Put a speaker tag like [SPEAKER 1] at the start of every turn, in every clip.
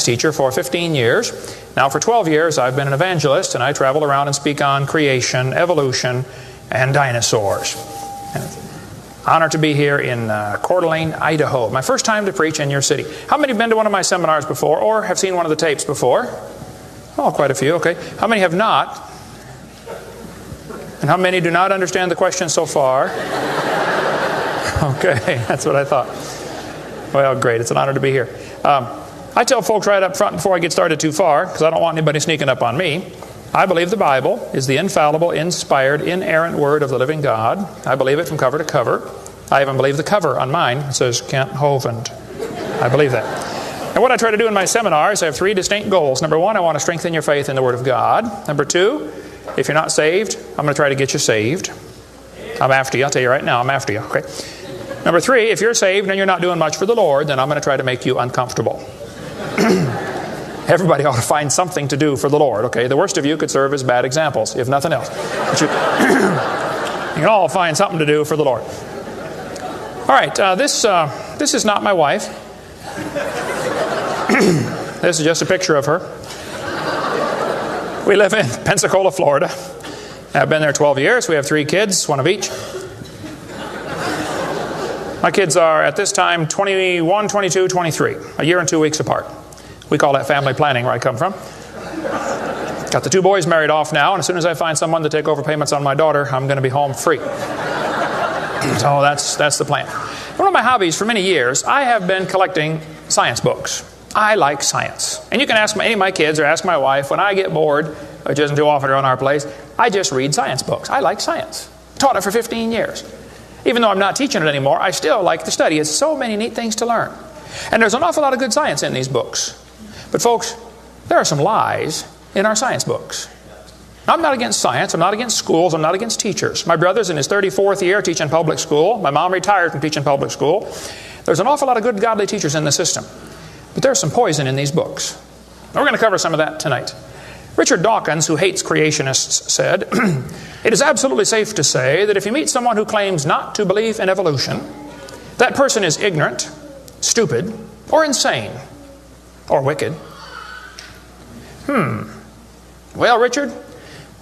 [SPEAKER 1] teacher for 15 years. Now for 12 years I've been an evangelist, and I travel around and speak on creation, evolution, and dinosaurs. Honor to be here in Coeur d'Alene, Idaho. My first time to preach in your city. How many have been to one of my seminars before or have seen one of the tapes before? Oh, quite a few, okay. How many have not? And how many do not understand the question so far? Okay, that's what I thought. Well, great. It's an honor to be here. I tell folks right up front before I get started too far, because I don't want anybody sneaking up on me, I believe the Bible is the infallible, inspired, inerrant Word of the living God. I believe it from cover to cover. I even believe the cover on mine. It says Kent Hovind. I believe that. And what I try to do in my seminars, I have three distinct goals. Number one, I want to strengthen your faith in the Word of God. Number two, if you're not saved, I'm going to try to get you saved. I'm after you. I'll tell you right now, I'm after you. Okay. Number three, if you're saved and you're not doing much for the Lord, then I'm going to try to make you uncomfortable. Everybody ought to find something to do for the Lord, okay? The worst of you could serve as bad examples, if nothing else. But you can all find something to do for the Lord. All right, this is not my wife. This is just a picture of her. We live in Pensacola, Florida. I've been there 12 years. We have 3 kids, one of each. My kids are, at this time, 21, 22, 23. A year and 2 weeks apart. We call that family planning where I come from. Got the 2 boys married off now, and as soon as I find someone to take over payments on my daughter, I'm going to be home free. So that's the plan. One of my hobbies for many years, I have been collecting science books. I like science. And you can ask any of my kids or ask my wife, when I get bored, which isn't too often around our place, I just read science books. I like science. Taught it for 15 years. Even though I'm not teaching it anymore, I still like to study. It's so many neat things to learn. And there's an awful lot of good science in these books. But folks, there are some lies in our science books. I'm not against science. I'm not against schools. I'm not against teachers. My brother's in his 34th year teaching public school. My mom retired from teaching public school. There's an awful lot of good, godly teachers in the system. But there's some poison in these books. We're going to cover some of that tonight. Richard Dawkins, who hates creationists, said, "It is absolutely safe to say that if you meet someone who claims not to believe in evolution, that person is ignorant, stupid, or insane, or wicked." Well, Richard,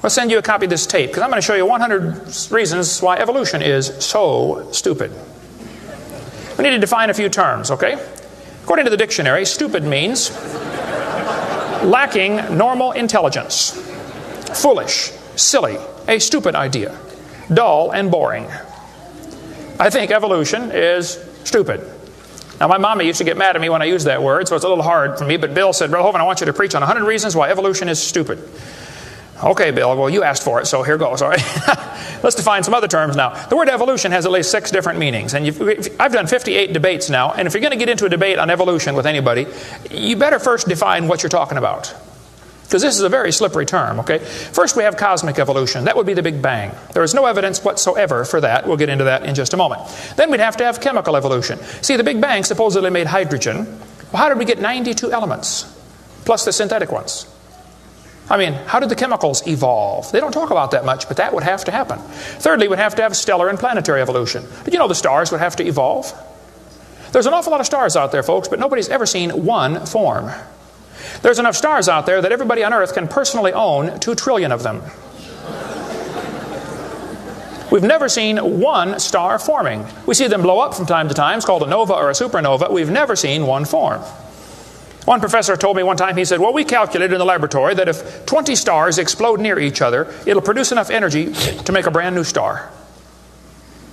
[SPEAKER 1] I'll send you a copy of this tape, because I'm going to show you 100 reasons why evolution is so stupid. We need to define a few terms, okay? According to the dictionary, stupid means lacking normal intelligence, foolish, silly, a stupid idea, dull and boring. I think evolution is stupid. Now, my mama used to get mad at me when I used that word, so it's a little hard for me, but Bill said, "Brother Hovind, I want you to preach on 100 reasons why evolution is stupid." Okay, Bill, well, you asked for it, so here goes, all right? Let's define some other terms now. The word evolution has at least 6 different meanings, and I've done 58 debates now, and if you're going to get into a debate on evolution with anybody, you better first define what you're talking about, because this is a very slippery term, okay? First, we have cosmic evolution. That would be the Big Bang. There is no evidence whatsoever for that. We'll get into that in just a moment. Then we'd have to have chemical evolution. See, the Big Bang supposedly made hydrogen. Well, how did we get 92 elements, plus the synthetic ones? I mean, how did the chemicals evolve? They don't talk about that much, but that would have to happen. Thirdly, we'd have to have stellar and planetary evolution. Did you know the stars would have to evolve? There's an awful lot of stars out there, folks, but nobody's ever seen one form. There's enough stars out there that everybody on Earth can personally own 2 trillion of them. We've never seen one star forming. We see them blow up from time to time. It's called a nova or a supernova. We've never seen one form. One professor told me one time, he said, "Well, we calculated in the laboratory that if 20 stars explode near each other, it'll produce enough energy to make a brand new star."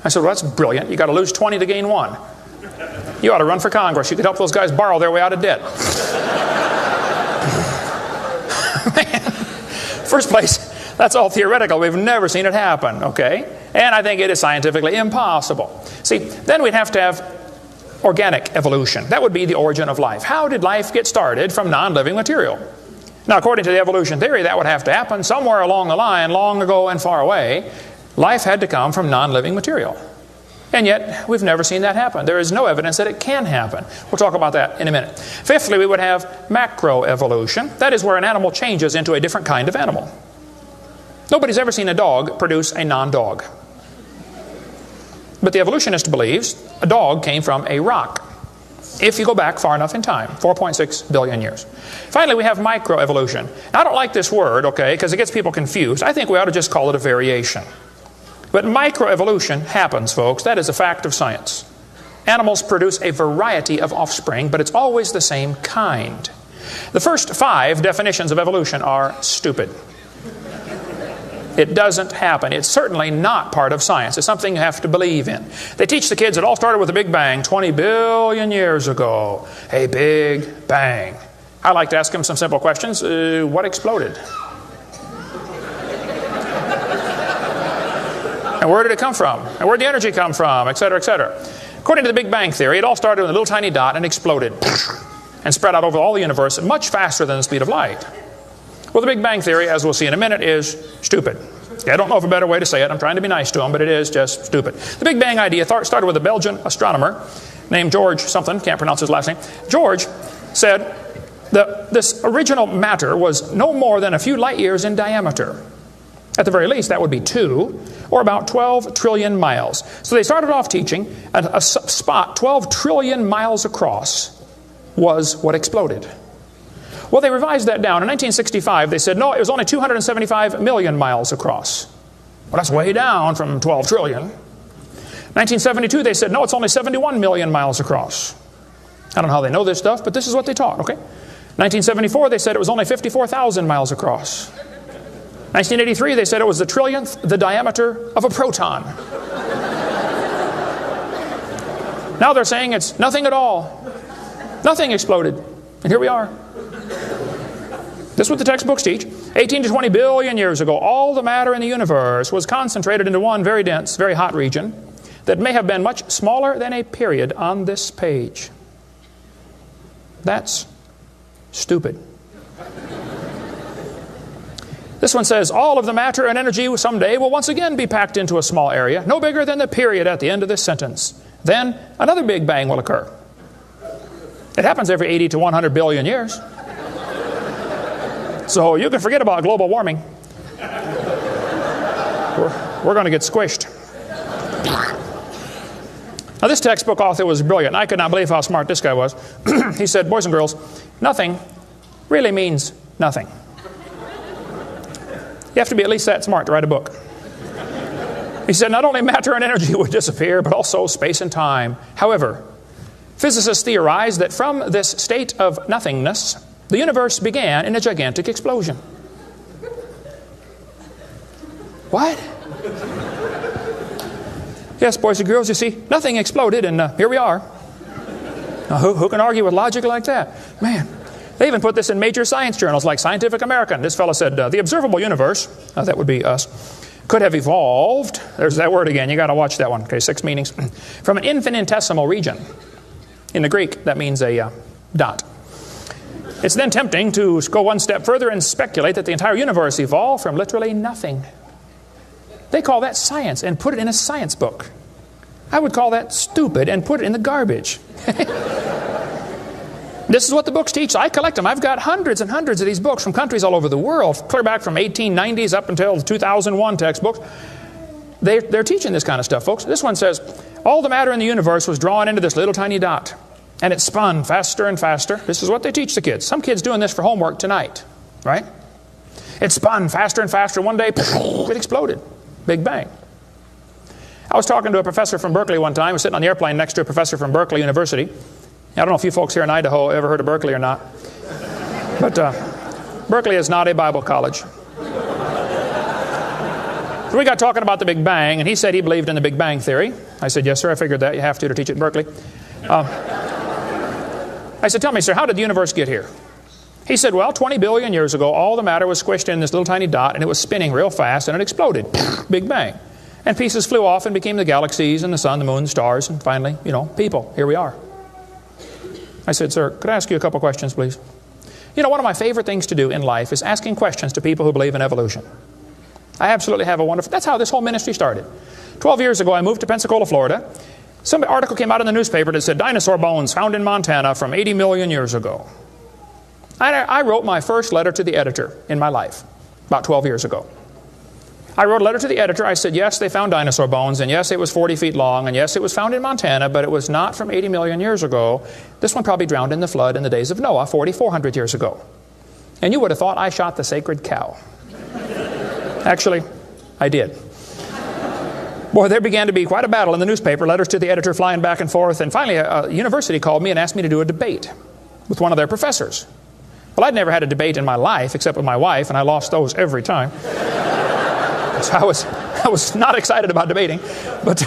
[SPEAKER 1] I said, "Well, that's brilliant. You got to lose 20 to gain 1. You ought to run for Congress. You could help those guys borrow their way out of debt." Man, first place, that's all theoretical. We've never seen it happen, okay? And I think it is scientifically impossible. See, then we'd have to have organic evolution. That would be the origin of life. How did life get started from non-living material? Now, according to the evolution theory, that would have to happen somewhere along the line, long ago and far away. Life had to come from non-living material. And yet, we've never seen that happen. There is no evidence that it can happen. We'll talk about that in a minute. Fifthly, we would have macroevolution. That is where an animal changes into a different kind of animal. Nobody's ever seen a dog produce a non-dog. But the evolutionist believes a dog came from a rock. if you go back far enough in time, 4.6 billion years. Finally, we have microevolution. Now, I don't like this word, okay, because it gets people confused. I think we ought to just call it a variation. But microevolution happens, folks. That is a fact of science. Animals produce a variety of offspring, but it's always the same kind. The first 5 definitions of evolution are stupid. It doesn't happen. It's certainly not part of science. It's something you have to believe in. They teach the kids it all started with a Big Bang 20 billion years ago. A Big Bang. I like to ask them some simple questions. What exploded? And where did it come from? And where did the energy come from? Et cetera, et cetera. According to the Big Bang Theory, it all started with a little tiny dot and exploded and spread out over all the universe much faster than the speed of light. Well, the Big Bang Theory, as we'll see in a minute, is stupid. I don't know of a better way to say it. I'm trying to be nice to them, but it is just stupid. The Big Bang idea started with a Belgian astronomer named George something, can't pronounce his last name. George said that this original matter was no more than a few light years in diameter. At the very least, that would be 2, or about 12 trillion miles. So they started off teaching a spot 12 trillion miles across was what exploded. Well, they revised that down. In 1965, they said, no, it was only 275 million miles across. Well, that's way down from 12 trillion. 1972, they said, no, it's only 71 million miles across. I don't know how they know this stuff, but this is what they taught, okay? 1974, they said it was only 54,000 miles across. 1983, they said it was the trillionth the diameter of a proton. Now they're saying it's nothing at all. Nothing exploded. And here we are. This is what the textbooks teach. 18 to 20 billion years ago, all the matter in the universe was concentrated into one very dense, very hot region that may have been much smaller than a period on this page. That's stupid. This one says, all of the matter and energy someday will once again be packed into a small area, no bigger than the period at the end of this sentence. Then another Big Bang will occur. It happens every 80 to 100 billion years. So you can forget about global warming. We're going to get squished. Now this textbook author was brilliant. I could not believe how smart this guy was. He said, boys and girls, nothing really means nothing. You have to be at least that smart to write a book. He said not only matter and energy would disappear, but also space and time. However, physicists theorize that from this state of nothingness, the universe began in a gigantic explosion. What? Yes, boys and girls, you see, nothing exploded, and here we are. Now, who can argue with logic like that? Man, they even put this in major science journals like Scientific American. This fellow said, the observable universe, that would be us, could have evolved, there's that word again, you got to watch that one, okay, 6 meanings, from an infinitesimal region. In the Greek, that means a dot. It's then tempting to go one step further and speculate that the entire universe evolved from literally nothing. They call that science and put it in a science book. I would call that stupid and put it in the garbage. This is what the books teach. I collect them. I've got hundreds and hundreds of these books from countries all over the world, clear back from 1890s up until the 2001 textbooks. They're teaching this kind of stuff, folks. This one says, all the matter in the universe was drawn into this little tiny dot. And it spun faster and faster. This is what they teach the kids. Some kids doing this for homework tonight, right? It spun faster and faster. One day, it exploded. Big Bang. I was talking to a professor from Berkeley one time. I was sitting on the airplane next to a professor from Berkeley University. I don't know if you folks here in Idaho ever heard of Berkeley or not. But Berkeley is not a Bible college. So we got talking about the Big Bang, and he said he believed in the Big Bang Theory. I said, yes, sir, I figured that. You have to teach it at Berkeley. I said, tell me, sir, how did the universe get here? He said, well, 20 billion years ago, all the matter was squished in this little tiny dot, and it was spinning real fast, and it exploded. Big Bang. And pieces flew off and became the galaxies and the sun, the moon, the stars, and finally, people. Here we are. I said, sir, could I ask you a couple questions, please? One of my favorite things to do in life is asking questions to people who believe in evolution. I absolutely have a wonderful... That's how this whole ministry started. 12 years ago, I moved to Pensacola, Florida. Some article came out in the newspaper that said, dinosaur bones found in Montana from 80 million years ago. I wrote my first letter to the editor in my life, about 12 years ago. I wrote a letter to the editor. I said, yes, they found dinosaur bones, and yes, it was 40 feet long, and yes, it was found in Montana, but it was not from 80 million years ago. This one probably drowned in the flood in the days of Noah, 4,400 years ago. And you would have thought I shot the sacred cow. Actually, I did. Boy, there began to be quite a battle in the newspaper, letters to the editor flying back and forth, and finally a university called me and asked me to do a debate with one of their professors. Well, I'd never had a debate in my life except with my wife, and I lost those every time. So I was not excited about debating. But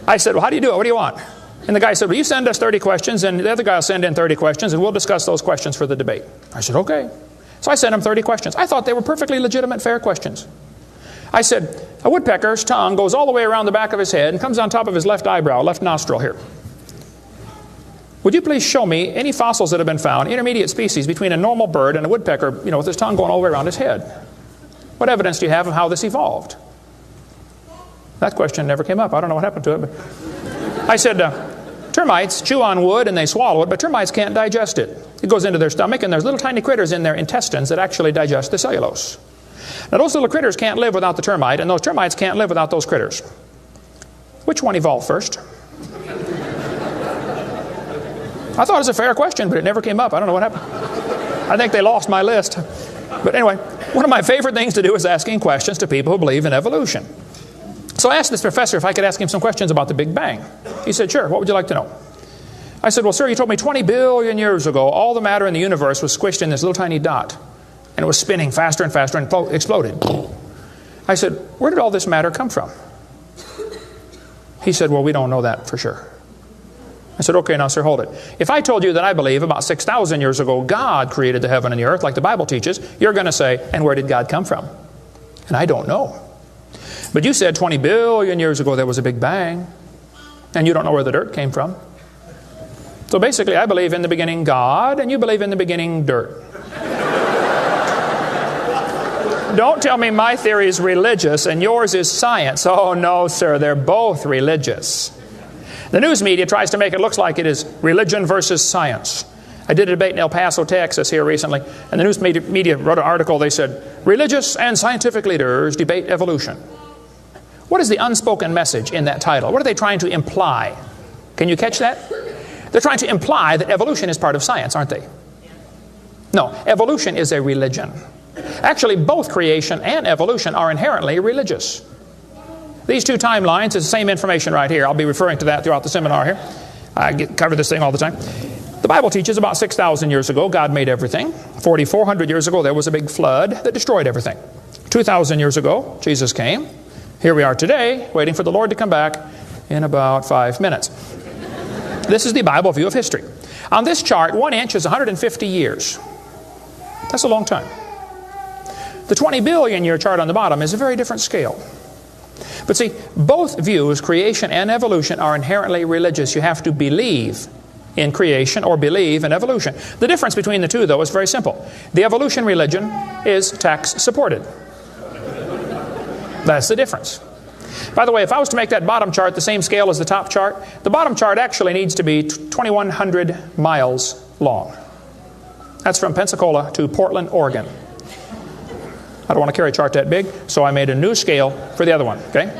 [SPEAKER 1] I said, well, how do you do it? What do you want? And the guy said, well, you send us 30 questions, and the other guy will send in 30 questions, and we'll discuss those questions for the debate. I said, okay. So I sent him 30 questions. I thought they were perfectly legitimate, fair questions. I said, a woodpecker's tongue goes all the way around the back of his head and comes on top of his left eyebrow, left nostril here. Would you please show me any fossils that have been found, intermediate species between a normal bird and a woodpecker, with his tongue going all the way around his head? What evidence do you have of how this evolved? That question never came up. I don't know what happened to it. But I said, termites chew on wood and they swallow it, but termites can't digest it. It goes into their stomach, and there's little tiny critters in their intestines that actually digest the cellulose. Now, those little critters can't live without the termite, and those termites can't live without those critters. Which one evolved first? I thought it was a fair question, but it never came up. I don't know what happened. I think they lost my list. But anyway, one of my favorite things to do is asking questions to people who believe in evolution. So I asked this professor if I could ask him some questions about the Big Bang. He said, sure, what would you like to know? I said, well, sir, you told me 20 billion years ago all the matter in the universe was squished in this little tiny dot. And it was spinning faster and faster and exploded. I said, where did all this matter come from? He said, well, we don't know that for sure. I said, okay, now, sir, hold it. If I told you that I believe about 6,000 years ago God created the heaven and the earth like the Bible teaches, you're going to say, and where did God come from? And I don't know. But you said 20 billion years ago there was a Big Bang, and you don't know where the dirt came from. So basically, I believe in the beginning God, and you believe in the beginning dirt. Don't tell me my theory is religious and yours is science. Oh, no, sir, they're both religious. The news media tries to make it look like it is religion versus science. I did a debate in El Paso, Texas here recently, and the news media wrote an article. They said, religious and scientific leaders debate evolution. What is the unspoken message in that title? What are they trying to imply? Can you catch that? They're trying to imply that evolution is part of science, aren't they? No, evolution is a religion. Actually, both creation and evolution are inherently religious. These two timelines is the same information right here. I'll be referring to that throughout the seminar here. I cover this thing all the time. The Bible teaches about 6,000 years ago, God made everything. 4,400 years ago, there was a big flood that destroyed everything. 2,000 years ago, Jesus came. Here we are today, waiting for the Lord to come back in about 5 minutes. This is the Bible view of history. On this chart, 1 inch is 150 years. That's a long time. The 20 billion year chart on the bottom is a very different scale. But see, both views, creation and evolution, are inherently religious. You have to believe in creation or believe in evolution. The difference between the two, though, is very simple. The evolution religion is tax-supported. That's the difference. By the way, if I was to make that bottom chart the same scale as the top chart, the bottom chart actually needs to be 2,100 miles long. That's from Pensacola to Portland, Oregon. I don't want to carry a chart that big, so I made a new scale for the other one, okay?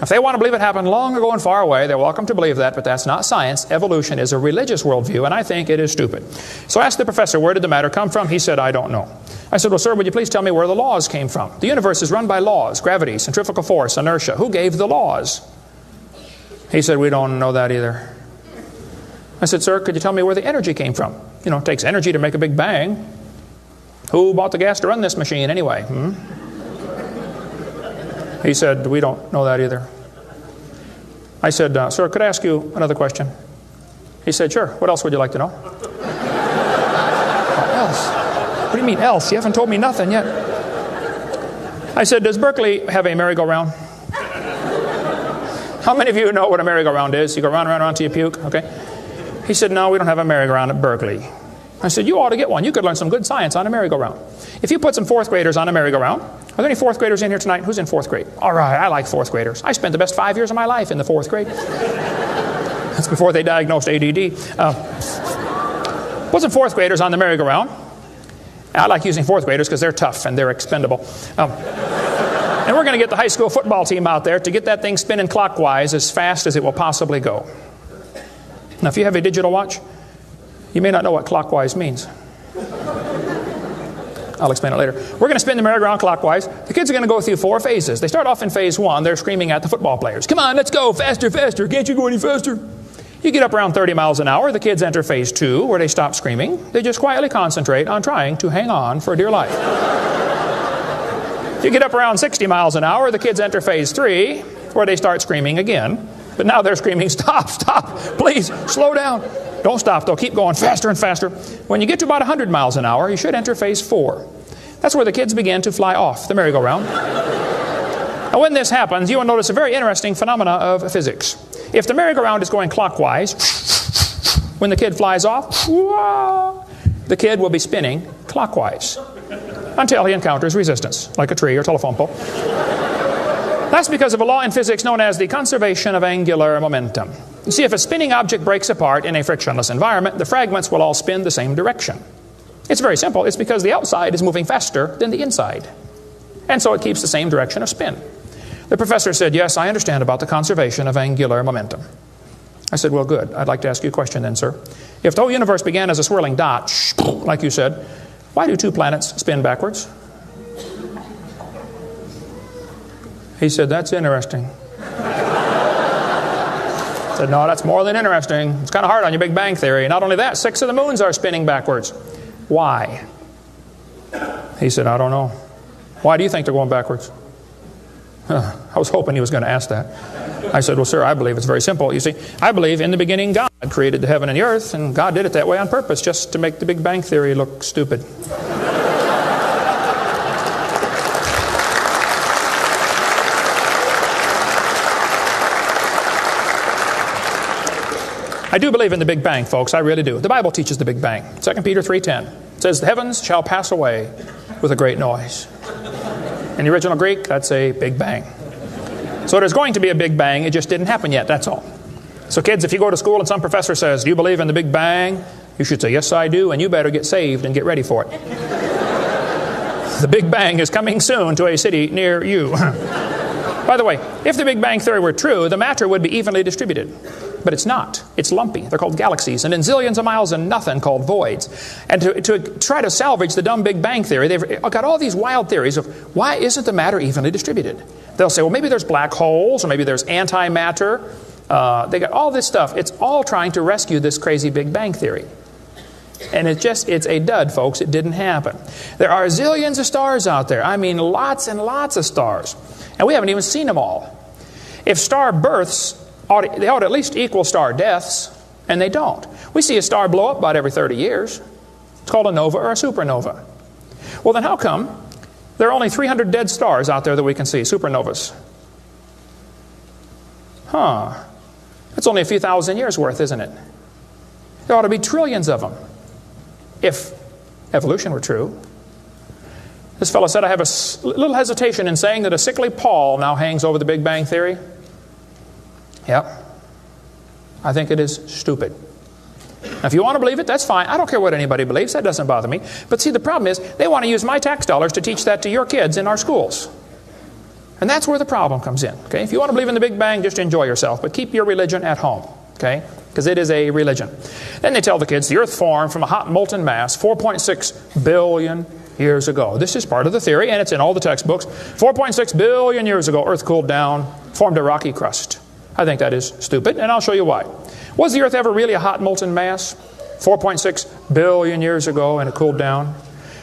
[SPEAKER 1] If they want to believe it happened long ago and far away, they're welcome to believe that, but that's not science. Evolution is a religious worldview, and I think it is stupid. So I asked the professor, where did the matter come from? He said, I don't know. I said, well, sir, would you please tell me where the laws came from? The universe is run by laws, gravity, centrifugal force, inertia. Who gave the laws? He said, we don't know that either. I said, sir, could you tell me where the energy came from? It takes energy to make a big bang. Who bought the gas to run this machine anyway? He said, we don't know that either. I said, sir, could I ask you another question? He said, sure. What else would you like to know? What else? What do you mean else? You haven't told me nothing yet. I said, does Berkeley have a merry-go-round? How many of you know what a merry-go-round is? You go round and round until you puke, okay? He said, no, we don't have a merry-go-round at Berkeley. I said, you ought to get one. You could learn some good science on a merry-go-round. If you put some fourth graders on a merry-go-round, are there any fourth graders in here tonight? Who's in fourth grade? All right, I like fourth graders. I spent the best 5 years of my life in the fourth grade. That's before they diagnosed ADD. Put some fourth graders on the merry-go-round, I like using fourth graders because they're tough and they're expendable. And we're going to get the high school football team out there to get that thing spinning clockwise as fast as it will possibly go. Now, if you have a digital watch, you may not know what clockwise means. I'll explain it later. We're going to spin the merry-go-round clockwise. The kids are going to go through 4 phases. They start off in phase 1. They're screaming at the football players. Come on, let's go, faster, faster. Can't you go any faster? You get up around 30 miles an hour. The kids enter phase 2, where they stop screaming. They just quietly concentrate on trying to hang on for dear life. You get up around 60 miles an hour. The kids enter phase 3, where they start screaming again. But now they're screaming, stop, stop, please, slow down. Don't stop, though. Keep going faster and faster. When you get to about 100 miles an hour, you should enter phase 4. That's where the kids begin to fly off the merry-go-round. Now, when this happens, you will notice a very interesting phenomena of physics. If the merry-go-round is going clockwise, when the kid flies off, the kid will be spinning clockwise until he encounters resistance, like a tree or telephone pole. That's because of a law in physics known as the conservation of angular momentum. You see, if a spinning object breaks apart in a frictionless environment, the fragments will all spin the same direction. It's very simple. It's because the outside is moving faster than the inside. And so it keeps the same direction of spin. The professor said, yes, I understand about the conservation of angular momentum. I said, well, good. I'd like to ask you a question then, sir. If the whole universe began as a swirling dot, like you said, why do 2 planets spin backwards? He said, that's interesting. I said, no, that's more than interesting. It's kind of hard on your Big Bang Theory. Not only that, 6 of the moons are spinning backwards. Why? He said, I don't know. Why do you think they're going backwards? I was hoping he was going to ask that. I said, well, sir, I believe it's very simple. You see, I believe in the beginning God created the heaven and the earth, and God did it that way on purpose, just to make the Big Bang Theory look stupid. I do believe in the Big Bang, folks. I really do. The Bible teaches the Big Bang. 2 Peter 3:10. It says, the heavens shall pass away with a great noise. In the original Greek, that's a Big Bang. So there's going to be a Big Bang. It just didn't happen yet, that's all. So kids, if you go to school and some professor says, do you believe in the Big Bang? You should say, yes, I do, and you better get saved and get ready for it. The Big Bang is coming soon to a city near you. By the way, if the Big Bang Theory were true, the matter would be evenly distributed. But it's not. It's lumpy. They're called galaxies. And in zillions of miles and nothing called voids. And to try to salvage the dumb Big Bang Theory, they've got all these wild theories of why isn't the matter evenly distributed? They'll say, well, maybe there's black holes, or maybe there's antimatter. They got all this stuff. It's all trying to rescue this crazy Big Bang Theory. And it's a dud, folks. It didn't happen. There are zillions of stars out there. I mean, lots and lots of stars. And we haven't even seen them all. If star births, they ought to at least equal star deaths, and they don't. We see a star blow up about every 30 years. It's called a nova or a supernova. Well, then how come there are only 300 dead stars out there that we can see, supernovas? That's only a few thousand years worth, isn't it? There ought to be trillions of them, if evolution were true. This fellow said, I have a little hesitation in saying that a sickly pall now hangs over the Big Bang Theory. Yep. I think it is stupid. Now, if you want to believe it, that's fine. I don't care what anybody believes. That doesn't bother me. But see, the problem is they want to use my tax dollars to teach that to your kids in our schools. And that's where the problem comes in. Okay? If you want to believe in the Big Bang, just enjoy yourself. But keep your religion at home. Okay? Because it is a religion. Then they tell the kids the earth formed from a hot molten mass 4.6 billion years ago. This is part of the theory, and it's in all the textbooks. 4.6 billion years ago, earth cooled down, formed a rocky crust. I think that is stupid, and I'll show you why. Was the earth ever really a hot molten mass 4.6 billion years ago, and it cooled down?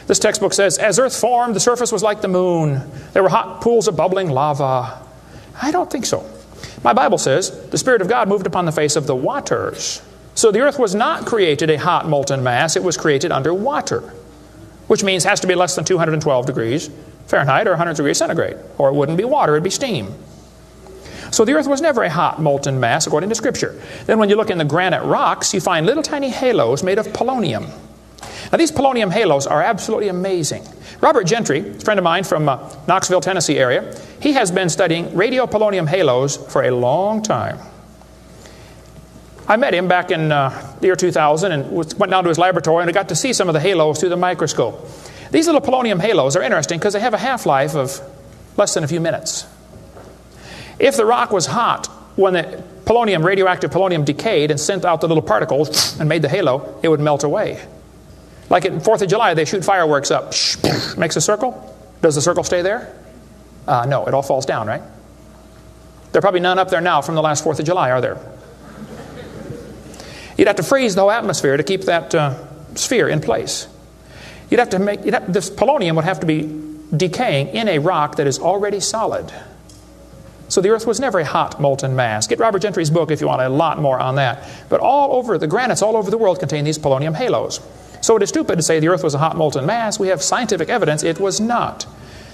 [SPEAKER 1] This textbook says, as earth formed, the surface was like the moon. There were hot pools of bubbling lava. I don't think so. My Bible says the Spirit of God moved upon the face of the waters. So the earth was not created a hot molten mass. It was created under water, which means it has to be less than 212 degrees Fahrenheit or 100 degrees centigrade, or it wouldn't be water, it'd be steam. So the earth was never a hot molten mass according to Scripture. Then when you look in the granite rocks, you find little tiny halos made of polonium. Now these polonium halos are absolutely amazing. Robert Gentry, a friend of mine from Knoxville, Tennessee area, he has been studying radiopolonium halos for a long time. I met him back in the year 2000 and went down to his laboratory, and I got to see some of the halos through the microscope. These little polonium halos are interesting because they have a half-life of less than a few minutes. If the rock was hot, when the polonium, radioactive polonium, decayed and sent out the little particles and made the halo, it would melt away. Like at 4th of July, they shoot fireworks up. Makes a circle. Does the circle stay there? No, it all falls down, right? There are probably none up there now from the last 4th of July, are there? You'd have to freeze the whole atmosphere to keep that sphere in place. This polonium would have to be decaying in a rock that is already solid. So the Earth was never a hot molten mass. Get Robert Gentry's book if you want a lot more on that. But all over, the granites all over the world contain these polonium halos. So it is stupid to say the Earth was a hot molten mass. We have scientific evidence it was not.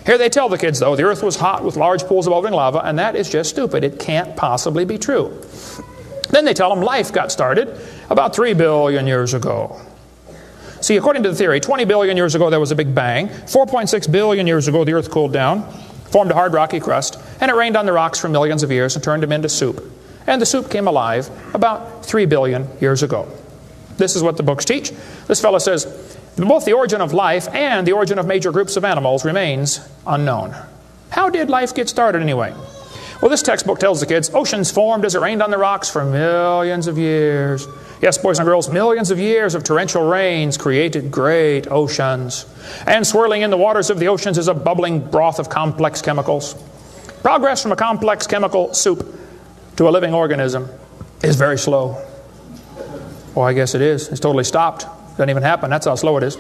[SPEAKER 1] Here they tell the kids, though, the Earth was hot with large pools of bubbling lava, and that is just stupid. It can't possibly be true. Then they tell them life got started about 3 billion years ago. See, according to the theory, 20 billion years ago there was a big bang. 4.6 billion years ago the Earth cooled down, formed a hard rocky crust, and it rained on the rocks for millions of years and turned them into soup. And the soup came alive about 3 billion years ago. This is what the books teach. This fellow says, both the origin of life and the origin of major groups of animals remains unknown. How did life get started anyway? Well, this textbook tells the kids, oceans formed as it rained on the rocks for millions of years. Yes, boys and girls, millions of years of torrential rains created great oceans. And swirling in the waters of the oceans is a bubbling broth of complex chemicals. Progress from a complex chemical soup to a living organism is very slow. Well, I guess it is. It's totally stopped. Doesn't even happen. That's how slow it is.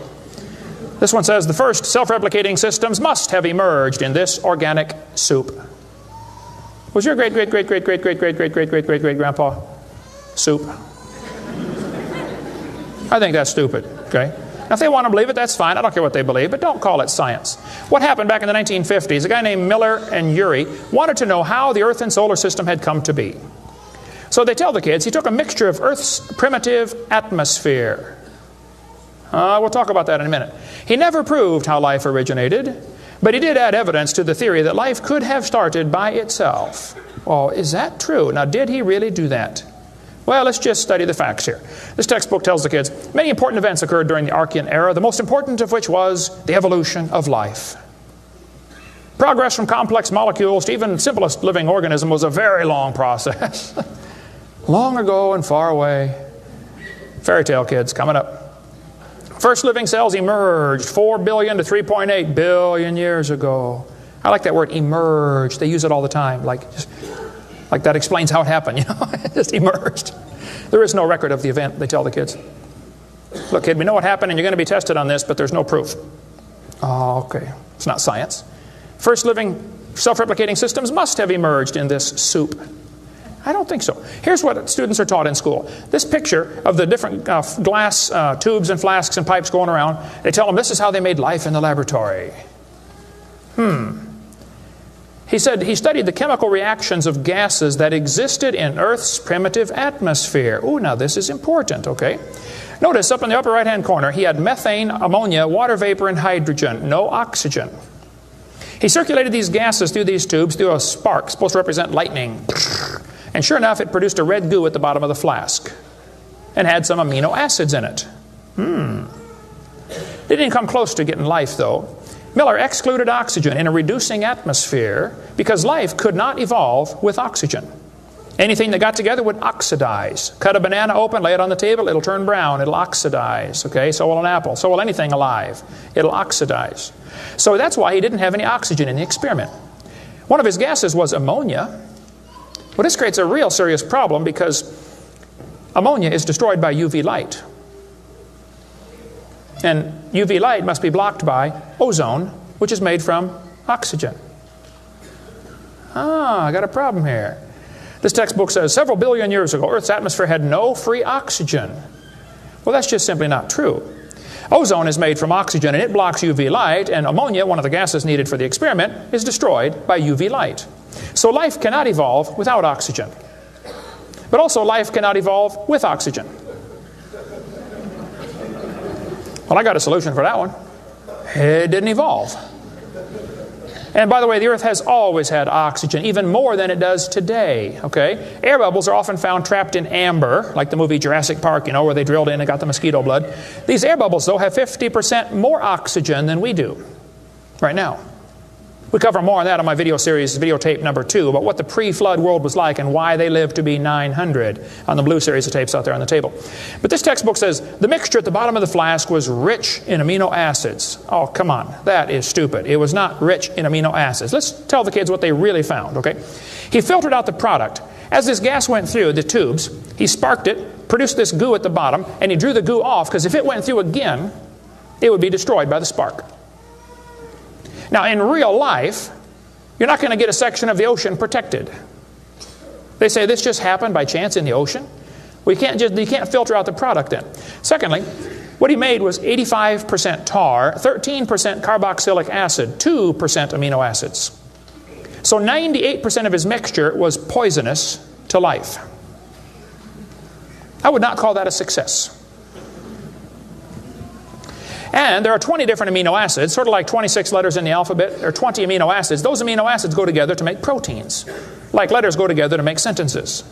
[SPEAKER 1] This one says, the first self-replicating systems must have emerged in this organic soup. Was your great-great-great-great-great-great-great-great-great-great-great-grandpa soup? I think that's stupid, okay? Now, if they want to believe it, that's fine. I don't care what they believe, but don't call it science. What happened back in the 1950s, a guy named Miller and Urey wanted to know how the Earth and solar system had come to be. So they tell the kids he took a mixture of Earth's primitive atmosphere. We'll talk about that in a minute. He never proved how life originated, but he did add evidence to the theory that life could have started by itself. Well, is that true? Now, did he really do that? Well, let's just study the facts here. This textbook tells the kids, many important events occurred during the Archean era, the most important of which was the evolution of life. Progress from complex molecules to even simplest living organism was a very long process. Long ago and far away. Fairy tale kids coming up. First living cells emerged 4 billion to 3.8 billion years ago. I like that word, emerged. They use it all the time. Like that explains how it happened, you know. It just emerged. There is no record of the event, they tell the kids. Look, kid, we know what happened and you're going to be tested on this, but there's no proof. Oh, okay. It's not science. First living self-replicating systems must have emerged in this soup. I don't think so. Here's what students are taught in school. This picture of the different glass tubes and flasks and pipes going around, they tell them this is how they made life in the laboratory. He said he studied the chemical reactions of gases that existed in Earth's primitive atmosphere. Ooh, now this is important, okay? Notice up in the upper right-hand corner, he had methane, ammonia, water vapor, and hydrogen, no oxygen. He circulated these gases through these tubes through a spark, supposed to represent lightning. And sure enough, it produced a red goo at the bottom of the flask and had some amino acids in it. They didn't come close to getting life, though. Miller excluded oxygen in a reducing atmosphere because life could not evolve with oxygen. Anything that got together would oxidize. Cut a banana open, lay it on the table, it'll turn brown, it'll oxidize. Okay, so will an apple, so will anything alive. It'll oxidize. So that's why he didn't have any oxygen in the experiment. One of his gases was ammonia. Well, this creates a real serious problem because ammonia is destroyed by UV light. And UV light must be blocked by ozone, which is made from oxygen. I got a problem here. This textbook says several billion years ago, Earth's atmosphere had no free oxygen. Well, that's just simply not true. Ozone is made from oxygen and it blocks UV light, and ammonia, one of the gases needed for the experiment, is destroyed by UV light. So life cannot evolve without oxygen. But also life cannot evolve with oxygen. Well, I got a solution for that one. It didn't evolve. And by the way, the Earth has always had oxygen, even more than it does today. Okay? Air bubbles are often found trapped in amber, like the movie Jurassic Park, where they drilled in and got the mosquito blood. These air bubbles, though, have 50% more oxygen than we do right now. We cover more on that on my video series, videotape number 2, about what the pre-flood world was like and why they lived to be 900 on the blue series of tapes out there on the table. But this textbook says the mixture at the bottom of the flask was rich in amino acids. Oh, come on. That is stupid. It was not rich in amino acids. Let's tell the kids what they really found, okay? He filtered out the product. As this gas went through the tubes, he sparked it, produced this goo at the bottom, and he drew the goo off because if it went through again, it would be destroyed by the spark. Now, in real life, you're not going to get a section of the ocean protected. They say this just happened by chance in the ocean. You can't filter out the product then. Secondly, what he made was 85% tar, 13% carboxylic acid, 2% amino acids. So 98% of his mixture was poisonous to life. I would not call that a success. And there are 20 different amino acids, sort of like 26 letters in the alphabet. There are 20 amino acids. Those amino acids go together to make proteins, like letters go together to make sentences.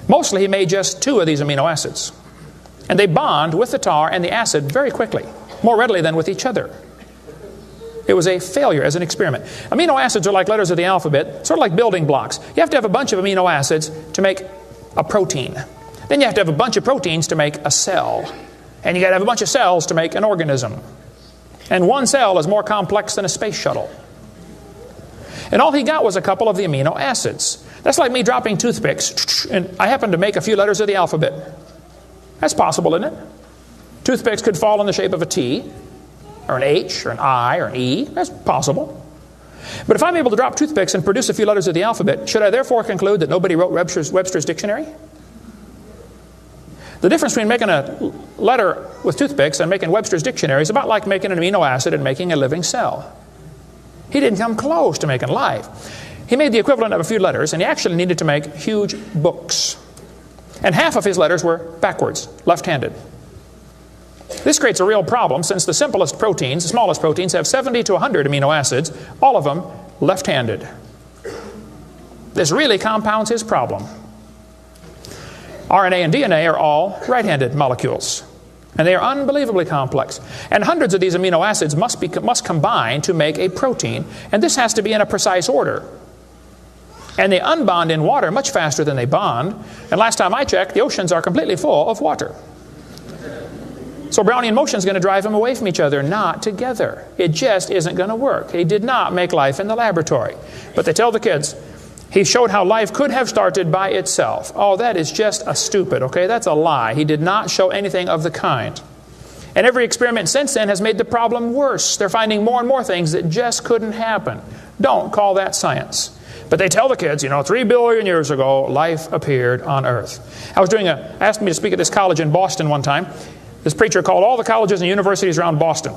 [SPEAKER 1] Mostly he made just 2 of these amino acids. And they bond with the tar and the acid very quickly, more readily than with each other. It was a failure as an experiment. Amino acids are like letters of the alphabet, sort of like building blocks. You have to have a bunch of amino acids to make a protein. Then you have to have a bunch of proteins to make a cell. And you got to have a bunch of cells to make an organism. And one cell is more complex than a space shuttle. And all he got was a couple of the amino acids. That's like me dropping toothpicks, and I happen to make a few letters of the alphabet. That's possible, isn't it? Toothpicks could fall in the shape of a T, or an H, or an I, or an E. That's possible. But if I'm able to drop toothpicks and produce a few letters of the alphabet, should I therefore conclude that nobody wrote Webster's dictionary? The difference between making a letter with toothpicks and making Webster's dictionary is about like making an amino acid and making a living cell. He didn't come close to making life. He made the equivalent of a few letters, and he actually needed to make huge books. And half of his letters were backwards, left-handed. This creates a real problem since the simplest proteins, the smallest proteins, have 70 to 100 amino acids, all of them left-handed. This really compounds his problem. RNA and DNA are all right-handed molecules, and they are unbelievably complex. And hundreds of these amino acids must combine to make a protein, and this has to be in a precise order. And they unbond in water much faster than they bond, and last time I checked, the oceans are completely full of water. So Brownian motion is going to drive them away from each other, not together. It just isn't going to work. He did not make life in the laboratory. But they tell the kids, he showed how life could have started by itself. Oh, that is just a stupid, okay? That's a lie. He did not show anything of the kind. And every experiment since then has made the problem worse. They're finding more and more things that just couldn't happen. Don't call that science. But they tell the kids, 3 billion years ago, life appeared on Earth. Asked me to speak at this college in Boston one time. This preacher called all the colleges and universities around Boston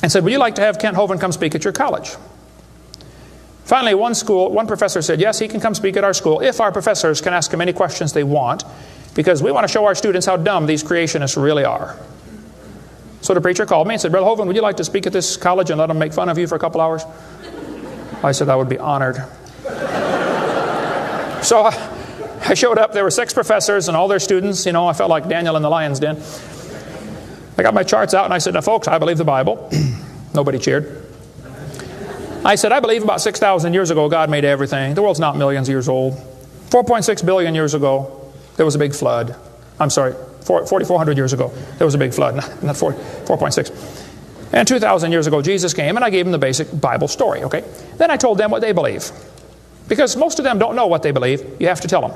[SPEAKER 1] and said, would you like to have Kent Hovind come speak at your college? Finally, one professor said, yes, he can come speak at our school if our professors can ask him any questions they want, because we want to show our students how dumb these creationists really are. So the preacher called me and said, Brother Hovind, would you like to speak at this college and let them make fun of you for a couple hours? I said, I would be honored. So I showed up. There were 6 professors and all their students. I felt like Daniel in the lion's den. I got my charts out and I said, now folks, I believe the Bible. Nobody cheered. I said, I believe about 6,000 years ago God made everything. The world's not millions of years old. 4.6 billion years ago, there was a big flood. I'm sorry, 4,400 years ago, there was a big flood. Not 4.6. And 2,000 years ago, Jesus came and I gave them the basic Bible story, okay? Then I told them what they believe. Because most of them don't know what they believe. You have to tell them.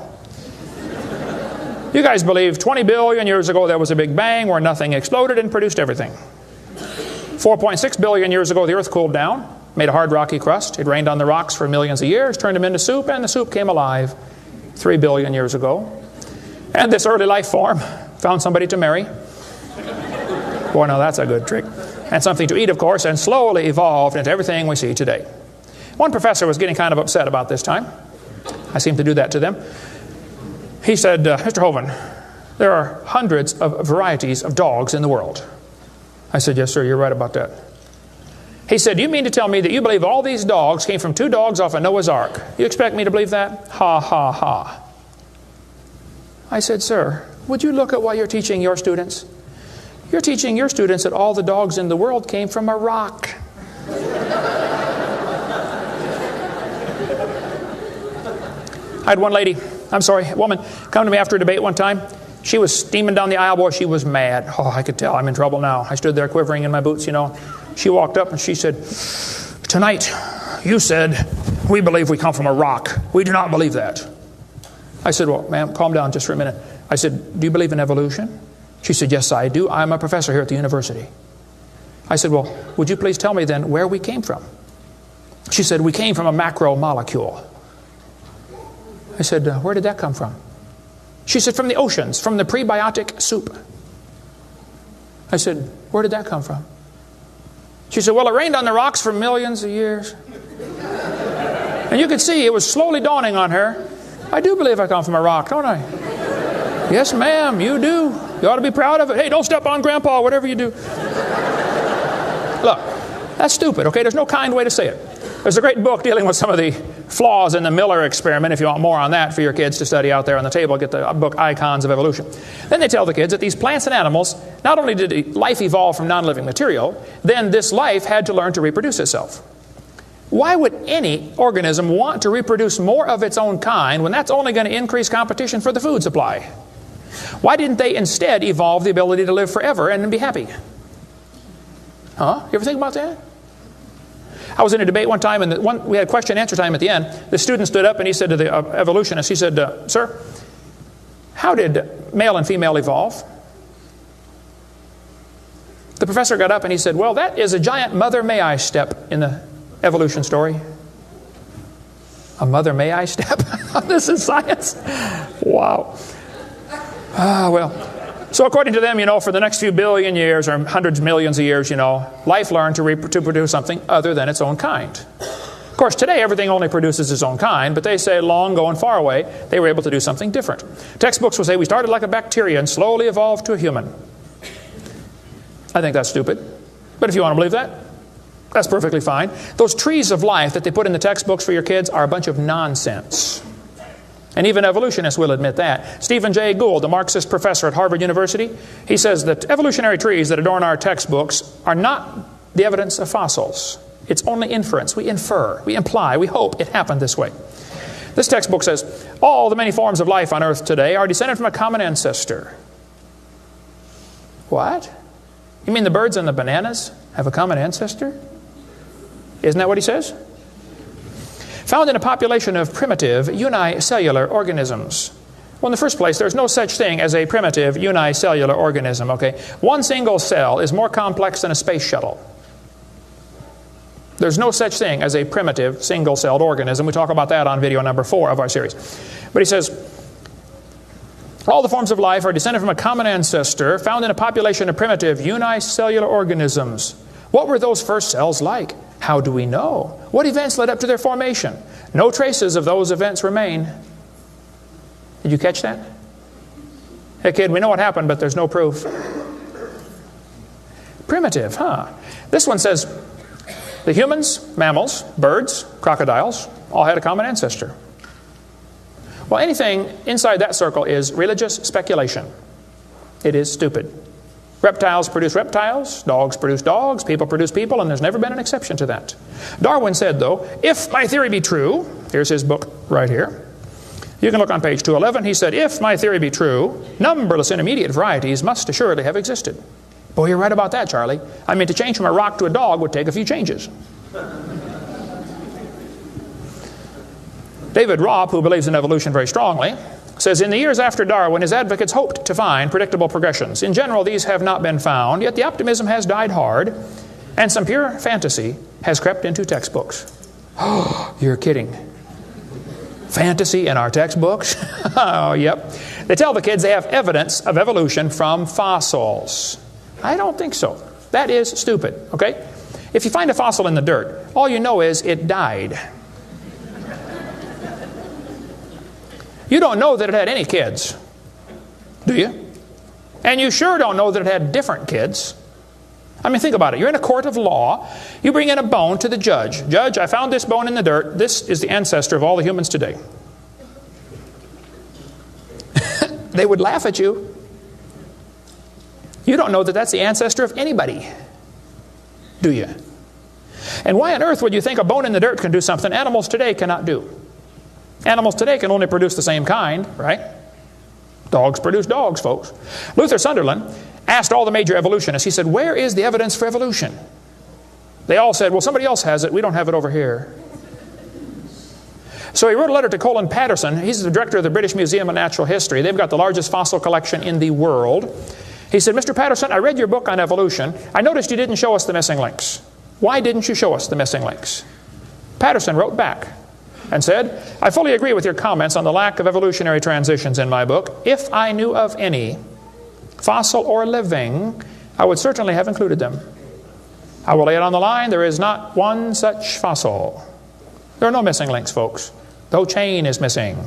[SPEAKER 1] You guys believe 20 billion years ago there was a big bang where nothing exploded and produced everything. 4.6 billion years ago the earth cooled down, made a hard rocky crust. It rained on the rocks for millions of years, turned them into soup, and the soup came alive 3 billion years ago. And this early life form found somebody to marry. Boy, now that's a good trick. And something to eat, of course, and slowly evolved into everything we see today. One professor was getting kind of upset about this time. I seem to do that to them. He said, Mr. Hovind, there are hundreds of varieties of dogs in the world. I said, yes, sir, you're right about that. He said, "Do you mean to tell me that you believe all these dogs came from 2 dogs off of Noah's Ark? You expect me to believe that?" Ha, ha, ha. I said, "Sir, would you look at what you're teaching your students? You're teaching your students that all the dogs in the world came from a rock." I had one woman, come to me after a debate one time. She was steaming down the aisle. Boy, she was mad. Oh, I could tell I'm in trouble now. I stood there quivering in my boots, you know. She walked up and she said, "Tonight, you said, we believe we come from a rock. We do not believe that." I said, "Well, ma'am, calm down just for a minute." I said, "Do you believe in evolution?" She said, "Yes, I do. I'm a professor here at the university." I said, "Well, would you please tell me then where we came from?" She said, "We came from a macromolecule." I said, "Where did that come from?" She said, "From the oceans, from the prebiotic soup." I said, "Where did that come from?" She said, "Well, it rained on the rocks for millions of years." And you could see it was slowly dawning on her. I do believe I come from a rock, don't I? "Yes, ma'am, you do. You ought to be proud of it. Hey, don't step on Grandpa, whatever you do." Look, that's stupid, okay? There's no kind way to say it. There's a great book dealing with some of the flaws in the Miller experiment. If you want more on that for your kids to study out there on the table, get the book Icons of Evolution. Then they tell the kids that these plants and animals, not only did life evolve from non-living material, then this life had to learn to reproduce itself. Why would any organism want to reproduce more of its own kind when that's only going to increase competition for the food supply? Why didn't they instead evolve the ability to live forever and be happy? Huh? You ever think about that? I was in a debate one time, and we had question and answer time at the end. The student stood up and he said to the evolutionist, he said, "Sir, how did male and female evolve?" The professor got up and he said, "Well, that is a giant mother may I step in the evolution story." A mother may I step? This is science. Wow. Well, so according to them, you know, for the next few billion years or hundreds of millions of years, you know, life learned to produce something other than its own kind. Of course, today everything only produces its own kind, but they say long ago and far away, they were able to do something different. Textbooks will say we started like a bacteria and slowly evolved to a human. I think that's stupid. But if you want to believe that, that's perfectly fine. Those trees of life that they put in the textbooks for your kids are a bunch of nonsense. And even evolutionists will admit that. Stephen Jay Gould, the Marxist professor at Harvard University, he says that evolutionary trees that adorn our textbooks are not the evidence of fossils. It's only inference. We infer, we imply, we hope it happened this way. This textbook says, all the many forms of life on Earth today are descended from a common ancestor. What? You mean the birds and the bananas have a common ancestor? Isn't that what he says? Found in a population of primitive unicellular organisms. Well, in the first place, there's no such thing as a primitive unicellular organism, okay? One single cell is more complex than a space shuttle. There's no such thing as a primitive single-celled organism. We talk about that on video number 4 of our series. But he says, all the forms of life are descended from a common ancestor found in a population of primitive unicellular organisms. What were those first cells like? How do we know? What events led up to their formation? No traces of those events remain. Did you catch that? Hey kid, we know what happened, but there's no proof. Primitive, huh? This one says the humans, mammals, birds, crocodiles all had a common ancestor. Well, anything inside that circle is religious speculation. It is stupid. Reptiles produce reptiles, dogs produce dogs, people produce people, and there's never been an exception to that. Darwin said, though, if my theory be true, here's his book right here. You can look on page 211. He said, if my theory be true, numberless intermediate varieties must assuredly have existed. Boy, you're right about that, Charlie. I mean, to change from a rock to a dog would take a few changes. David Robb, who believes in evolution very strongly, says, in the years after Darwin, his advocates hoped to find predictable progressions. In general, these have not been found, yet the optimism has died hard, and some pure fantasy has crept into textbooks. Oh, you're kidding. Fantasy in our textbooks? Oh, yep. They tell the kids they have evidence of evolution from fossils. I don't think so. That is stupid, okay? If you find a fossil in the dirt, all you know is it died. You don't know that it had any kids, do you? And you sure don't know that it had different kids. I mean, think about it. You're in a court of law. You bring in a bone to the judge. Judge, I found this bone in the dirt. This is the ancestor of all the humans today. They would laugh at you. You don't know that that's the ancestor of anybody, do you? And why on earth would you think a bone in the dirt can do something animals today cannot do? Animals today can only produce the same kind, right? Dogs produce dogs, folks. Luther Sunderland asked all the major evolutionists, he said, where is the evidence for evolution? They all said, well, somebody else has it. We don't have it over here. So he wrote a letter to Colin Patterson. He's the director of the British Museum of Natural History. They've got the largest fossil collection in the world. He said, Mr. Patterson, I read your book on evolution. I noticed you didn't show us the missing links. Why didn't you show us the missing links? Patterson wrote back and said, I fully agree with your comments on the lack of evolutionary transitions in my book. If I knew of any, fossil or living, I would certainly have included them. I will lay it on the line, there is not one such fossil. There are no missing links, folks. The whole chain is missing.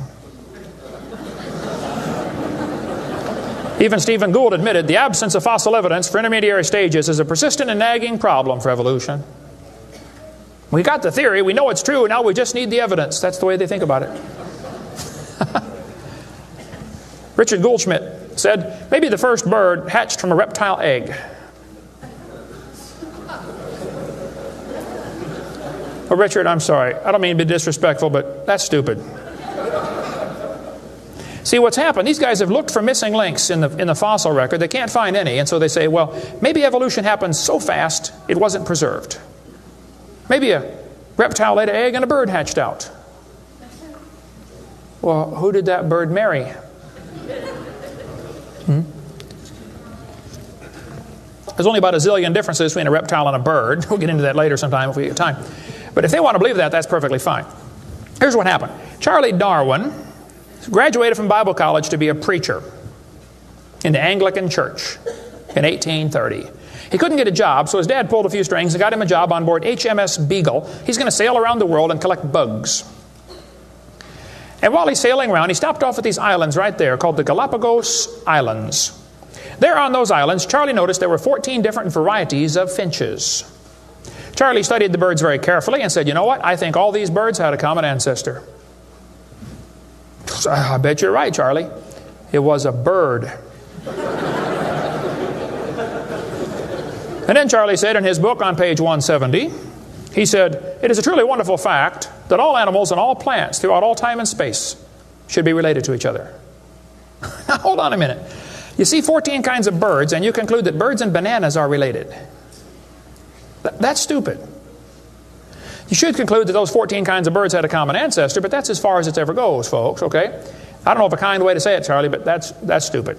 [SPEAKER 1] Even Stephen Gould admitted the absence of fossil evidence for intermediary stages is a persistent and nagging problem for evolution. We got the theory, we know it's true, now we just need the evidence. That's the way they think about it. Richard Goldschmidt said, maybe the first bird hatched from a reptile egg. Well, Richard, I'm sorry. I don't mean to be disrespectful, but that's stupid. See, what's happened, these guys have looked for missing links in the fossil record. They can't find any, and so they say, well, maybe evolution happened so fast it wasn't preserved. Maybe a reptile laid an egg and a bird hatched out. Well, who did that bird marry? There's only about a zillion differences between a reptile and a bird. We'll get into that later sometime if we get time. But if they want to believe that, that's perfectly fine. Here's what happened. Charlie Darwin graduated from Bible college to be a preacher in the Anglican Church in 1830. He couldn't get a job, so his dad pulled a few strings and got him a job on board HMS Beagle. He's going to sail around the world and collect bugs. And while he's sailing around, he stopped off at these islands right there called the Galapagos Islands. There on those islands, Charlie noticed there were 14 different varieties of finches. Charlie studied the birds very carefully and said, you know what? I think all these birds had a common ancestor. I bet you're right, Charlie. It was a bird. And then Charlie said in his book on page 170, he said, it is a truly wonderful fact that all animals and all plants throughout all time and space should be related to each other. Now, hold on a minute. You see 14 kinds of birds, and you conclude that birds and bananas are related. That's stupid. You should conclude that those 14 kinds of birds had a common ancestor, but that's as far as it ever goes, folks, okay? I don't know of a kind way to say it, Charlie, but that's stupid.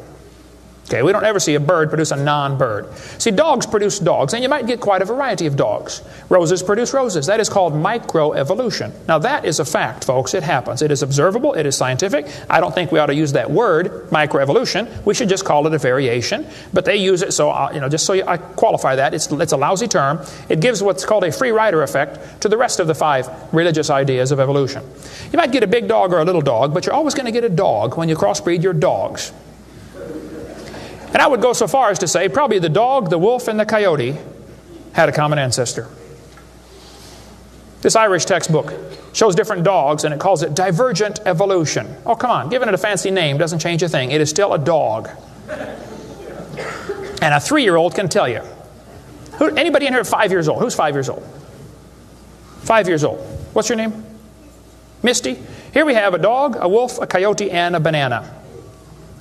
[SPEAKER 1] Okay, we don't ever see a bird produce a non-bird. See, dogs produce dogs, and you might get quite a variety of dogs. Roses produce roses. That is called microevolution. Now, that is a fact, folks. It happens. It is observable. It is scientific. I don't think we ought to use that word, microevolution. We should just call it a variation. But they use it, so, just so I qualify that, it's a lousy term. It gives what's called a free rider effect to the rest of the 5 religious ideas of evolution. You might get a big dog or a little dog, but you're always going to get a dog when you crossbreed your dogs. And I would go so far as to say probably the dog, the wolf, and the coyote had a common ancestor. This Irish textbook shows different dogs, and it calls it divergent evolution. Oh, come on. Giving it a fancy name doesn't change a thing. It is still a dog. And a 3-year-old can tell you. Anybody in here 5 years old? Who's 5 years old? 5 years old. What's your name? Misty. Here we have a dog, a wolf, a coyote, and a banana.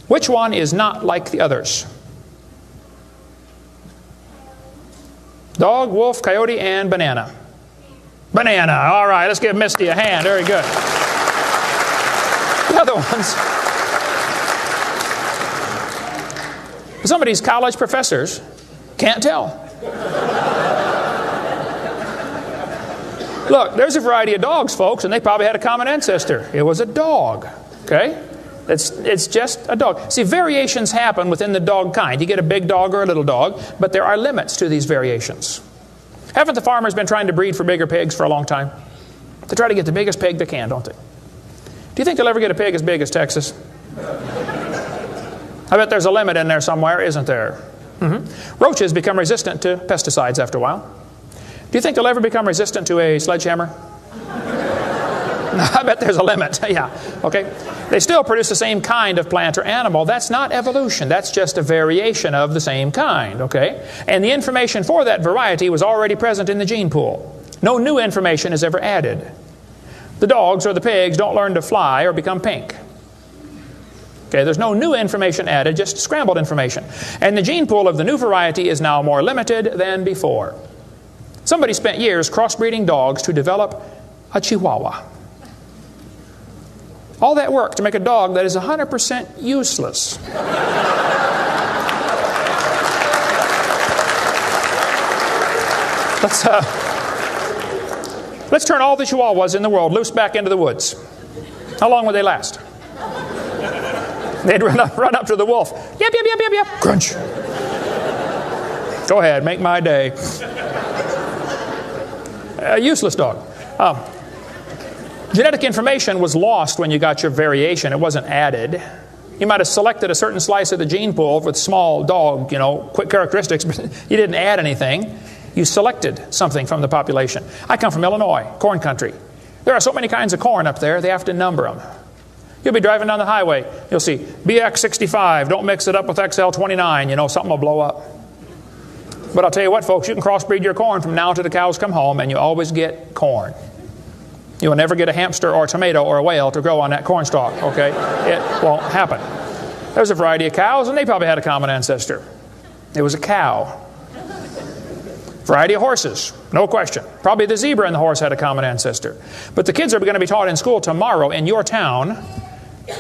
[SPEAKER 1] Which one is not like the others? Dog, wolf, coyote, and banana. Banana. All right, let's give Misty a hand. Very good. The other ones. Some of these college professors can't tell. Look, there's a variety of dogs, folks, and they probably had a common ancestor. It was a dog. Okay? It's just a dog. See, variations happen within the dog kind. You get a big dog or a little dog, but there are limits to these variations. Haven't the farmers been trying to breed for bigger pigs for a long time? They try to get the biggest pig they can, don't they? Do you think they'll ever get a pig as big as Texas? I bet there's a limit in there somewhere, isn't there? Roaches become resistant to pesticides after a while. Do you think they'll ever become resistant to a sledgehammer? I bet there's a limit. Yeah, okay. They still produce the same kind of plant or animal. That's not evolution. That's just a variation of the same kind, okay? And the information for that variety was already present in the gene pool. No new information is ever added. The dogs or the pigs don't learn to fly or become pink. Okay, there's no new information added, just scrambled information. And the gene pool of the new variety is now more limited than before. Somebody spent years crossbreeding dogs to develop a Chihuahua. All that work to make a dog that is 100% useless. Let's turn all the Chihuahuas in the world loose back into the woods. How long would they last? They'd run up to the wolf. Yep, yep, yep, yep, yep. Crunch. Go ahead, make my day. A useless dog. Genetic information was lost when you got your variation. It wasn't added. You might have selected a certain slice of the gene pool with small dog, quick characteristics, but you didn't add anything. You selected something from the population. I come from Illinois, corn country. There are so many kinds of corn up there, they have to number them. You'll be driving down the highway. You'll see BX65. Don't mix it up with XL29. Something will blow up. But I'll tell you what, folks, you can crossbreed your corn from now to the cows come home, and you always get corn. You will never get a hamster or a tomato or a whale to grow on that corn stalk, okay? It won't happen. There's a variety of cows, and they probably had a common ancestor. It was a cow. Variety of horses, no question. Probably the zebra and the horse had a common ancestor. But the kids are going to be taught in school tomorrow in your town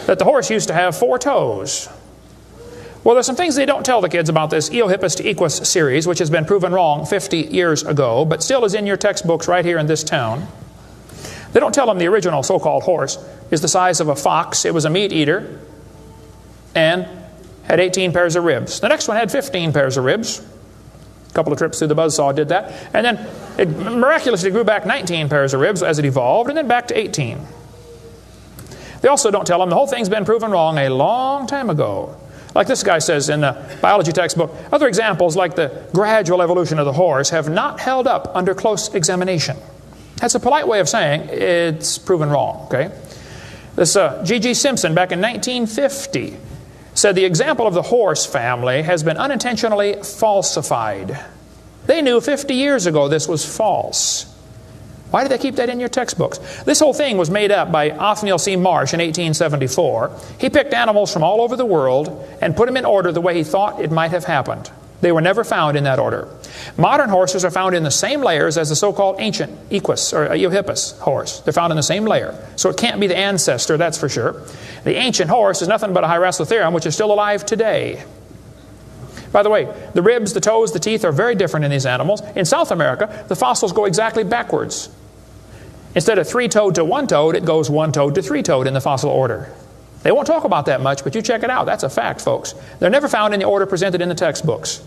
[SPEAKER 1] that the horse used to have 4 toes. Well, there's some things they don't tell the kids about this Eohippus to Equus series, which has been proven wrong 50 years ago, but still is in your textbooks right here in this town. They don't tell them the original so-called horse is the size of a fox. It was a meat eater and had 18 pairs of ribs. The next one had 15 pairs of ribs. A couple of trips through the buzzsaw did that. And then it miraculously grew back 19 pairs of ribs as it evolved, and then back to 18. They also don't tell them the whole thing's been proven wrong a long time ago. Like this guy says in the biology textbook, other examples like the gradual evolution of the horse have not held up under close examination. That's a polite way of saying it's proven wrong, okay? This G.G. Simpson back in 1950 said the example of the horse family has been unintentionally falsified. They knew 50 years ago this was false. Why did they keep that in your textbooks? This whole thing was made up by Othniel C. Marsh in 1874. He picked animals from all over the world and put them in order the way he thought it might have happened. They were never found in that order. Modern horses are found in the same layers as the so-called ancient Equus or Eohippus horse. They're found in the same layer. So it can't be the ancestor, that's for sure. The ancient horse is nothing but a Hyracotherium, which is still alive today. By the way, the ribs, the toes, the teeth are very different in these animals. In South America, the fossils go exactly backwards. Instead of 3-toed to 1-toed, it goes 1-toed to 3-toed in the fossil order. They won't talk about that much, but you check it out. That's a fact, folks. They're never found in the order presented in the textbooks.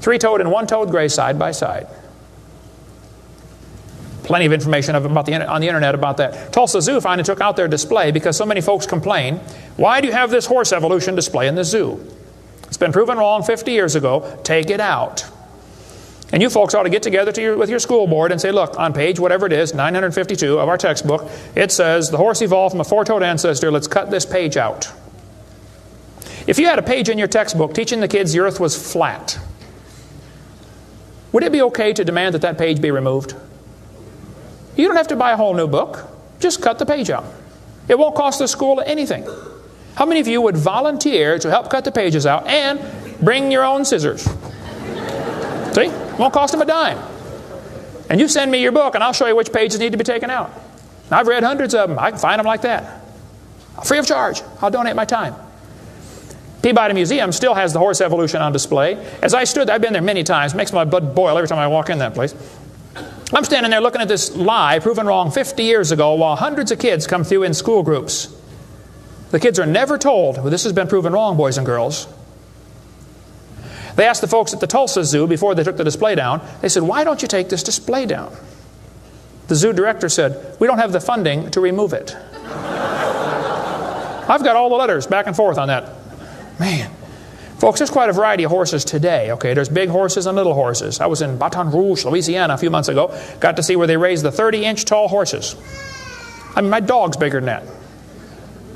[SPEAKER 1] 3-toed and 1-toed gray side by side. Plenty of information on the internet about that. Tulsa Zoo finally took out their display because so many folks complain, why do you have this horse evolution display in the zoo? It's been proven wrong 50 years ago. Take it out. And you folks ought to get together with your school board and say, look, on page whatever it is, 952 of our textbook, it says the horse evolved from a 4-toed ancestor. Let's cut this page out. If you had a page in your textbook teaching the kids the earth was flat, would it be okay to demand that that page be removed? You don't have to buy a whole new book. Just cut the page out. It won't cost the school anything. How many of you would volunteer to help cut the pages out and bring your own scissors? See? Won't cost them a dime. And you send me your book and I'll show you which pages need to be taken out. I've read hundreds of them. I can find them like that. Free of charge. I'll donate my time. Peabody Museum still has the horse evolution on display. As I stood there, I've been there many times. It makes my blood boil every time I walk in that place. I'm standing there looking at this lie proven wrong 50 years ago while hundreds of kids come through in school groups. The kids are never told, well, this has been proven wrong, boys and girls. They asked the folks at the Tulsa Zoo before they took the display down, they said, why don't you take this display down? The zoo director said, we don't have the funding to remove it. I've got all the letters back and forth on that. Man, Folks, there's quite a variety of horses today, okay? There's big horses and little horses. I was in Baton Rouge, Louisiana a few months ago. Got to see where they raise the 30-inch tall horses. I mean, my dog's bigger than that.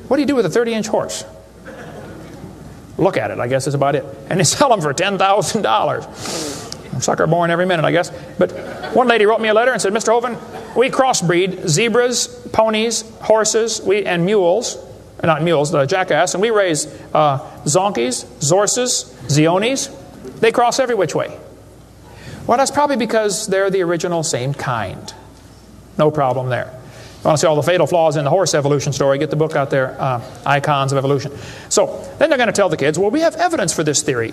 [SPEAKER 1] What do you do with a 30-inch horse? Look at it, I guess is about it. And they sell them for $10,000. Sucker born every minute, I guess. But one lady wrote me a letter and said, Mr. Hovind, we crossbreed zebras, ponies, horses, and mules. Not mules, the jackass. And we raise zonkies, zorses, zeonies. They cross every which way. Well, that's probably because they're the original same kind. No problem there. You want to see all the fatal flaws in the horse evolution story, get the book out there, Icons of Evolution. So then they're going to tell the kids, well, we have evidence for this theory.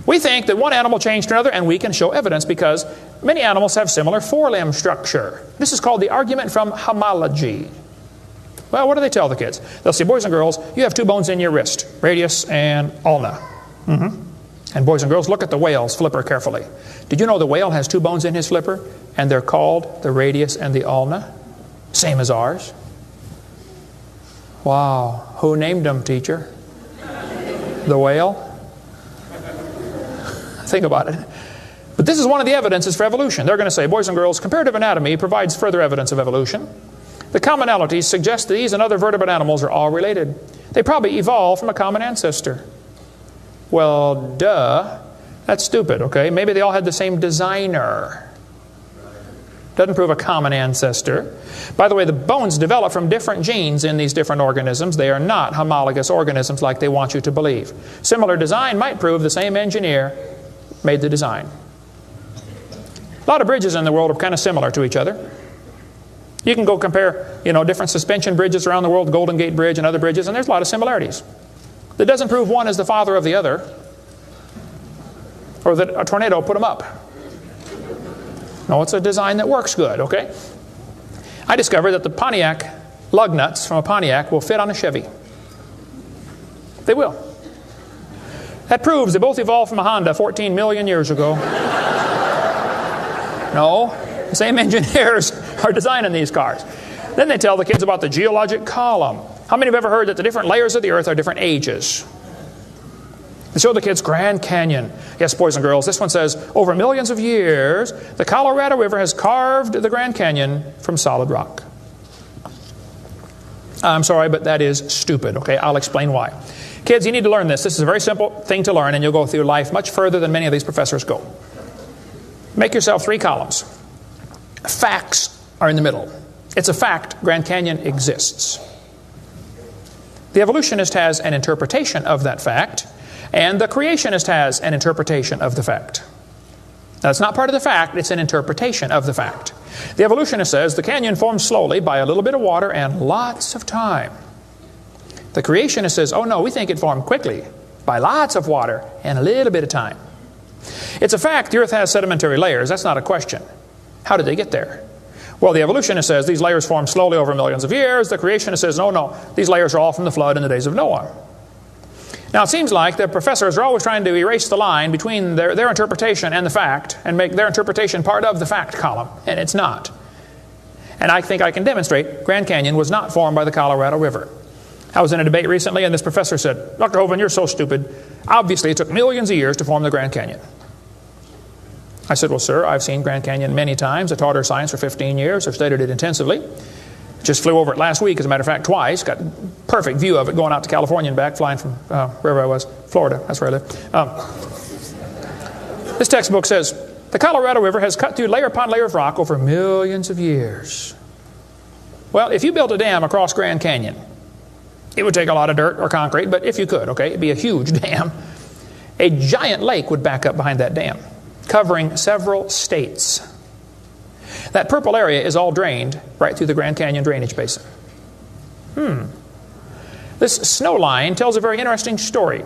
[SPEAKER 1] We think that one animal changed to another, and we can show evidence because many animals have similar forelimb structure. This is called the argument from homology. Well, what do they tell the kids? They'll say, boys and girls, you have two bones in your wrist, radius and ulna. And boys and girls, look at the whale's flipper carefully. Did you know the whale has two bones in his flipper, and they're called the radius and the ulna? Same as ours. Wow. Who named them, teacher? The whale? Think about it. But this is one of the evidences for evolution. They're going to say, boys and girls, comparative anatomy provides further evidence of evolution. The commonalities suggest that these and other vertebrate animals are all related. They probably evolved from a common ancestor. Well, duh. That's stupid, okay? Maybe they all had the same designer. Doesn't prove a common ancestor. By the way, the bones develop from different genes in these different organisms. They are not homologous organisms like they want you to believe. Similar design might prove the same engineer made the design. A lot of bridges in the world are kind of similar to each other. You can go compare, different suspension bridges around the world, Golden Gate Bridge and other bridges, and there's a lot of similarities. That doesn't prove one is the father of the other, or that a tornado put them up. No, it's a design that works good, okay? I discovered that the Pontiac lug nuts from a Pontiac will fit on a Chevy. They will. That proves they both evolved from a Honda 14 million years ago. No, the same engineers are designing these cars. Then they tell the kids about the geologic column. How many have ever heard that the different layers of the earth are different ages? They show the kids Grand Canyon. Yes, boys and girls, this one says, over millions of years, the Colorado River has carved the Grand Canyon from solid rock. I'm sorry, but that is stupid, okay? I'll explain why. Kids, you need to learn this. This is a very simple thing to learn, and you'll go through life much further than many of these professors go. Make yourself 3 columns. Facts are in the middle. It's a fact Grand Canyon exists. The evolutionist has an interpretation of that fact, and the creationist has an interpretation of the fact. Now, it's not part of the fact, it's an interpretation of the fact. The evolutionist says the canyon formed slowly by a little bit of water and lots of time. The creationist says, oh no, we think it formed quickly by lots of water and a little bit of time. It's a fact the earth has sedimentary layers. That's not a question. How did they get there? Well, the evolutionist says these layers formed slowly over millions of years. The creationist says, no, these layers are all from the flood in the days of Noah. Now, it seems like the professors are always trying to erase the line between their interpretation and the fact and make their interpretation part of the fact column, and it's not. And I think I can demonstrate Grand Canyon was not formed by the Colorado River. I was in a debate recently, and this professor said, Dr. Hovind, you're so stupid. Obviously, it took millions of years to form the Grand Canyon. I said, well, sir, I've seen Grand Canyon many times. I taught earth science for 15 years. I've studied it intensively. Just flew over it last week, as a matter of fact, twice. Got a perfect view of it going out to California and back, flying from wherever I was, Florida. That's where I live. This textbook says, the Colorado River has cut through layer upon layer of rock over millions of years. Well, if you built a dam across Grand Canyon, it would take a lot of dirt or concrete, but if you could, okay, it'd be a huge dam. A giant lake would back up behind that dam, covering several states. That purple area is all drained right through the Grand Canyon drainage basin. This snow line tells a very interesting story.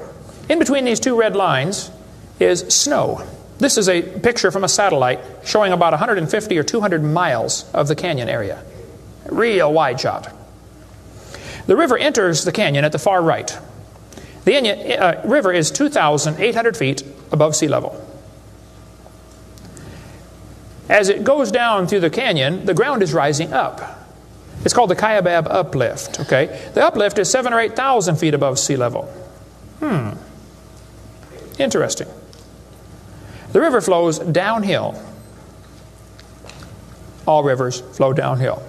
[SPEAKER 1] In between these 2 red lines is snow. This is a picture from a satellite showing about 150 or 200 miles of the canyon area. Real wide shot. The river enters the canyon at the far right. The river is 2,800 feet above sea level. As it goes down through the canyon, the ground is rising up. It's called the Kaibab uplift, okay? The uplift is 7,000 or 8,000 feet above sea level. Interesting. The river flows downhill. All rivers flow downhill.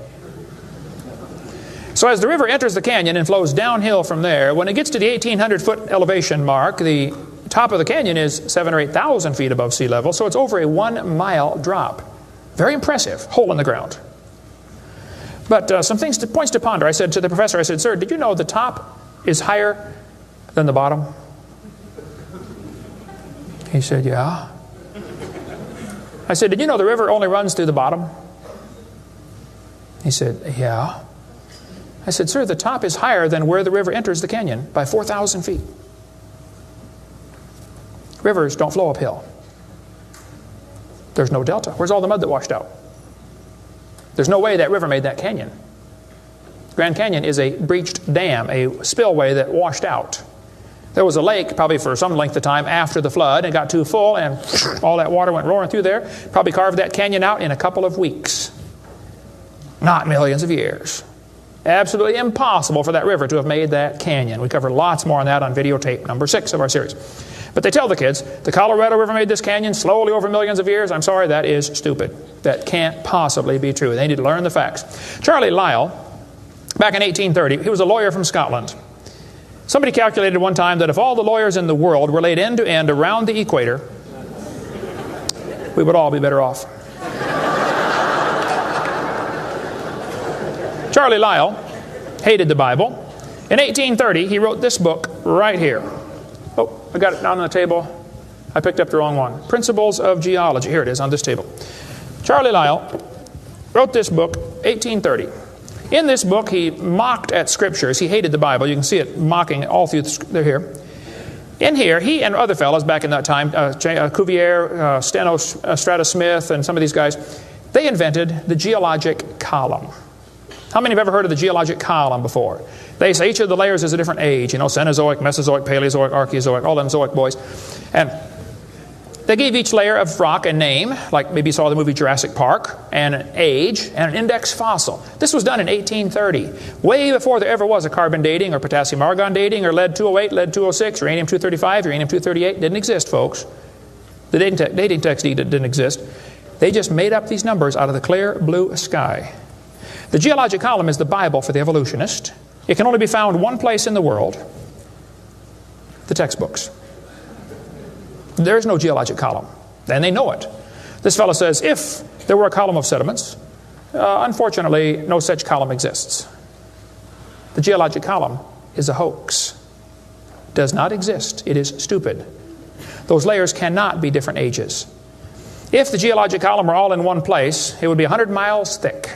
[SPEAKER 1] So as the river enters the canyon and flows downhill from there, when it gets to the 1,800-foot elevation mark, the top of the canyon is 7,000 or 8,000 feet above sea level, so it's over a 1-mile drop. Very impressive. Hole in the ground. But some points to ponder. I said to the professor, I said, "Sir, did you know the top is higher than the bottom?" He said, "Yeah." I said, "Did you know the river only runs through the bottom?" He said, "Yeah." I said, "Sir, the top is higher than where the river enters the canyon by 4,000 feet. Rivers don't flow uphill. There's no delta. Where's all the mud that washed out? There's no way that river made that canyon. Grand Canyon is a breached dam, a spillway that washed out. There was a lake probably for some length of time after the flood, and it got too full, and all that water went roaring through there. Probably carved that canyon out in a couple of weeks. Not millions of years. Absolutely impossible for that river to have made that canyon. We cover lots more on that on videotape number 6 of our series. But they tell the kids, the Colorado River made this canyon slowly over millions of years. I'm sorry, that is stupid. That can't possibly be true. They need to learn the facts. Charlie Lyell, back in 1830, he was a lawyer from Scotland. Somebody calculated one time that if all the lawyers in the world were laid end to end around the equator, we would all be better off. Charlie Lyell hated the Bible. In 1830, he wrote this book right here. Oh, I got it down on the table. I picked up the wrong one. Principles of Geology. Here it is on this table. Charlie Lyell wrote this book, 1830. In this book, he mocked at scriptures. He hated the Bible. You can see it mocking all through they're here. In here, he and other fellows back in that time, Cuvier, Steno Strata Smith, and some of these guys, they invented the geologic column. How many have ever heard of the geologic column before? They say each of the layers is a different age. You know, Cenozoic, Mesozoic, Paleozoic, Archeozoic, all them Zoic boys. And they gave each layer of rock a name, like maybe you saw the movie Jurassic Park, and an age, and an index fossil. This was done in 1830, way before there ever was a carbon dating or potassium argon dating or lead-208, lead-206, uranium-235, uranium-238. Didn't exist, folks. The dating text didn't exist. They just made up these numbers out of the clear blue sky. The geologic column is the Bible for the evolutionist. It can only be found one place in the world, the textbooks. There is no geologic column, and they know it. This fellow says, if there were a column of sediments, unfortunately, no such column exists. The geologic column is a hoax. Does not exist. It is stupid. Those layers cannot be different ages. If the geologic column were all in one place, it would be 100 miles thick.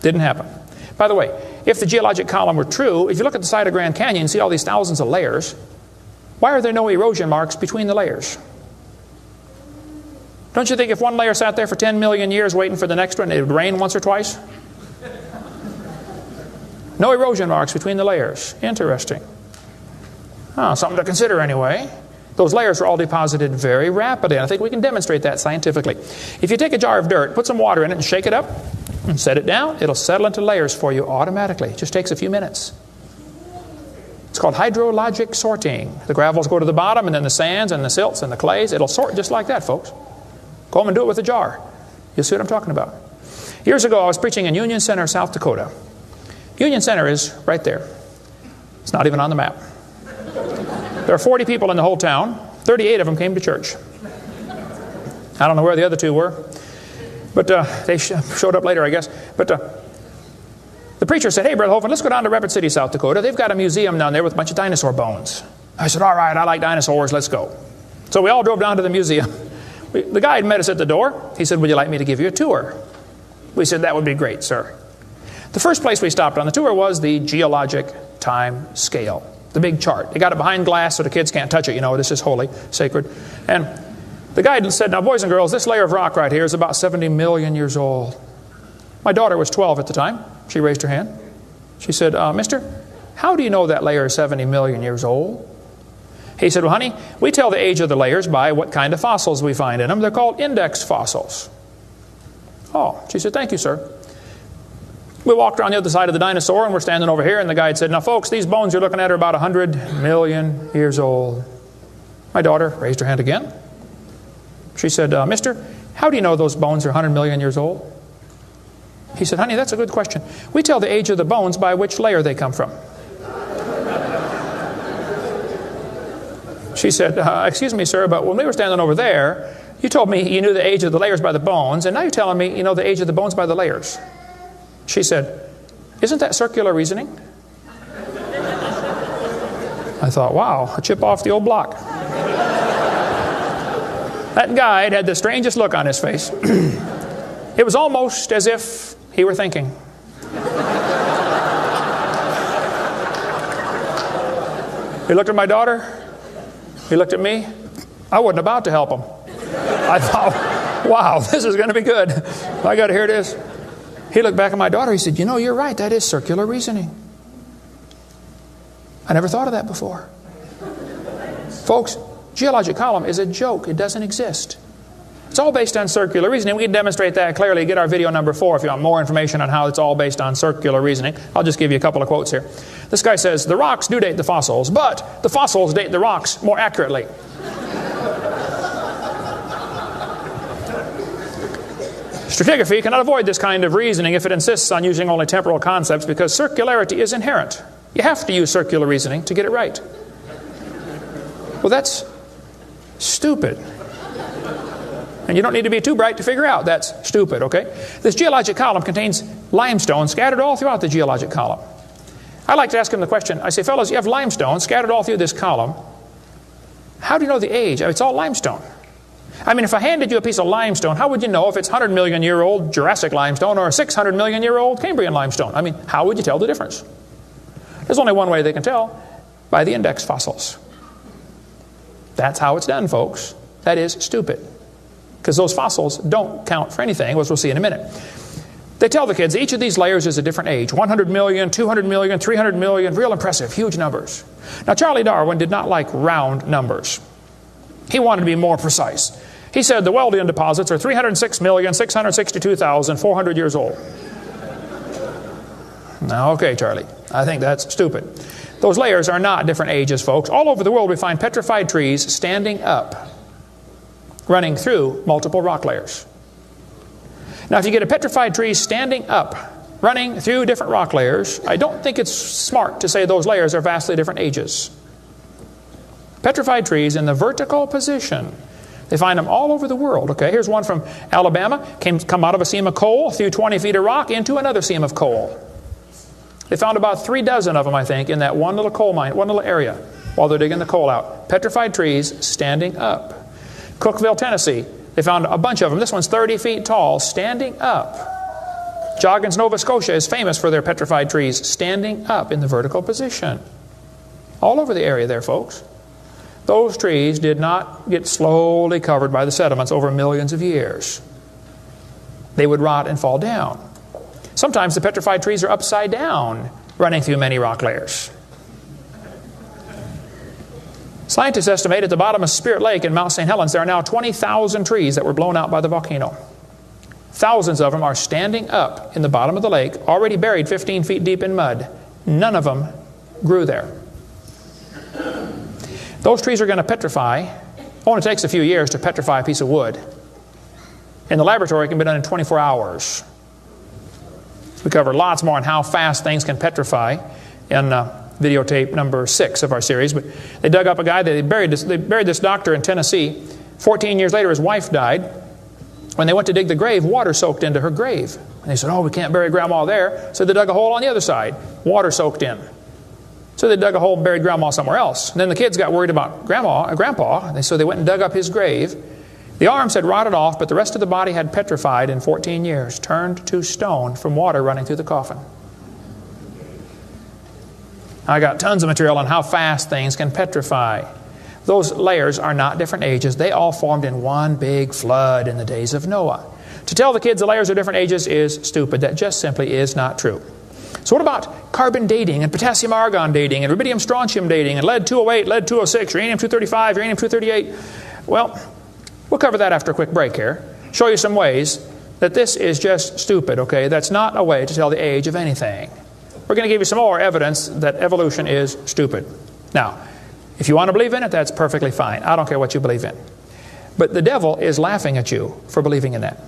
[SPEAKER 1] Didn't happen. By the way, if the geologic column were true, if you look at the side of Grand Canyon and see all these thousands of layers, why are there no erosion marks between the layers? Don't you think if one layer sat there for 10 million years waiting for the next one, it would rain once or twice? No erosion marks between the layers. Interesting. Oh, something to consider anyway. Those layers were all deposited very rapidly, and I think we can demonstrate that scientifically. If you take a jar of dirt, put some water in it and shake it up, and set it down, it'll settle into layers for you automatically. It just takes a few minutes. It's called hydrologic sorting. The gravels go to the bottom, and then the sands and the silts and the clays. It'll sort just like that, folks. Go home and do it with a jar. You'll see what I'm talking about. Years ago, I was preaching in Union Center, South Dakota. Union Center is right there. It's not even on the map. There are 40 people in the whole town. 38 of them came to church. I don't know where the other 2 were. But they showed up later, I guess. But the preacher said, "Hey, Brother Hovind, let's go down to Rapid City, South Dakota. They've got a museum down there with a bunch of dinosaur bones." I said, "All right, I like dinosaurs. Let's go." So we all drove down to the museum. The guide met us at the door. He said, "Would you like me to give you a tour?" We said, "That would be great, sir." The first place we stopped on the tour was the geologic time scale, the big chart. They got it behind glass so the kids can't touch it. You know, this is holy, sacred. And the guide said, "Now, boys and girls, this layer of rock right here is about 70 million years old." My daughter was 12 at the time. She raised her hand. She said, "Mister, how do you know that layer is 70 million years old?" He said, "Well, honey, we tell the age of the layers by what kind of fossils we find in them. They're called index fossils." Oh, she said, "Thank you, sir." We walked around the other side of the dinosaur, and we're standing over here, and the guide said, now folks, these bones you're looking at are about 100 million years old. My daughter raised her hand again. She said, mister, how do you know those bones are 100 million years old? He said, honey, that's a good question. We tell the age of the bones by which layer they come from. She said, excuse me, sir, but when we were standing over there, you told me you knew the age of the layers by the bones, and now you're telling me you know the age of the bones by the layers. She said, isn't that circular reasoning? I thought, wow, a chip off the old block. That guide had the strangest look on his face. It was almost as if he were thinking. He looked at my daughter. He looked at me. I wasn't about to help him. I thought, wow, this is going to be good. I got to hear this. He looked back at my daughter. He said, you know, you're right. That is circular reasoning. I never thought of that before. Folks, geologic column is a joke. It doesn't exist. It's all based on circular reasoning. We can demonstrate that clearly. Get our video number 4 if you want more information on how it's all based on circular reasoning. I'll just give you a couple of quotes here. This guy says, the rocks do date the fossils, but the fossils date the rocks more accurately. Stratigraphy cannot avoid this kind of reasoning if it insists on using only temporal concepts because circularity is inherent. You have to use circular reasoning to get it right. Well, that's stupid. And you don't need to be too bright to figure out that's stupid, okay? This geologic column contains limestone scattered all throughout the geologic column. I like to ask him the question, I say, fellows, you have limestone scattered all through this column. How do you know the age? It's all limestone. I mean, if I handed you a piece of limestone, how would you know if it's 100 million year old Jurassic limestone or a 600 million year old Cambrian limestone? I mean, how would you tell the difference? There's only one way they can tell, by the index fossils. That's how it's done, folks. That is stupid. Because those fossils don't count for anything, as we'll see in a minute. They tell the kids each of these layers is a different age. 100 million, 200 million, 300 million, real impressive, huge numbers. Now, Charlie Darwin did not like round numbers. He wanted to be more precise. He said the Wealdian deposits are 306,662,400 years old. Now, okay, Charlie, I think that's stupid. Those layers are not different ages, folks. All over the world we find petrified trees standing up, running through multiple rock layers. Now, if you get a petrified tree standing up, running through different rock layers, I don't think it's smart to say those layers are vastly different ages. Petrified trees in the vertical position, they find them all over the world. Okay, here's one from Alabama. Come out of a seam of coal, through 20 feet of rock, into another seam of coal. They found about 3 dozen of them, I think, in that one little coal mine, one little area, while they're digging the coal out. Petrified trees standing up. Cookeville, Tennessee, they found a bunch of them. This one's 30 feet tall, standing up. Joggins, Nova Scotia is famous for their petrified trees standing up in the vertical position. All over the area there, folks. Those trees did not get slowly covered by the sediments over millions of years. They would rot and fall down. Sometimes the petrified trees are upside down, running through many rock layers. Scientists estimate at the bottom of Spirit Lake in Mount St. Helens there are now 20,000 trees that were blown out by the volcano. Thousands of them are standing up in the bottom of the lake, already buried 15 feet deep in mud. None of them grew there. Those trees are going to petrify. Only takes a few years to petrify a piece of wood. In the laboratory, it can be done in 24 hours. We cover lots more on how fast things can petrify in videotape number 6 of our series. But they dug up a guy, they buried this doctor in Tennessee. 14 years later, his wife died. When they went to dig the grave, water soaked into her grave. And they said, oh, we can't bury Grandma there. So they dug a hole on the other side. Water soaked in. So they dug a hole and buried Grandma somewhere else. And then the kids got worried about Grandpa, so they went and dug up his grave. The arms had rotted off, but the rest of the body had petrified in 14 years, turned to stone from water running through the coffin. I got tons of material on how fast things can petrify. Those layers are not different ages. They all formed in one big flood in the days of Noah. To tell the kids the layers are different ages is stupid. That just simply is not true. So what about carbon dating and potassium argon dating and rubidium strontium dating and lead 208, lead 206, uranium 235, uranium 238? Well, we'll cover that after a quick break here. Show you some ways that this is just stupid, okay? That's not a way to tell the age of anything. We're going to give you some more evidence that evolution is stupid. Now, if you want to believe in it, that's perfectly fine. I don't care what you believe in. But the devil is laughing at you for believing in that.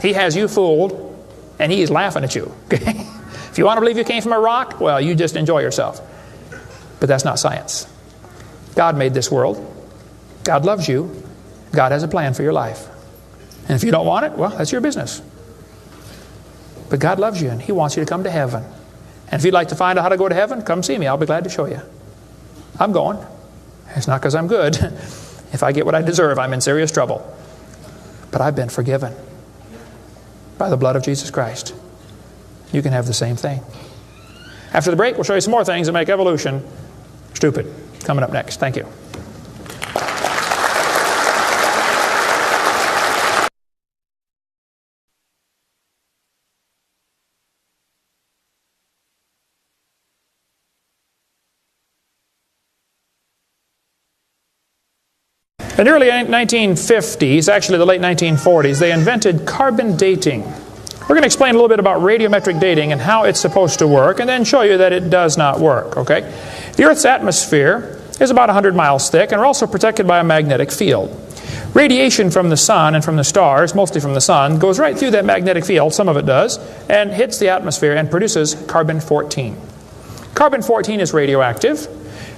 [SPEAKER 1] He has you fooled, and he is laughing at you, okay? If you want to believe you came from a rock, well, you just enjoy yourself. But that's not science. God made this world. God loves you. God has a plan for your life. And if you don't want it, well, that's your business. But God loves you, and He wants you to come to heaven. And if you'd like to find out how to go to heaven, come see me. I'll be glad to show you. I'm going. It's not because I'm good. If I get what I deserve, I'm in serious trouble. But I've been forgiven by the blood of Jesus Christ. You can have the same thing. After the break, we'll show you some more things that make evolution stupid. Coming up next. Thank you. In the early 1950s, actually the late 1940s, they invented carbon dating. We're going to explain a little bit about radiometric dating and how it's supposed to work, and then show you that it does not work, okay? The Earth's atmosphere is about 100 miles thick, and we're also protected by a magnetic field. Radiation from the sun and from the stars, mostly from the sun, goes right through that magnetic field, some of it does, and hits the atmosphere and produces carbon-14. Carbon-14 is radioactive.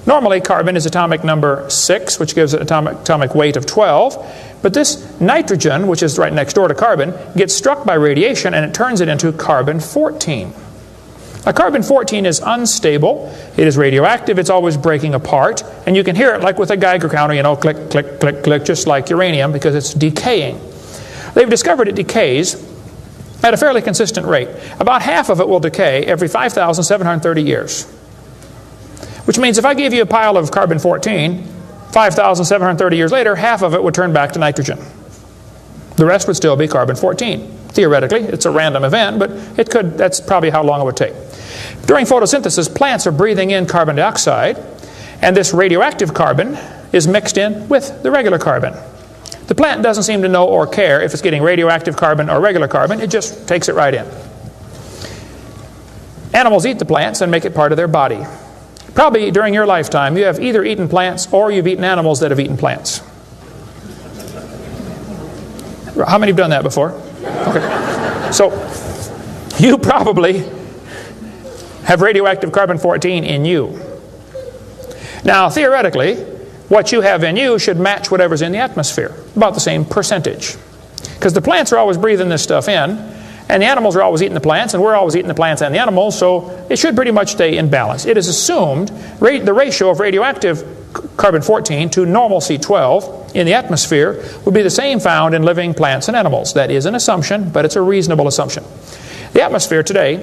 [SPEAKER 1] Normally, carbon is atomic number 6, which gives it atomic weight of 12. But this nitrogen, which is right next door to carbon, gets struck by radiation and it turns it into carbon-14. Now, carbon-14 is unstable. It is radioactive. It's always breaking apart. And you can hear it like with a Geiger counter, you know, click, click, click, click, just like uranium, because it's decaying. They've discovered it decays at a fairly consistent rate. About half of it will decay every 5,730 years. Which means if I gave you a pile of carbon-14, 5,730 years later, half of it would turn back to nitrogen. The rest would still be carbon-14. Theoretically, it's a random event, but it could. That's probably how long it would take. During photosynthesis, plants are breathing in carbon dioxide, and this radioactive carbon is mixed in with the regular carbon. The plant doesn't seem to know or care if it's getting radioactive carbon or regular carbon. It just takes it right in. Animals eat the plants and make it part of their body. Probably during your lifetime, you have either eaten plants or you've eaten animals that have eaten plants. How many have done that before? Okay. So, you probably have radioactive carbon-14 in you. Now, theoretically, what you have in you should match whatever's in the atmosphere, about the same percentage. Because the plants are always breathing this stuff in, and the animals are always eating the plants, and we're always eating the plants and the animals, so it should pretty much stay in balance. It is assumed the ratio of radioactive carbon-14 to normal C12 in the atmosphere would be the same found in living plants and animals. That is an assumption, but it's a reasonable assumption. The atmosphere today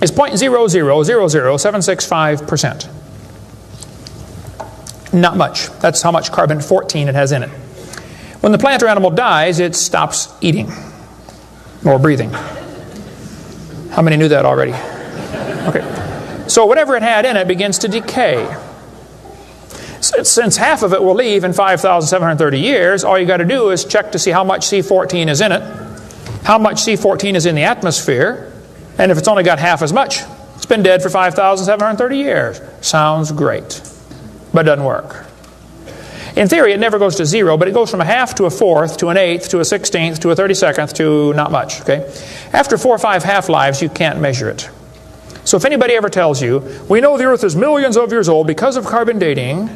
[SPEAKER 1] is 0.0000765%. Not much. That's how much carbon-14 it has in it. When the plant or animal dies, it stops eating or breathing. How many knew that already? Okay. So whatever it had in it begins to decay. Since half of it will leave in 5,730 years, all you got to do is check to see how much C14 is in it, how much C14 is in the atmosphere, and if it's only got half as much, it's been dead for 5,730 years. Sounds great, but it doesn't work. In theory, it never goes to zero, but it goes from a half to a fourth to an eighth to a 16th to a 32nd to not much. Okay? After 4 or 5 half-lives, you can't measure it. So if anybody ever tells you, we know the Earth is millions of years old because of carbon dating,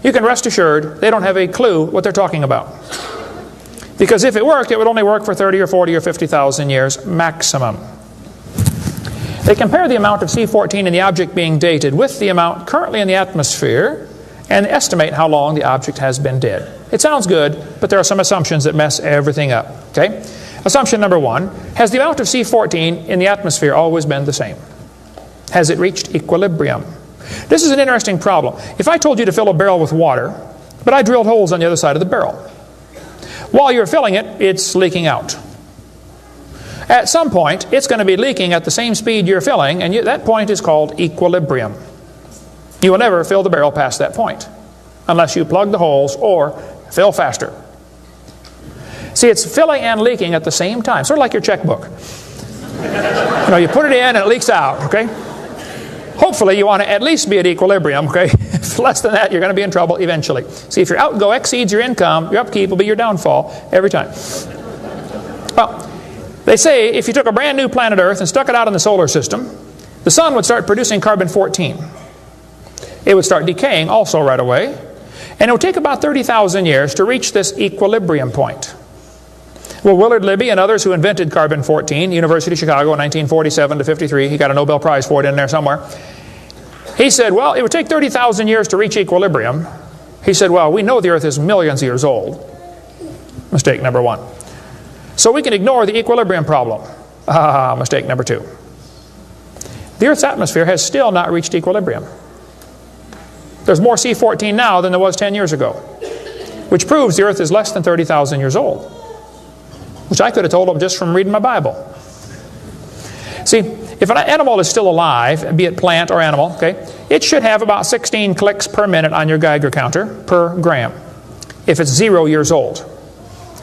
[SPEAKER 1] you can rest assured they don't have a clue what they're talking about. Because if it worked, it would only work for 30 or 40 or 50,000 years maximum. They compare the amount of C14 in the object being dated with the amount currently in the atmosphere and estimate how long the object has been dead. It sounds good, but there are some assumptions that mess everything up. Okay? Assumption number 1, has the amount of C14 in the atmosphere always been the same? Has it reached equilibrium? This is an interesting problem. If I told you to fill a barrel with water, but I drilled holes on the other side of the barrel, while you're filling it, it's leaking out. At some point, it's going to be leaking at the same speed you're filling, and that point is called equilibrium. You will never fill the barrel past that point unless you plug the holes or fill faster. See, it's filling and leaking at the same time, sort of like your checkbook. You put it in and it leaks out, okay? Hopefully you want to at least be at equilibrium, okay? If less than that, you're going to be in trouble eventually. See, if your outgo exceeds your income, your upkeep will be your downfall every time. Well, they say if you took a brand new planet Earth and stuck it out in the solar system, the sun would start producing carbon-14. It would start decaying also right away, and it would take about 30,000 years to reach this equilibrium point. Well, Willard Libby and others who invented carbon-14, University of Chicago in 1947 to 53, he got a Nobel Prize for it in there somewhere. He said, well, it would take 30,000 years to reach equilibrium. He said, well, we know the Earth is millions of years old. Mistake number one. So we can ignore the equilibrium problem. Mistake number two. The Earth's atmosphere has still not reached equilibrium. There's more C14 now than there was 10 years ago, which proves the Earth is less than 30,000 years old, which I could have told them just from reading my Bible. See, if an animal is still alive, be it plant or animal, okay, it should have about 16 clicks per minute on your Geiger counter per gram. If it's 0 years old.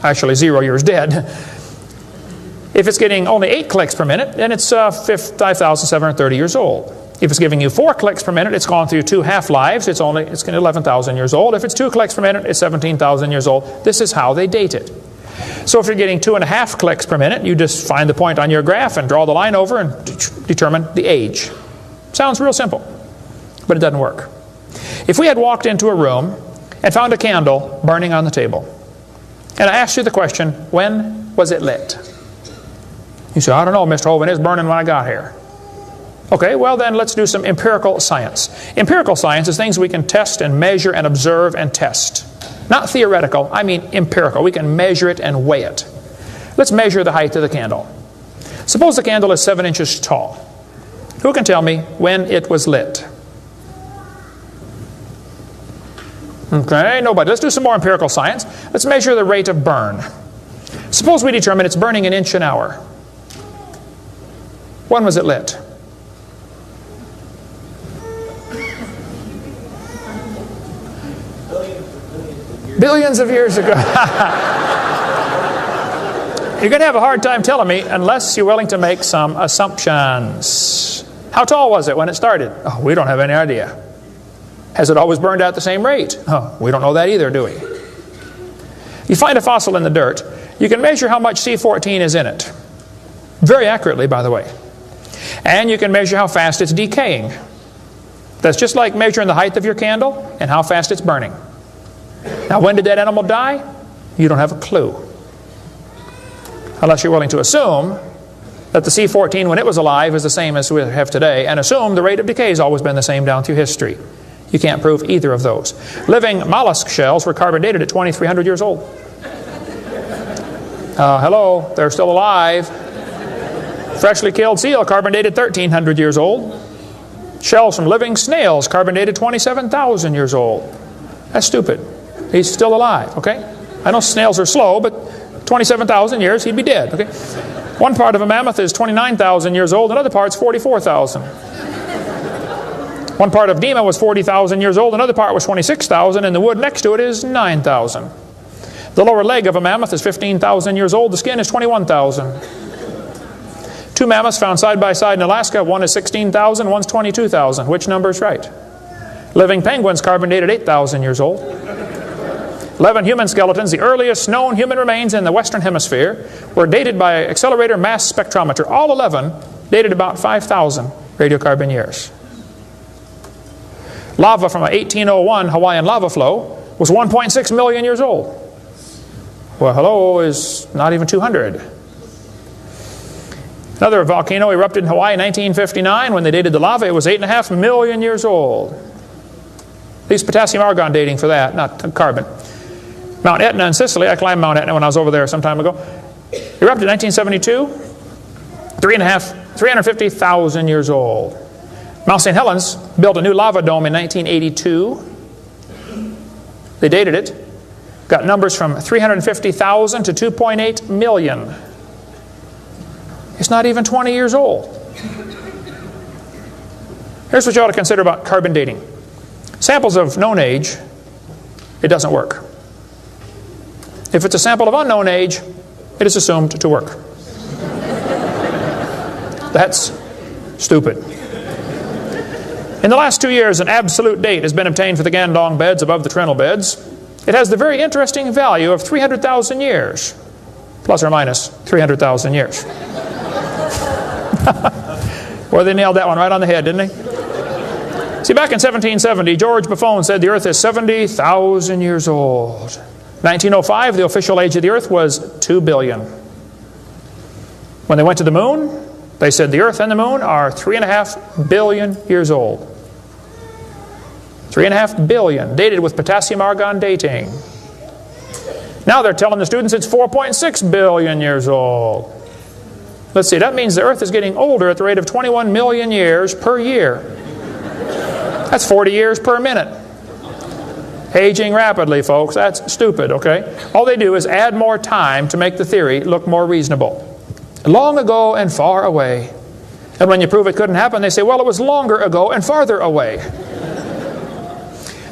[SPEAKER 1] Actually, 0 years dead. If it's getting only 8 clicks per minute, then it's 5,730 years old. If it's giving you 4 clicks per minute, it's gone through 2 half-lives. It's 11,000 years old. If it's 2 clicks per minute, it's 17,000 years old. This is how they date it. So if you're getting 2.5 clicks per minute, you just find the point on your graph and draw the line over and determine the age. Sounds real simple, but it doesn't work. If we had walked into a room and found a candle burning on the table, and I asked you the question, when was it lit? You say, I don't know, Mr. Hovind, it's burning when I got here. Okay, well then let's do some empirical science. Empirical science is things we can test and measure and observe and test. Not theoretical, I mean empirical. We can measure it and weigh it. Let's measure the height of the candle. Suppose the candle is 7 inches tall. Who can tell me when it was lit? Okay, nobody. Let's do some more empirical science. Let's measure the rate of burn. Suppose we determine it's burning an inch an hour. When was it lit? Billions of years ago. You're going to have a hard time telling me unless you're willing to make some assumptions. How tall was it when it started? Oh, we don't have any idea. Has it always burned out at the same rate? Oh, we don't know that either, do we? You find a fossil in the dirt, you can measure how much C14 is in it. Very accurately, by the way. And you can measure how fast it's decaying. That's just like measuring the height of your candle and how fast it's burning. Now, when did that animal die? You don't have a clue. Unless you're willing to assume that the C14 when it was alive is the same as we have today, and assume the rate of decay has always been the same down through history. You can't prove either of those. Living mollusk shells were carbon dated at 2,300 years old. Hello, they're still alive. Freshly killed seal, carbon dated 1,300 years old. Shells from living snails, carbon dated 27,000 years old. That's stupid. He's still alive, okay? I know snails are slow, but 27,000 years, he'd be dead, okay? One part of a mammoth is 29,000 years old, another part's 44,000. One part of Dima was 40,000 years old, another part was 26,000, and the wood next to it is 9,000. The lower leg of a mammoth is 15,000 years old, the skin is 21,000. 2 mammoths found side by side in Alaska, one is 16,000, one's 22,000. Which number is right? Living penguins carbon dated 8,000 years old. 11 human skeletons, the earliest known human remains in the Western Hemisphere, were dated by accelerator mass spectrometer. All 11 dated about 5,000 radiocarbon years. Lava from a 1801 Hawaiian lava flow was 1.6 million years old. Well, hello is not even 200. Another volcano erupted in Hawaii in 1959. When they dated the lava, it was 8.5 million years old. These potassium argon dating for that, not carbon. Mount Etna in Sicily, I climbed Mount Etna when I was over there some time ago. Erupted in 1972, 350,000 years old. Mount St. Helens built a new lava dome in 1982. They dated it. Got numbers from 350,000 to 2.8 million. It's not even 20 years old. Here's what you ought to consider about carbon dating. Samples of known age, it doesn't work. If it's a sample of unknown age, it is assumed to work. That's stupid. In the last 2 years, an absolute date has been obtained for the Gandong beds above the Trinil beds. It has the very interesting value of 300,000 years, plus or minus 300,000 years. Well, they nailed that one right on the head, didn't they? See, back in 1770, George Buffon said the Earth is 70,000 years old. 1905, the official age of the Earth was 2 billion. When they went to the moon, they said the Earth and the moon are 3.5 billion years old. 3.5 billion, dated with potassium-argon dating. Now they're telling the students it's 4.6 billion years old. Let's see, that means the Earth is getting older at the rate of 21 million years per year. That's 40 years per minute. Aging rapidly, folks. That's stupid, okay? All they do is add more time to make the theory look more reasonable. Long ago and far away. And when you prove it couldn't happen, they say, well, it was longer ago and farther away.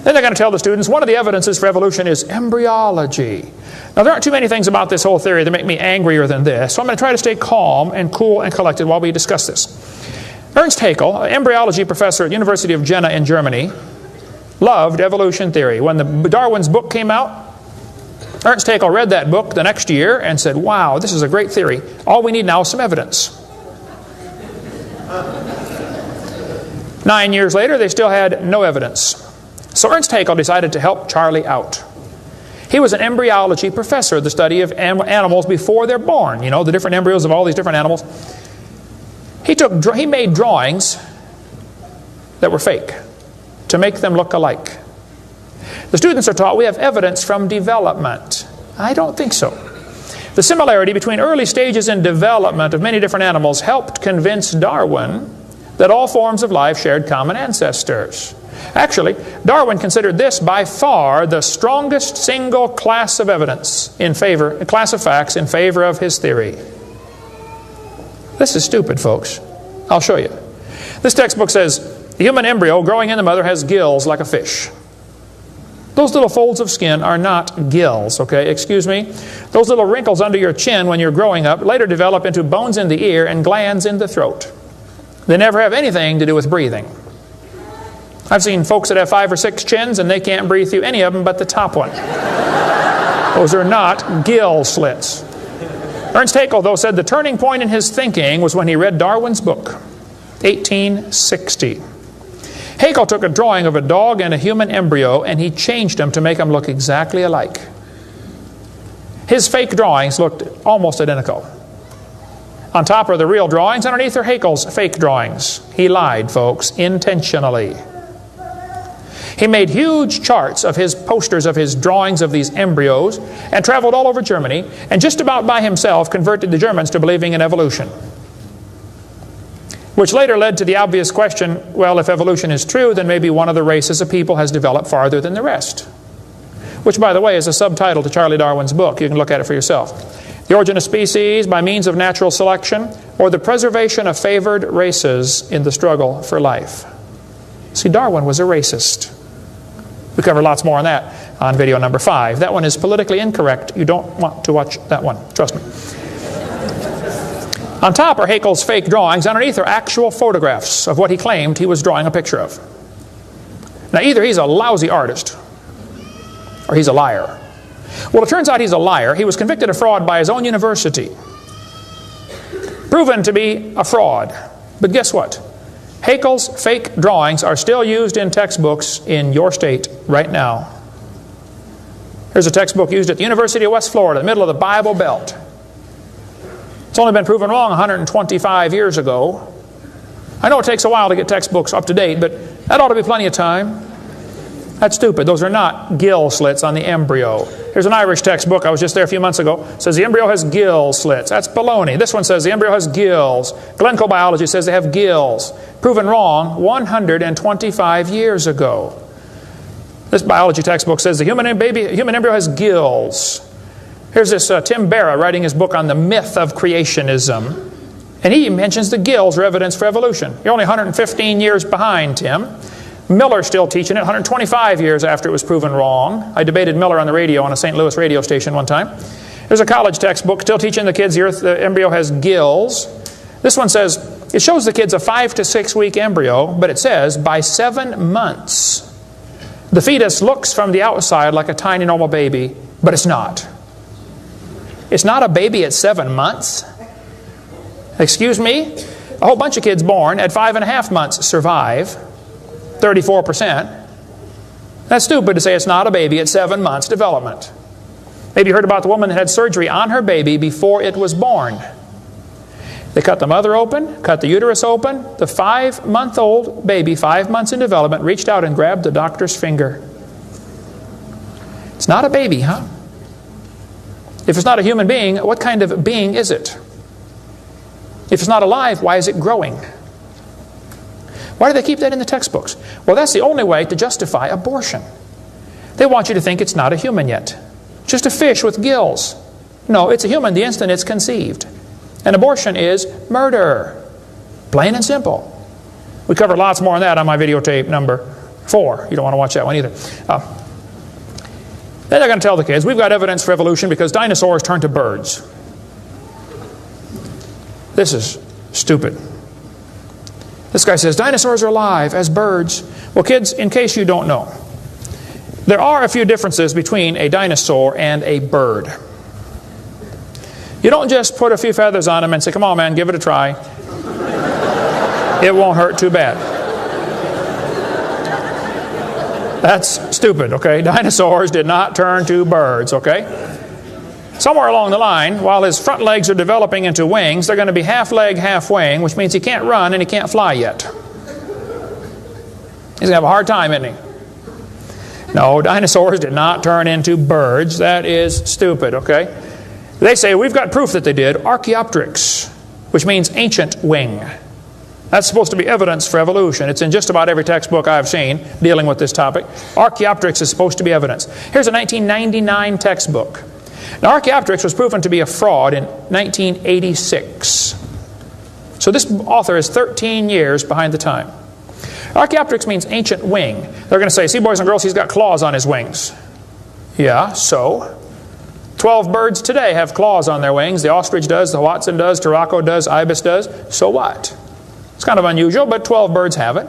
[SPEAKER 1] Then they're going to tell the students one of the evidences for evolution is embryology. Now, there aren't too many things about this whole theory that make me angrier than this, so I'm going to try to stay calm and cool and collected while we discuss this. Ernst Haeckel, an embryology professor at the University of Jena in Germany, loved evolution theory. When Darwin's book came out, Ernst Haeckel read that book the next year and said, wow, this is a great theory. All we need now is some evidence. 9 years later, they still had no evidence. So Ernst Haeckel decided to help Charlie out. He was an embryology professor, the study of animals before they're born. You know, the different embryos of all these different animals. He made drawings that were fake to make them look alike. The students are taught we have evidence from development. I don't think so. The similarity between early stages in development of many different animals helped convince Darwin that all forms of life shared common ancestors. Actually, Darwin considered this by far the strongest single class of evidence a class of facts in favor of his theory. This is stupid, folks. I'll show you. This textbook says, the human embryo growing in the mother has gills like a fish. Those little folds of skin are not gills, okay? Excuse me. Those little wrinkles under your chin when you're growing up later develop into bones in the ear and glands in the throat. They never have anything to do with breathing. I've seen folks that have 5 or 6 chins and they can't breathe through any of them but the top one. Those are not gill slits. Ernst Haeckel, though, said the turning point in his thinking was when he read Darwin's book, 1860. Haeckel took a drawing of a dog and a human embryo and he changed them to make them look exactly alike. His fake drawings looked almost identical. On top are the real drawings, underneath are Haeckel's fake drawings. He lied, folks, intentionally. He made huge charts of his posters of his drawings of these embryos and traveled all over Germany and just about by himself converted the Germans to believing in evolution. Which later led to the obvious question, well, if evolution is true, then maybe one of the races of people has developed farther than the rest. Which, by the way, is a subtitle to Charlie Darwin's book. You can look at it for yourself. The Origin of Species by Means of Natural Selection, or the Preservation of Favored Races in the Struggle for Life. See, Darwin was a racist. We cover lots more on that on video number 5. That one is politically incorrect. You don't want to watch that one. Trust me. On top are Haeckel's fake drawings. Underneath are actual photographs of what he claimed he was drawing a picture of. Now, either he's a lousy artist or he's a liar. Well, it turns out he's a liar. He was convicted of fraud by his own university. Proven to be a fraud. But guess what? Haeckel's fake drawings are still used in textbooks in your state right now. Here's a textbook used at the University of West Florida, in the middle of the Bible Belt. It's only been proven wrong 125 years ago. I know it takes a while to get textbooks up to date, but that ought to be plenty of time. That's stupid. Those are not gill slits on the embryo. Here's an Irish textbook. I was just there a few months ago. It says the embryo has gill slits. That's baloney. This one says the embryo has gills. Glencoe Biology says they have gills. Proven wrong 125 years ago. This biology textbook says the human embryo has gills. Here's this Tim Barra writing his book on the myth of creationism. And he mentions the gills are evidence for evolution. You're only 115 years behind, Tim. Miller's still teaching it 125 years after it was proven wrong. I debated Miller on the radio on a St. Louis radio station one time. There's a college textbook still teaching the kids the embryo has gills. This one says, it shows the kids a 5 to 6 week embryo, but it says by 7 months, the fetus looks from the outside like a tiny normal baby, but it's not. It's not a baby at 7 months? Excuse me? A whole bunch of kids born at 5.5 months survive, 34%. That's stupid to say it's not a baby at 7 months development. Maybe you heard about the woman that had surgery on her baby before it was born. They cut the mother open, cut the uterus open. The 5-month-old baby, 5 months in development, reached out and grabbed the doctor's finger. It's not a baby, huh? If it's not a human being, what kind of being is it? If it's not alive, why is it growing? Why do they keep that in the textbooks? Well, that's the only way to justify abortion. They want you to think it's not a human yet. Just a fish with gills. No, it's a human the instant it's conceived. And abortion is murder. Plain and simple. We covered lots more on that on my videotape number 4. You don't want to watch that one either. Then they're going to tell the kids, we've got evidence for evolution because dinosaurs turned to birds. This is stupid. This guy says, dinosaurs are alive as birds. Well, kids, in case you don't know, there are a few differences between a dinosaur and a bird. You don't just put a few feathers on them and say, come on, man, give it a try. It won't hurt too bad. That's stupid, okay? Dinosaurs did not turn to birds, okay? Somewhere along the line, while his front legs are developing into wings, they're going to be half leg, half wing, which means he can't run and he can't fly yet. He's going to have a hard time, isn't he? No, dinosaurs did not turn into birds. That is stupid, okay? They say, we've got proof that they did. Archaeopteryx, which means ancient wing. That's supposed to be evidence for evolution. It's in just about every textbook I've seen dealing with this topic. Archaeopteryx is supposed to be evidence. Here's a 1999 textbook. Now, Archaeopteryx was proven to be a fraud in 1986. So this author is 13 years behind the time. Archaeopteryx means ancient wing. They're going to say, see, boys and girls, he's got claws on his wings. Yeah, so? 12 birds today have claws on their wings. The ostrich does, the Watson does, Turako does, ibis does. So what? It's kind of unusual, but 12 birds have it.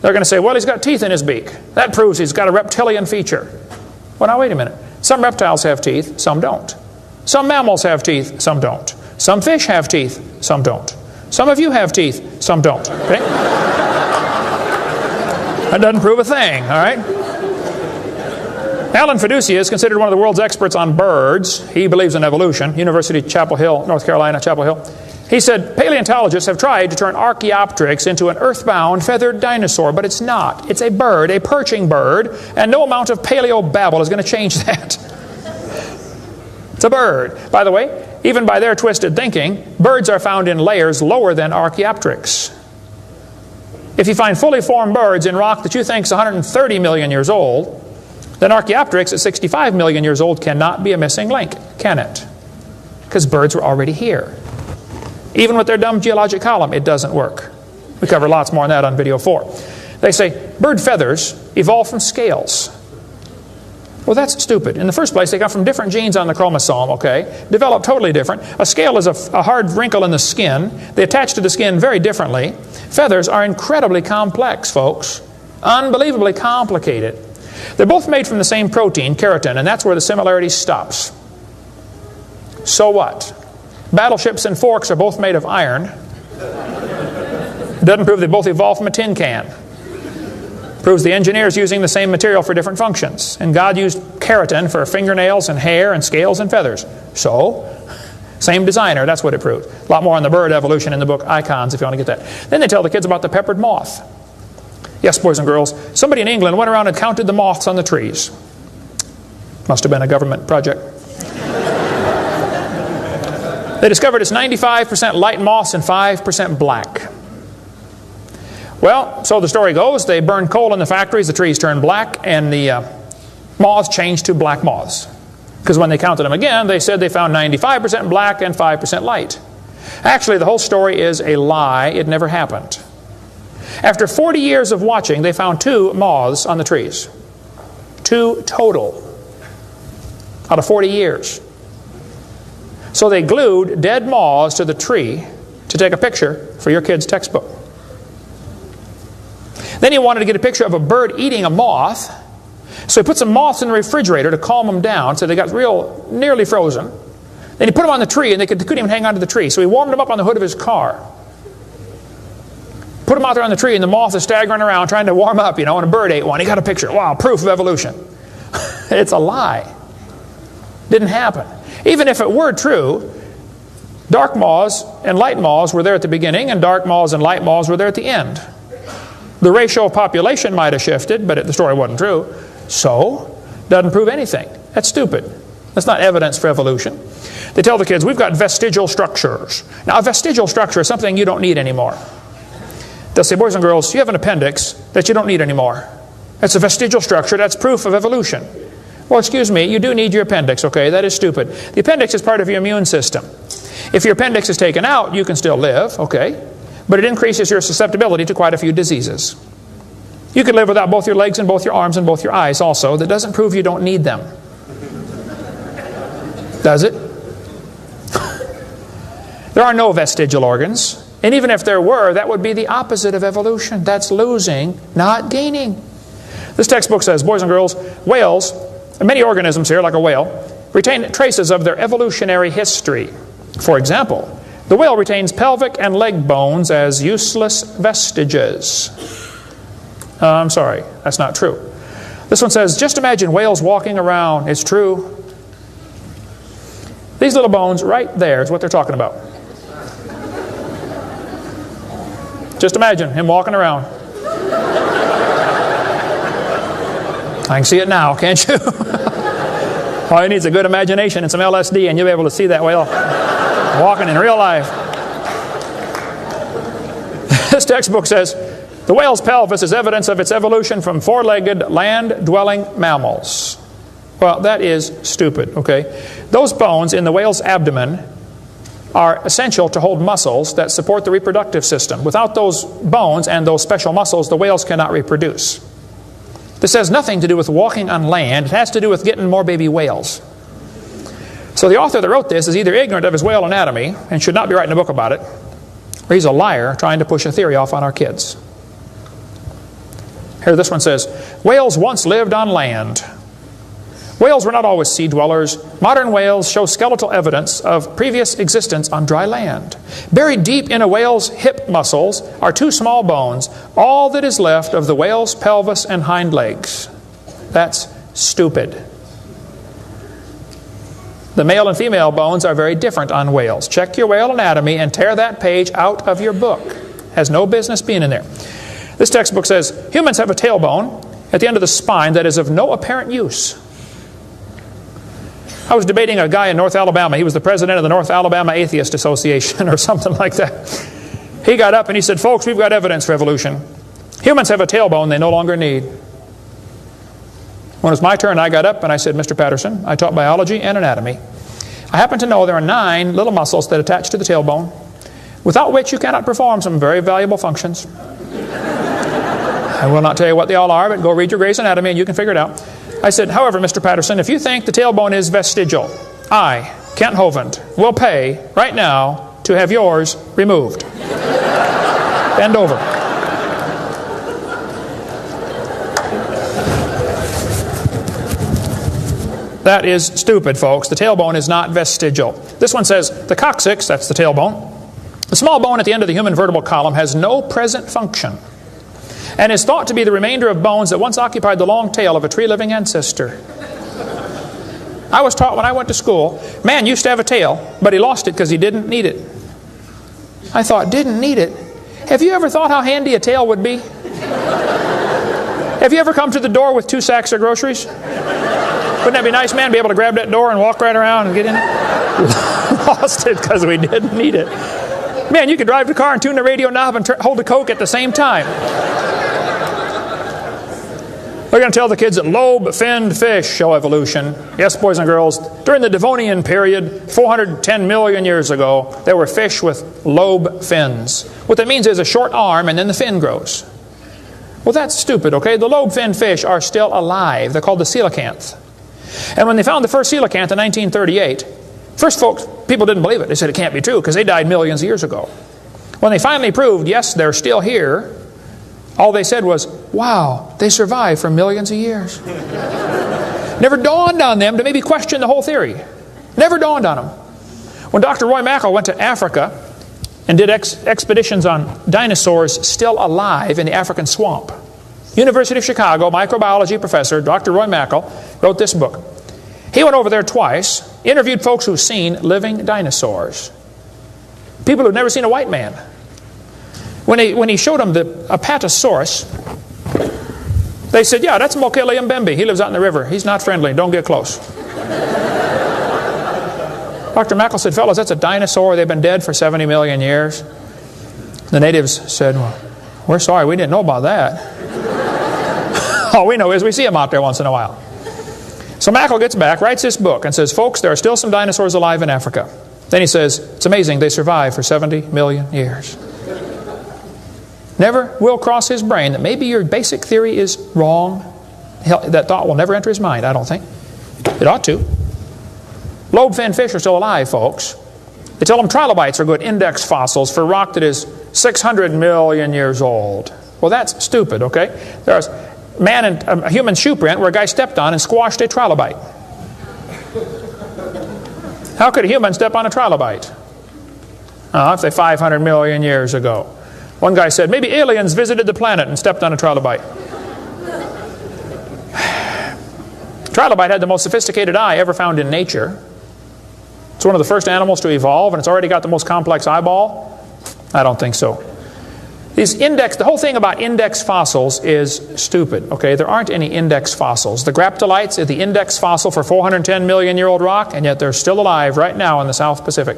[SPEAKER 1] They're going to say, well, he's got teeth in his beak. That proves he's got a reptilian feature. Well, now, wait a minute. Some reptiles have teeth, some don't. Some mammals have teeth, some don't. Some fish have teeth, some don't. Some of you have teeth, some don't. Okay? That doesn't prove a thing, all right? Alan Fiducia is considered one of the world's experts on birds. He believes in evolution. University of Chapel Hill, North Carolina, Chapel Hill. He said, paleontologists have tried to turn Archaeopteryx into an earthbound feathered dinosaur, but it's not. It's a bird, a perching bird, and no amount of paleo-babble is going to change that. It's a bird. By the way, even by their twisted thinking, birds are found in layers lower than Archaeopteryx. If you find fully formed birds in rock that you think is 130 million years old, then Archaeopteryx at 65 million years old cannot be a missing link, can it? Because birds were already here. Even with their dumb geologic column, it doesn't work. We cover lots more on that on video 4. They say bird feathers evolved from scales. Well, that's stupid. In the first place, they come from different genes on the chromosome, okay? Developed totally different. A scale is a hard wrinkle in the skin. They attach to the skin very differently. Feathers are incredibly complex, folks. Unbelievably complicated. They're both made from the same protein, keratin, and that's where the similarity stops. So what? Battleships and forks are both made of iron. Doesn't prove they both evolved from a tin can. Proves the engineers using the same material for different functions. And God used keratin for fingernails and hair and scales and feathers. So, same designer, that's what it proves. A lot more on the bird evolution in the book Icons if you want to get that. Then they tell the kids about the peppered moth. Yes, boys and girls, somebody in England went around and counted the moths on the trees. Must have been a government project. They discovered it's 95% light moths and 5% black. Well, so the story goes, they burned coal in the factories, the trees turned black, and the moths changed to black moths. Because when they counted them again, they said they found 95% black and 5% light. Actually, the whole story is a lie. It never happened. After 40 years of watching, they found 2 moths on the trees. 2 total out of 40 years. So they glued dead moths to the tree to take a picture for your kid's textbook. Then he wanted to get a picture of a bird eating a moth. So he put some moths in the refrigerator to calm them down so they got nearly frozen. Then he put them on the tree and they couldn't even hang onto the tree. So he warmed them up on the hood of his car. Put them out there on the tree and the moth is staggering around trying to warm up, and a bird ate one. He got a picture. Wow, proof of evolution. It's a lie. Didn't happen. Even if it were true, dark moths and light moths were there at the beginning, and dark moths and light moths were there at the end. The ratio of population might have shifted, but the story wasn't true. So, doesn't prove anything. That's stupid. That's not evidence for evolution. They tell the kids, we've got vestigial structures. Now, a vestigial structure is something you don't need anymore. They'll say, boys and girls, you have an appendix that you don't need anymore. That's a vestigial structure. That's proof of evolution. Well, excuse me, you do need your appendix, okay? That is stupid. The appendix is part of your immune system. If your appendix is taken out, you can still live, okay? But it increases your susceptibility to quite a few diseases. You could live without both your legs and both your arms and both your eyes also. That doesn't prove you don't need them. Does it? There are no vestigial organs. And even if there were, that would be the opposite of evolution. That's losing, not gaining. This textbook says, boys and girls, whales, and many organisms here, like a whale, retain traces of their evolutionary history. For example, the whale retains pelvic and leg bones as useless vestiges. I'm sorry, that's not true. This one says, just imagine whales walking around. It's true. These little bones right there is what they're talking about. Just imagine him walking around. I can see it now, can't you? All you need is a good imagination and some LSD and you'll be able to see that whale walking in real life. This textbook says, the whale's pelvis is evidence of its evolution from 4-legged land-dwelling mammals. Well, that is stupid, okay? Those bones in the whale's abdomen are essential to hold muscles that support the reproductive system. Without those bones and those special muscles, the whales cannot reproduce. This has nothing to do with walking on land. It has to do with getting more baby whales. So the author that wrote this is either ignorant of his whale anatomy and should not be writing a book about it, or he's a liar trying to push a theory off on our kids. Here, this one says, whales once lived on land. Whales were not always sea dwellers. Modern whales show skeletal evidence of previous existence on dry land. Buried deep in a whale's hip muscles are 2 small bones, all that is left of the whale's pelvis and hind legs. That's stupid. The male and female bones are very different on whales. Check your whale anatomy and tear that page out of your book. Has no business being in there. This textbook says, humans have a tailbone at the end of the spine that is of no apparent use. I was debating a guy in North Alabama. He was the president of the North Alabama Atheist Association or something like that. He got up and he said, folks, we've got evidence for evolution. Humans have a tailbone they no longer need. When it was my turn, I got up and I said, Mr. Patterson, I taught biology and anatomy. I happen to know there are 9 little muscles that attach to the tailbone, without which you cannot perform some very valuable functions. I will not tell you what they all are, but go read your Gray's Anatomy and you can figure it out. I said, however, Mr. Patterson, if you think the tailbone is vestigial, I, Kent Hovind, will pay right now to have yours removed. Bend over. That is stupid, folks. The tailbone is not vestigial. This one says, the coccyx, that's the tailbone, the small bone at the end of the human vertebral column, has no present function and is thought to be the remainder of bones that once occupied the long tail of a tree-living ancestor. I was taught when I went to school, man used to have a tail, but he lost it because he didn't need it. I thought, didn't need it? Have you ever thought how handy a tail would be? Have you ever come to the door with 2 sacks of groceries? Wouldn't that be nice, man? Be able to grab that door and walk right around and get in it? Lost it because we didn't need it. Man, you could drive the car and tune the radio knob and hold the Coke at the same time. They're going to tell the kids that lobe-finned fish show evolution. Yes, boys and girls, during the Devonian period, 410 million years ago, there were fish with lobe fins. What that means is a short arm and then the fin grows. Well, that's stupid, okay? The lobe-finned fish are still alive. They're called the coelacanth. And when they found the first coelacanth in 1938, first folks, people didn't believe it. They said it can't be true because they died millions of years ago. When they finally proved, yes, they're still here, all they said was, wow, they survived for millions of years. Never dawned on them to maybe question the whole theory. Never dawned on them. When Dr. Roy Mackal went to Africa and did expeditions on dinosaurs still alive in the African swamp, University of Chicago microbiology professor Dr. Roy Mackal wrote this book. He went over there twice, interviewed folks who've seen living dinosaurs. People who've never seen a white man. When he showed them the Apatosaurus, they said, yeah, that's Mokele Mbembe. He lives out in the river. He's not friendly. Don't get close. Dr. Mackal said, fellas, that's a dinosaur. They've been dead for 70 million years. The natives said, well, we're sorry. We didn't know about that. All we know is we see them out there once in a while. So Mackal gets back, writes this book, and says, folks, there are still some dinosaurs alive in Africa. Then he says, it's amazing. They survived for 70 million years. Never will cross his brain that maybe your basic theory is wrong. That thought will never enter his mind, I don't think. It ought to. Lobe-finned fish are still alive, folks. They tell them trilobites are good index fossils for rock that is 600 million years old. Well, that's stupid, okay? There's a human shoe print where a guy stepped on and squashed a trilobite. How could a human step on a trilobite? If they're 500 million years ago. One guy said, maybe aliens visited the planet and stepped on a trilobite. Trilobite had the most sophisticated eye ever found in nature. It's one of the first animals to evolve, and it's already got the most complex eyeball. I don't think so. The whole thing about index fossils is stupid. Okay, there aren't any index fossils. The graptolites are the index fossil for 410 million year old rock, and yet they're still alive right now in the South Pacific.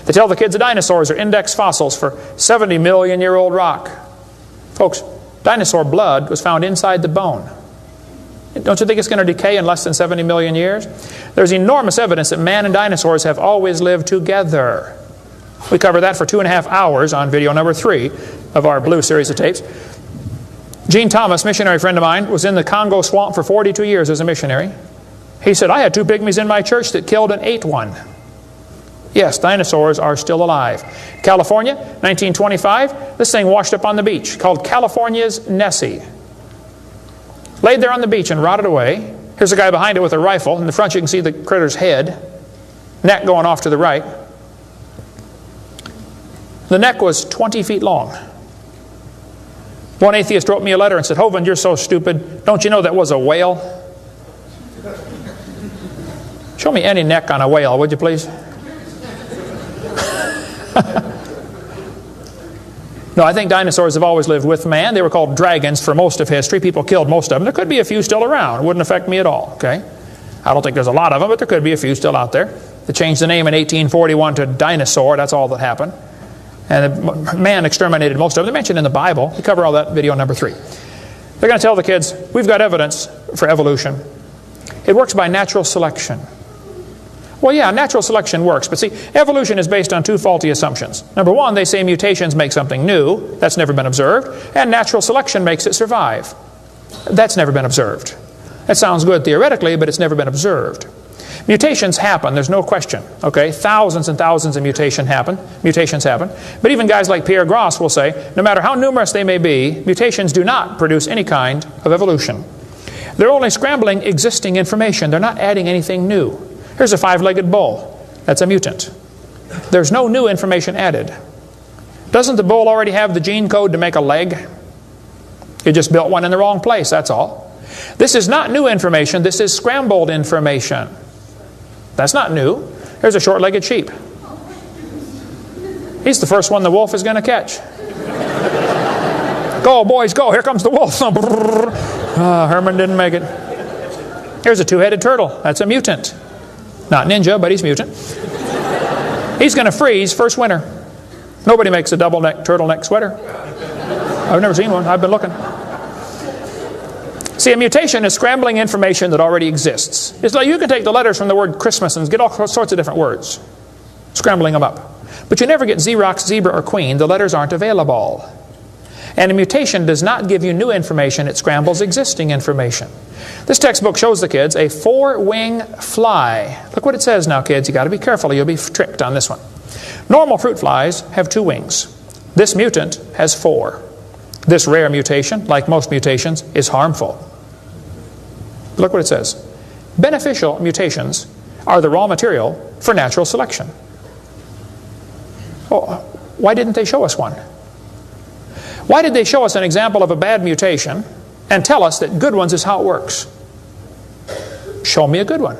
[SPEAKER 1] They tell the kids the dinosaurs are index fossils for 70 million year old rock. Folks, dinosaur blood was found inside the bone. Don't you think it's going to decay in less than 70 million years? There's enormous evidence that man and dinosaurs have always lived together. We covered that for 2.5 hours on video number 3 of our Blue series of tapes. Gene Thomas, missionary friend of mine, was in the Congo swamp for 42 years as a missionary. He said, I had 2 pygmies in my church that killed and ate one. Yes, dinosaurs are still alive. California, 1925, this thing washed up on the beach called California's Nessie. Laid there on the beach and rotted away. Here's a guy behind it with a rifle. In the front you can see the critter's head. Neck going off to the right. The neck was 20 feet long. One atheist wrote me a letter and said, Hovind, you're so stupid. Don't you know that was a whale? Show me any neck on a whale, would you please? No, I think dinosaurs have always lived with man. They were called dragons for most of history. People killed most of them. There could be a few still around. It wouldn't affect me at all, okay? I don't think there's a lot of them, but there could be a few still out there. They changed the name in 1841 to dinosaur. That's all that happened. And man exterminated most of them. They're mentioned in the Bible. We cover all that in video number 3. They're going to tell the kids, we've got evidence for evolution. It works by natural selection. Well, yeah, natural selection works, but see, evolution is based on 2 faulty assumptions. Number 1, they say mutations make something new. That's never been observed. And natural selection makes it survive. That's never been observed. That sounds good theoretically, but it's never been observed. Mutations happen, there's no question. Okay, thousands and thousands of mutations happen. But even guys like Pierre Gross will say, no matter how numerous they may be, mutations do not produce any kind of evolution. They're only scrambling existing information. They're not adding anything new. Here's a 5-legged bull. That's a mutant. There's no new information added. Doesn't the bull already have the gene code to make a leg? You just built one in the wrong place, that's all. This is not new information. This is scrambled information. That's not new. Here's a short-legged sheep. He's the first one the wolf is going to catch. Go, boys, go. Here comes the wolf. Herman didn't make it. Here's a 2-headed turtle. That's a mutant. Not ninja, but he's mutant. He's going to freeze first winter. Nobody makes a turtleneck sweater. I've never seen one. I've been looking. See, a mutation is scrambling information that already exists. It's like you can take the letters from the word Christmas and get all sorts of different words, scrambling them up. But you never get Xerox, zebra, or queen. The letters aren't available. And a mutation does not give you new information. It scrambles existing information. This textbook shows the kids a 4-wing fly. Look what it says now, kids. You've got to be careful or you'll be tricked on this one. Normal fruit flies have 2 wings. This mutant has 4. This rare mutation, like most mutations, is harmful. Look what it says. Beneficial mutations are the raw material for natural selection. Oh, why didn't they show us one? Why did they show us an example of a bad mutation and tell us that good ones is how it works? Show me a good one.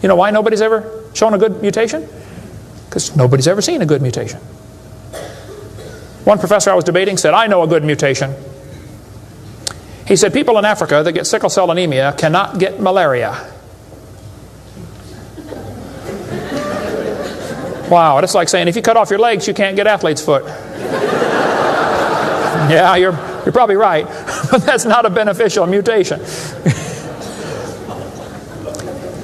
[SPEAKER 1] You know why nobody's ever shown a good mutation? Because nobody's ever seen a good mutation. One professor I was debating said, I know a good mutation. He said, people in Africa that get sickle cell anemia cannot get malaria. Wow, that's like saying if you cut off your legs, you can't get athlete's foot. Yeah, you're probably right, but that's not a beneficial mutation.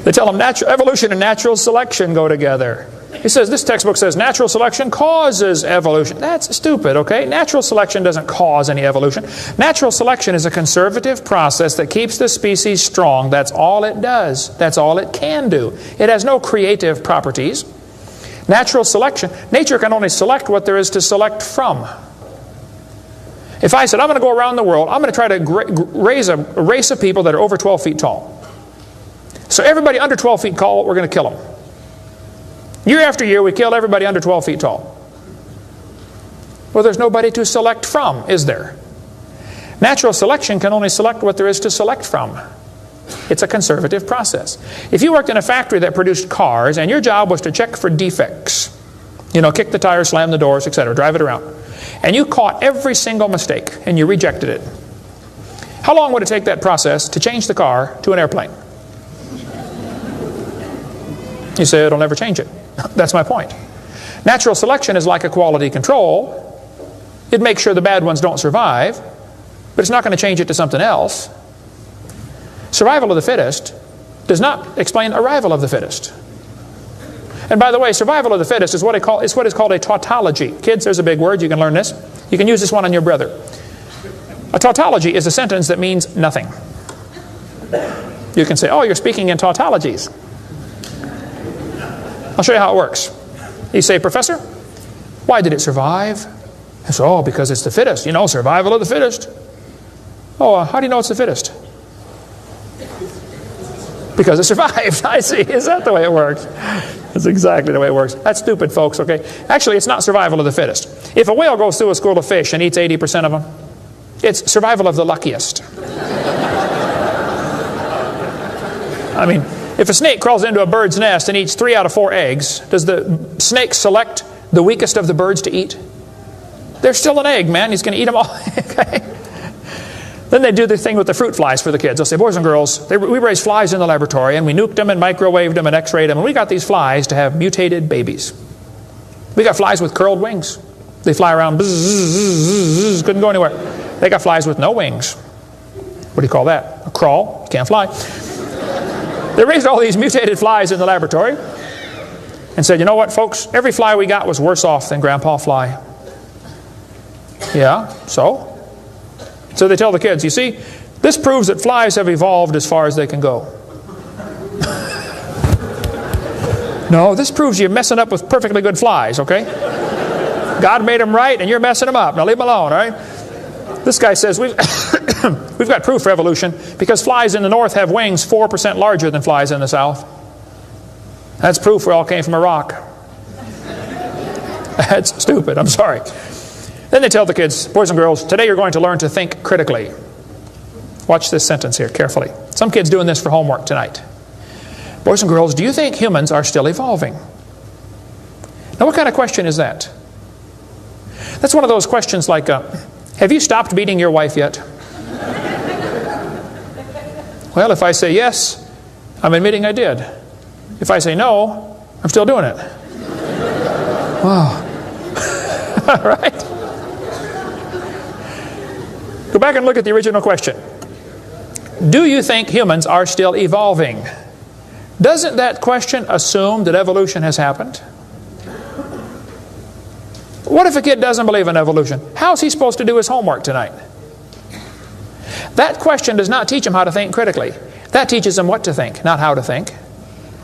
[SPEAKER 1] They tell them evolution and natural selection go together. He says, this textbook says natural selection causes evolution. That's stupid, okay? Natural selection doesn't cause any evolution. Natural selection is a conservative process that keeps the species strong. That's all it does. That's all it can do. It has no creative properties. Natural selection, nature can only select what there is to select from. If I said, I'm going to go around the world, I'm going to try to raise a race of people that are over 12 feet tall. So everybody under 12 feet tall, we're going to kill them. Year after year, we kill everybody under 12 feet tall. Well, there's nobody to select from, is there? Natural selection can only select what there is to select from. It's a conservative process. If you worked in a factory that produced cars and your job was to check for defects, you know, kick the tires, slam the doors, etc., drive it around, and you caught every single mistake and you rejected it, how long would it take that process to change the car to an airplane? You say it'll never change it. That's my point. Natural selection is like a quality control. It makes sure the bad ones don't survive, but it's not going to change it to something else. Survival of the fittest does not explain arrival of the fittest. And by the way, survival of the fittest is what is called a tautology. Kids, there's a big word. You can learn this. You can use this one on your brother. A tautology is a sentence that means nothing. You can say, oh, you're speaking in tautologies. I'll show you how it works. You say, Professor, why did it survive? I say, oh, because it's the fittest. You know, survival of the fittest. Oh, how do you know it's the fittest? Because it survived. I see. Is that the way it works? That's exactly the way it works. That's stupid, folks, okay? Actually, it's not survival of the fittest. If a whale goes through a school of fish and eats 80% of them, it's survival of the luckiest. I mean, if a snake crawls into a bird's nest and eats 3 out of 4 eggs, does the snake select the weakest of the birds to eat? There's still an egg, man. He's going to eat them all. Okay? Then they do the thing with the fruit flies for the kids. They'll say, boys and girls, we raised flies in the laboratory and we nuked them and microwaved them and x-rayed them, and we got these flies to have mutated babies. We got flies with curled wings. They fly around, bzz, bzz, bzz, couldn't go anywhere. They got flies with no wings. What do you call that? A crawl? You can't fly. They raised all these mutated flies in the laboratory and said, you know what, folks? Every fly we got was worse off than Grandpa Fly. Yeah, so? So they tell the kids, you see, this proves that flies have evolved as far as they can go. No, this proves you're messing up with perfectly good flies, okay? God made them right and you're messing them up. Now leave them alone, all right? This guy says, we've got proof for evolution because flies in the north have wings 4% larger than flies in the south. That's proof we all came from a rock. That's stupid, I'm sorry. Then they tell the kids, boys and girls, today you're going to learn to think critically. Watch this sentence here carefully. Some kids doing this for homework tonight. Boys and girls, do you think humans are still evolving? Now what kind of question is that? That's one of those questions like, have you stopped beating your wife yet? Well, if I say yes, I'm admitting I did. If I say no, I'm still doing it. Wow. All right. Go back and look at the original question. Do you think humans are still evolving? Doesn't that question assume that evolution has happened? What if a kid doesn't believe in evolution? How's he supposed to do his homework tonight? That question does not teach him how to think critically. That teaches him what to think, not how to think.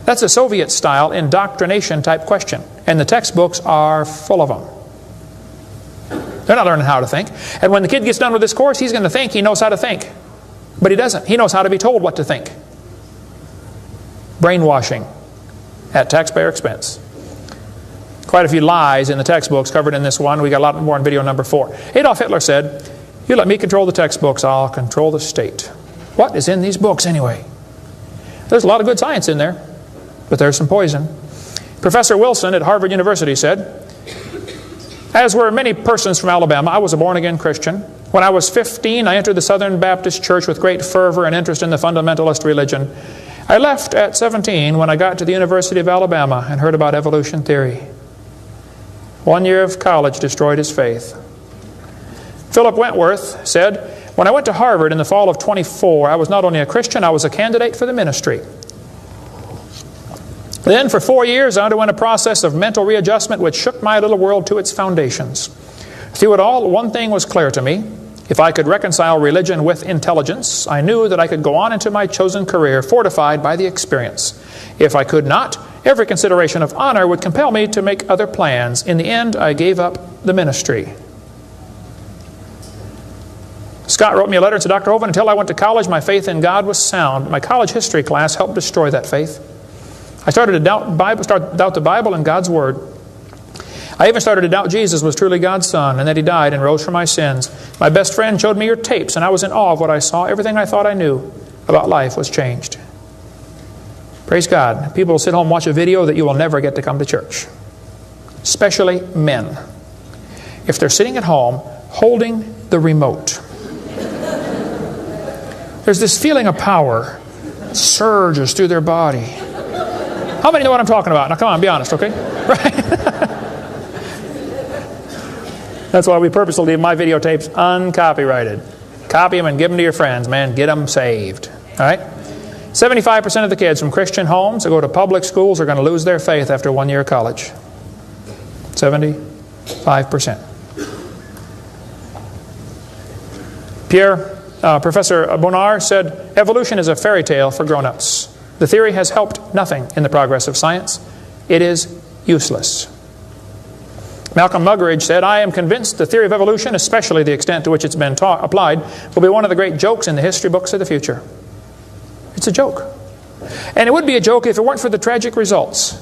[SPEAKER 1] That's a Soviet-style indoctrination type question. And the textbooks are full of them. They're not learning how to think. And when the kid gets done with this course, he's going to think he knows how to think. But he doesn't. He knows how to be told what to think. Brainwashing at taxpayer expense. Quite a few lies in the textbooks covered in this one. We got a lot more in video number 4. Adolf Hitler said, "You let me control the textbooks, I'll control the state." What is in these books anyway? There's a lot of good science in there, but there's some poison. Professor Wilson at Harvard University said, "As were many persons from Alabama, I was a born-again Christian. When I was 15, I entered the Southern Baptist Church with great fervor and interest in the fundamentalist religion. I left at 17 when I got to the University of Alabama and heard about evolution theory. 1 year of college destroyed his faith." Philip Wentworth said, "When I went to Harvard in the fall of 24, I was not only a Christian, I was a candidate for the ministry. Then for 4 years I underwent a process of mental readjustment which shook my little world to its foundations. Through it all, one thing was clear to me. If I could reconcile religion with intelligence, I knew that I could go on into my chosen career fortified by the experience. If I could not, every consideration of honor would compel me to make other plans. In the end, I gave up the ministry." Scott wrote me a letter and said, "Dr. Hovind, until I went to college, my faith in God was sound. My college history class helped destroy that faith. I started to doubt the Bible and God's Word. I even started to doubt Jesus was truly God's Son and that He died and rose for my sins. My best friend showed me your tapes and I was in awe of what I saw. Everything I thought I knew about life was changed." Praise God. People will sit home and watch a video that you will never get to come to church. Especially men. If they're sitting at home holding the remote. There's this feeling of power surges through their body. How many know what I'm talking about? Now come on, be honest, okay? Right? That's why we purposely leave my videotapes uncopyrighted. Copy them and give them to your friends, man. Get them saved. All right? 75% of the kids from Christian homes that go to public schools are going to lose their faith after 1 year of college. 75%. Professor Bonar said, "Evolution is a fairy tale for grown-ups. The theory has helped nothing in the progress of science. It is useless." Malcolm Muggeridge said, "I am convinced the theory of evolution, especially the extent to which it's been applied, will be one of the great jokes in the history books of the future." It's a joke. And it would be a joke if it weren't for the tragic results.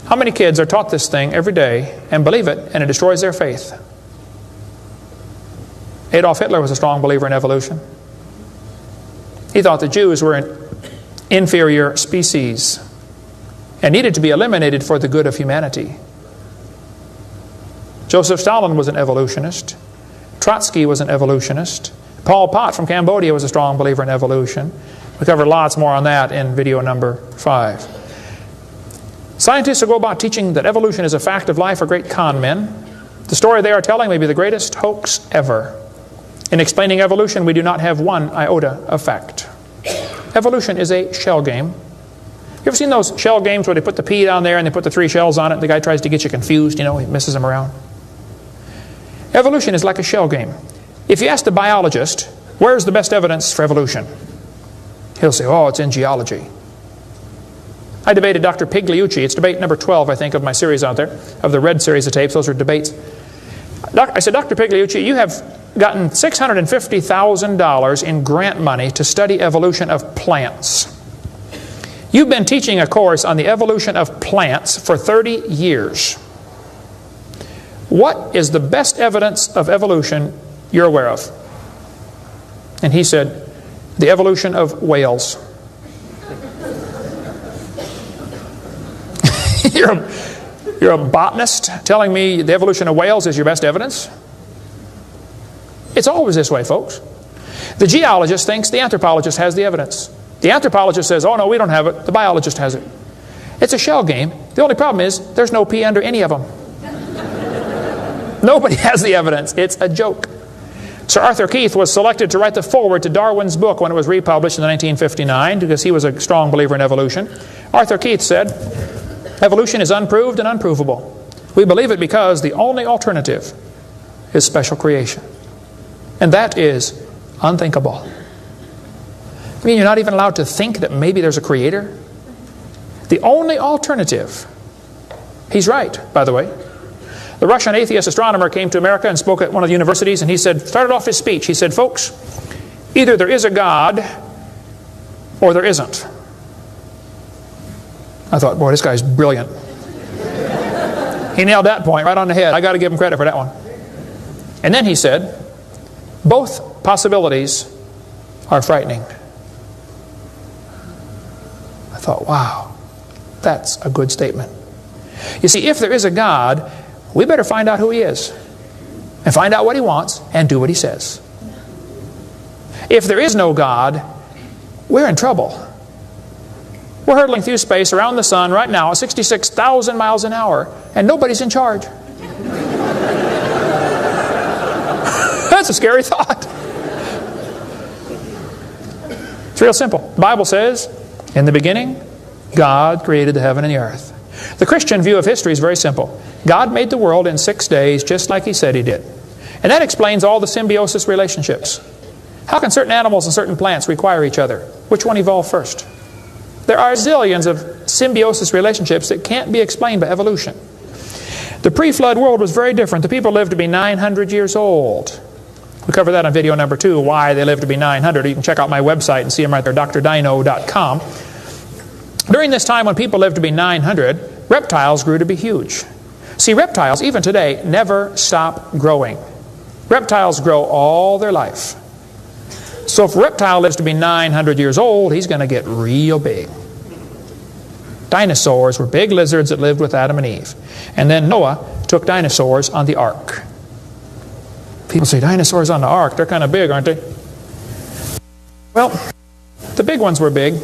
[SPEAKER 1] How many kids are taught this thing every day and believe it, and it destroys their faith? Adolf Hitler was a strong believer in evolution. He thought the Jews were an inferior species and needed to be eliminated for the good of humanity. Joseph Stalin was an evolutionist. Trotsky was an evolutionist. Pol Pot from Cambodia was a strong believer in evolution. We covered lots more on that in video number 5. Scientists who go about teaching that evolution is a fact of life are great con men. The story they are telling may be the greatest hoax ever. In explaining evolution, we do not have one iota of fact. Evolution is a shell game. You ever seen those shell games where they put the pea down there and they put the 3 shells on it and the guy tries to get you confused, you know, he messes them around? Evolution is like a shell game. If you ask the biologist, where's the best evidence for evolution? He'll say, oh, it's in geology. I debated Dr. Pigliucci. It's debate number 12, I think, of my series out there, of the red series of tapes. Those are debates. I said, Dr. Pigliucci, you have gotten $650,000 in grant money to study evolution of plants. You've been teaching a course on the evolution of plants for 30 years. What is the best evidence of evolution you're aware of? And he said, the evolution of whales. You're a botanist telling me the evolution of whales is your best evidence? It's always this way, folks. The geologist thinks the anthropologist has the evidence. The anthropologist says, oh no, we don't have it. The biologist has it. It's a shell game. The only problem is there's no pea under any of them. Nobody has the evidence. It's a joke. Sir Arthur Keith was selected to write the foreword to Darwin's book when it was republished in 1959 because he was a strong believer in evolution. Arthur Keith said, "Evolution is unproved and unprovable. We believe it because the only alternative is special creation. And that is unthinkable." I mean, you're not even allowed to think that maybe there's a creator? The only alternative. He's right, by the way. The Russian atheist astronomer came to America and spoke at one of the universities, and he started off his speech, he said, "Folks, either there is a God or there isn't." I thought, boy, this guy's brilliant. He nailed that point right on the head. I got to give him credit for that one. And then he said, "Both possibilities are frightening." I thought, wow, that's a good statement. You see, if there is a God, we better find out who He is and find out what He wants and do what He says. If there is no God, we're in trouble. We're hurtling through space around the sun right now at 66,000 miles an hour, and nobody's in charge. That's a scary thought. It's real simple. The Bible says, in the beginning, God created the heaven and the earth. The Christian view of history is very simple. God made the world in 6 days just like He said He did. And that explains all the symbiosis relationships. How can certain animals and certain plants require each other? Which one evolved first? There are zillions of symbiosis relationships that can't be explained by evolution. The pre-flood world was very different. The people lived to be 900 years old. We cover that on video number 2, why they lived to be 900. You can check out my website and see them right there, drdino.com. During this time when people lived to be 900, reptiles grew to be huge. See, reptiles, even today, never stop growing. Reptiles grow all their life. So if a reptile lives to be 900 years old, he's going to get real big. Dinosaurs were big lizards that lived with Adam and Eve. And then Noah took dinosaurs on the ark. People say, dinosaurs on the ark, they're kind of big, aren't they? Well, the big ones were big,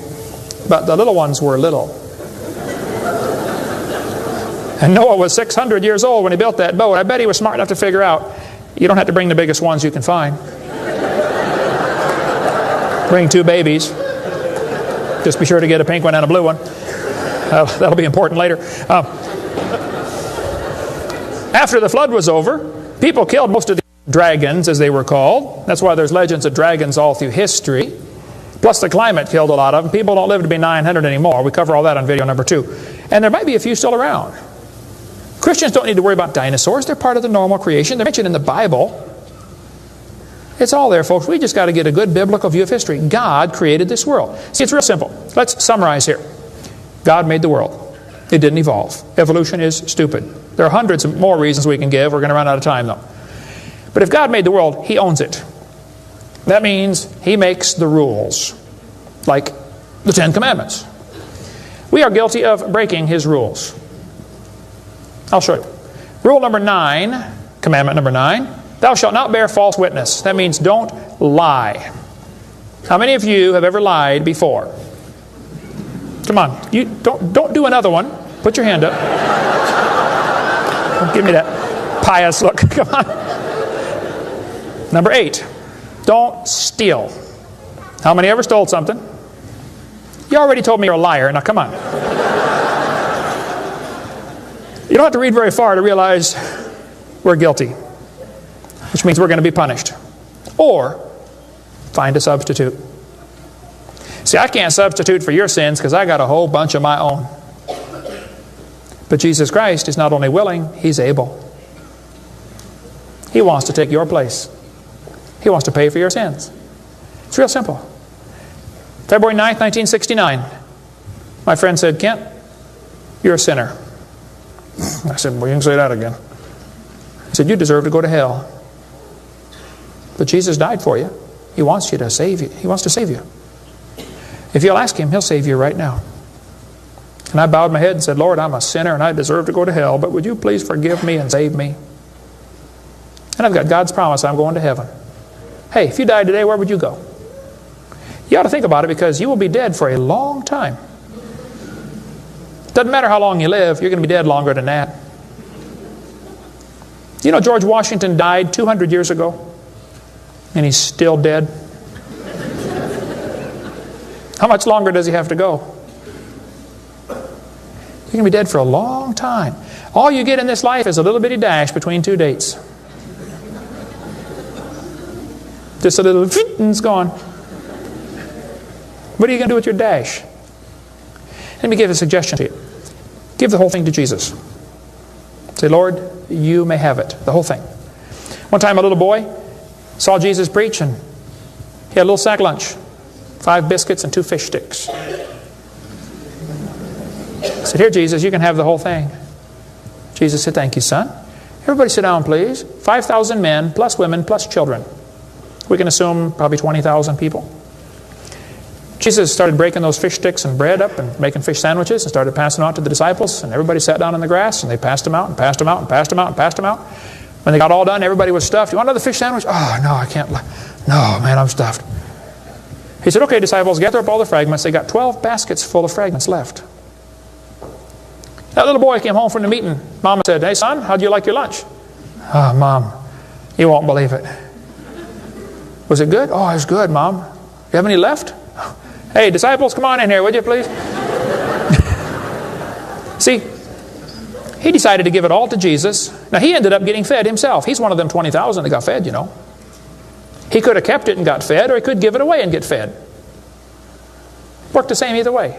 [SPEAKER 1] but the little ones were little. And Noah was 600 years old when he built that boat. I bet he was smart enough to figure out, you don't have to bring the biggest ones you can find. Bring 2 babies. Just be sure to get a pink one and a blue one. That'll be important later. After the flood was over, people killed most of the dragons, as they were called. That's why there's legends of dragons all through history. Plus the climate killed a lot of them. People don't live to be 900 anymore. We cover all that on video number 2. And there might be a few still around. Christians don't need to worry about dinosaurs. They're part of the normal creation. They're mentioned in the Bible. It's all there, folks. We just got to get a good biblical view of history. God created this world. See, it's real simple. Let's summarize here. God made the world. It didn't evolve. Evolution is stupid. There are hundreds of more reasons we can give. We're going to run out of time, though. But if God made the world, He owns it. That means He makes the rules, like the 10 Commandments. We are guilty of breaking His rules. I'll show you. Rule number 9, commandment number 9, thou shalt not bear false witness. That means don't lie. How many of you have ever lied before? Come on, you don't do another one. Put your hand up. Don't give me that pious look. Come on. Number 8, don't steal. How many ever stole something? You already told me you're a liar. Now come on. You don't have to read very far to realize we're guilty, which means we're going to be punished. Or find a substitute. See, I can't substitute for your sins because I got a whole bunch of my own. But Jesus Christ is not only willing, He's able. He wants to take your place. He wants to pay for your sins. It's real simple. February 9th, 1969. My friend said, Kent, you're a sinner. I said, well, you can say that again. He said, you deserve to go to hell. But Jesus died for you. He wants you to save you. He wants to save you. If you'll ask Him, He'll save you right now. And I bowed my head and said, Lord, I'm a sinner and I deserve to go to hell, but would you please forgive me and save me? And I've got God's promise I'm going to heaven. Hey, if you died today, where would you go? You ought to think about it because you will be dead for a long time. Doesn't matter how long you live, you're going to be dead longer than that. You know, George Washington died 200 years ago. And he's still dead. How much longer does he have to go? You're going to be dead for a long time. All you get in this life is a little bitty dash between two dates. Just a little, and it's gone. What are you going to do with your dash? Let me give a suggestion to you. Give the whole thing to Jesus. Say, Lord, you may have it, the whole thing. One time a little boy saw Jesus preach, and he had a little sack lunch. 5 biscuits and 2 fish sticks. I said, here, Jesus, you can have the whole thing. Jesus said, thank you, son. Everybody sit down, please. 5,000 men, plus women, plus children. We can assume probably 20,000 people. Jesus started breaking those fish sticks and bread up and making fish sandwiches and started passing them out to the disciples. And everybody sat down in the grass and they passed them out and passed them out and passed them out and passed them out. When they got all done, everybody was stuffed. You want another fish sandwich? Oh, no, I can't. No, man, I'm stuffed. He said, okay, disciples, gather up all the fragments. They got 12 baskets full of fragments left. That little boy came home from the meeting. Mama said, hey, son, how'd you like your lunch? Oh, Mom, you won't believe it. Was it good? Oh, it was good, Mom. You have any left? Hey, disciples, come on in here, would you please? See, he decided to give it all to Jesus. Now, he ended up getting fed himself. He's one of them 20,000 that got fed, you know. He could have kept it and got fed, or he could give it away and get fed. Worked the same either way.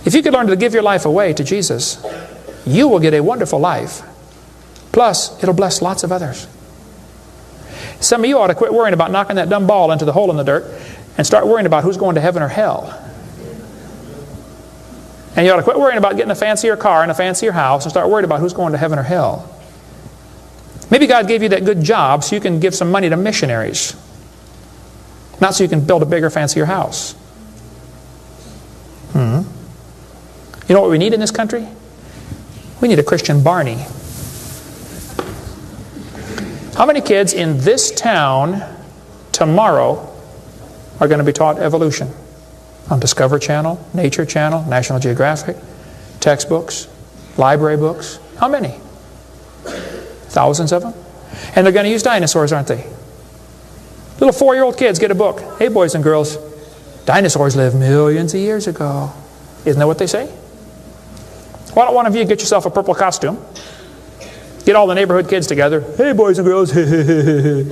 [SPEAKER 1] If you could learn to give your life away to Jesus, you will get a wonderful life. Plus, it'll bless lots of others. Some of you ought to quit worrying about knocking that dumb ball into the hole in the dirt and start worrying about who's going to heaven or hell. And you ought to quit worrying about getting a fancier car and a fancier house and start worrying about who's going to heaven or hell. Maybe God gave you that good job so you can give some money to missionaries. Not so you can build a bigger, fancier house. You know what we need in this country? We need a Christian Barney. How many kids in this town tomorrow are going to be taught evolution? On Discovery Channel, Nature Channel, National Geographic, textbooks, library books. How many? Thousands of them. And they're going to use dinosaurs, aren't they? Little 4-year-old kids get a book. Hey, boys and girls, dinosaurs lived millions of years ago. Isn't that what they say? Why don't one of you get yourself a purple costume? Get all the neighborhood kids together. Hey, boys and girls. We're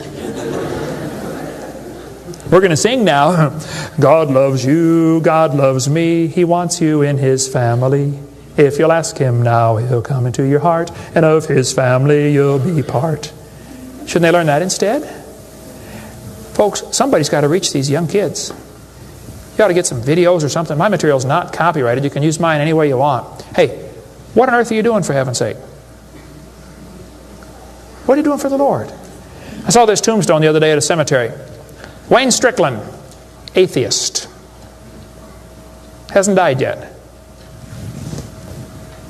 [SPEAKER 1] going to sing now. God loves you, God loves me. He wants you in His family. If you'll ask Him now, He'll come into your heart, and of His family you'll be part. Shouldn't they learn that instead? Folks, somebody's got to reach these young kids. You ought to get some videos or something. My material's not copyrighted. You can use mine any way you want. Hey, what on earth are you doing, for heaven's sake? What are you doing for the Lord? I saw this tombstone the other day at a cemetery. Wayne Strickland, atheist. Hasn't died yet.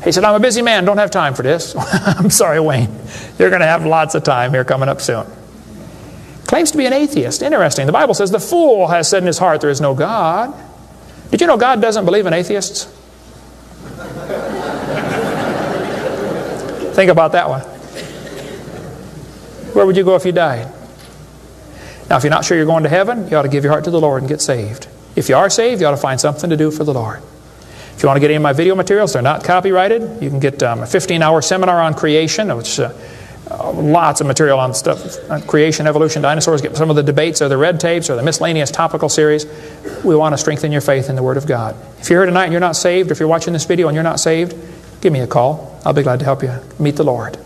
[SPEAKER 1] He said, I'm a busy man, don't have time for this. I'm sorry, Wayne. You're going to have lots of time here coming up soon. Claims to be an atheist. Interesting. The Bible says, the fool has said in his heart there is no God. Did you know God doesn't believe in atheists? Think about that one. Where would you go if you died? Now, if you're not sure you're going to heaven, you ought to give your heart to the Lord and get saved. If you are saved, you ought to find something to do for the Lord. If you want to get any of my video materials, they're not copyrighted. You can get a 15-hour seminar on creation, which lots of material on stuff, on creation, evolution, dinosaurs. Get some of the debates or the red tapes or the miscellaneous topical series. We want to strengthen your faith in the Word of God. If you're here tonight and you're not saved, or if you're watching this video and you're not saved, give me a call. I'll be glad to help you meet the Lord.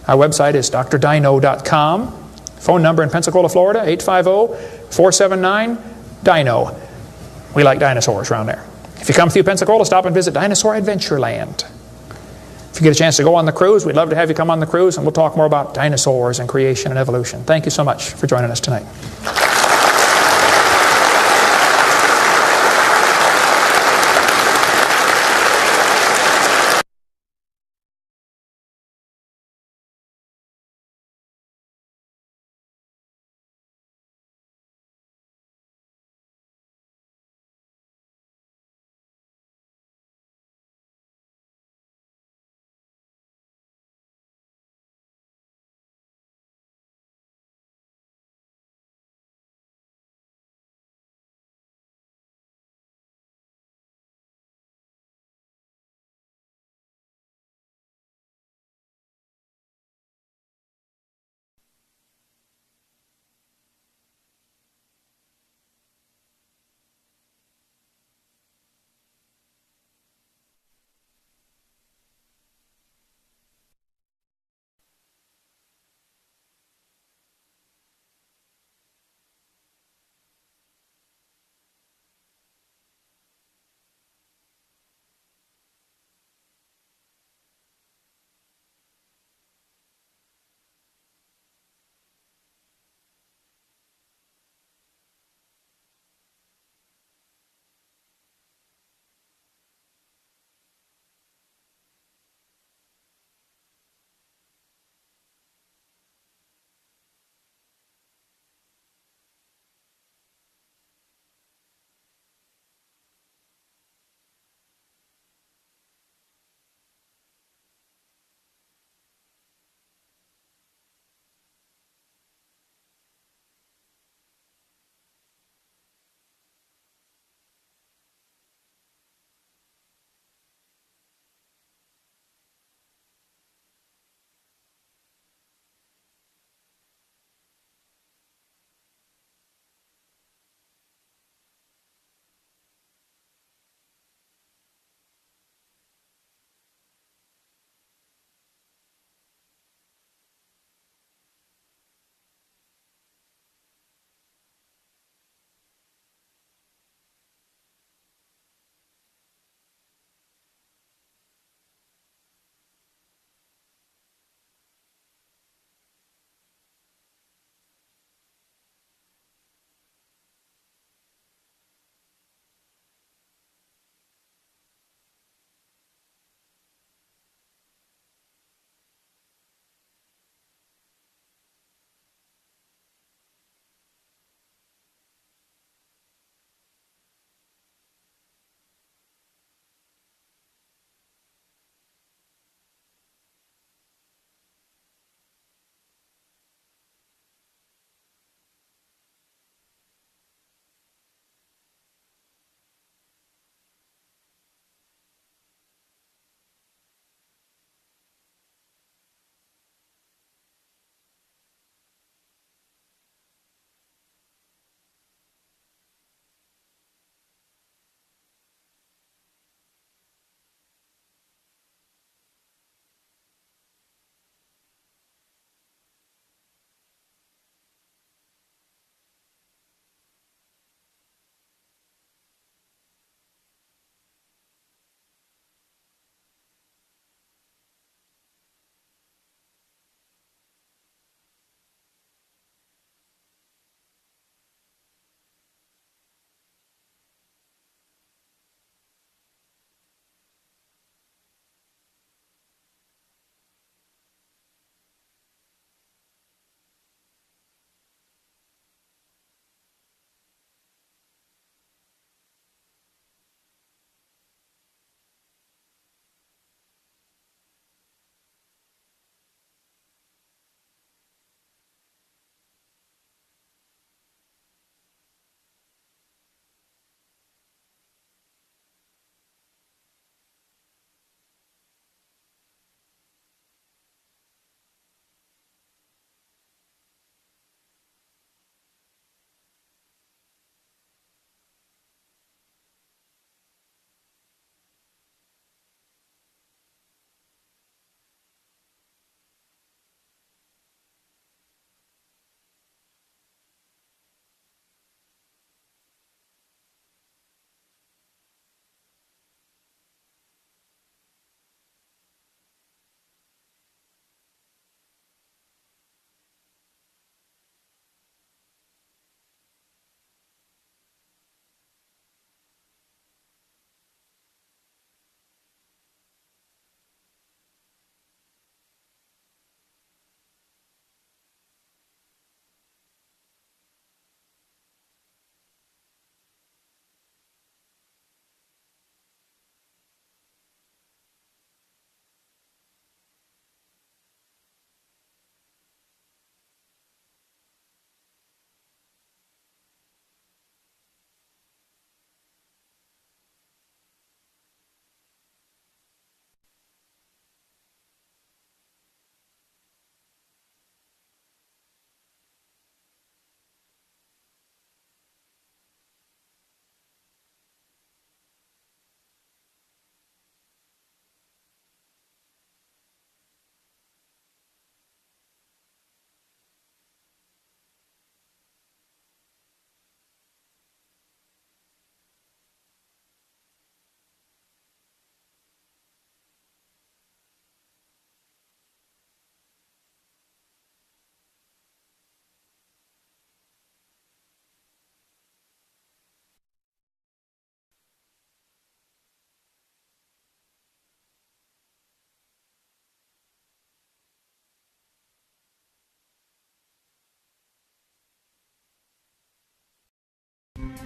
[SPEAKER 1] Our website is drdino.com. Phone number in Pensacola, Florida, 850-479-DINO. We like dinosaurs around there. If you come through Pensacola, stop and visit Dinosaur Adventureland. If you get a chance to go on the cruise, we'd love to have you come on the cruise, and we'll talk more about dinosaurs and creation and evolution. Thank you so much for joining us tonight.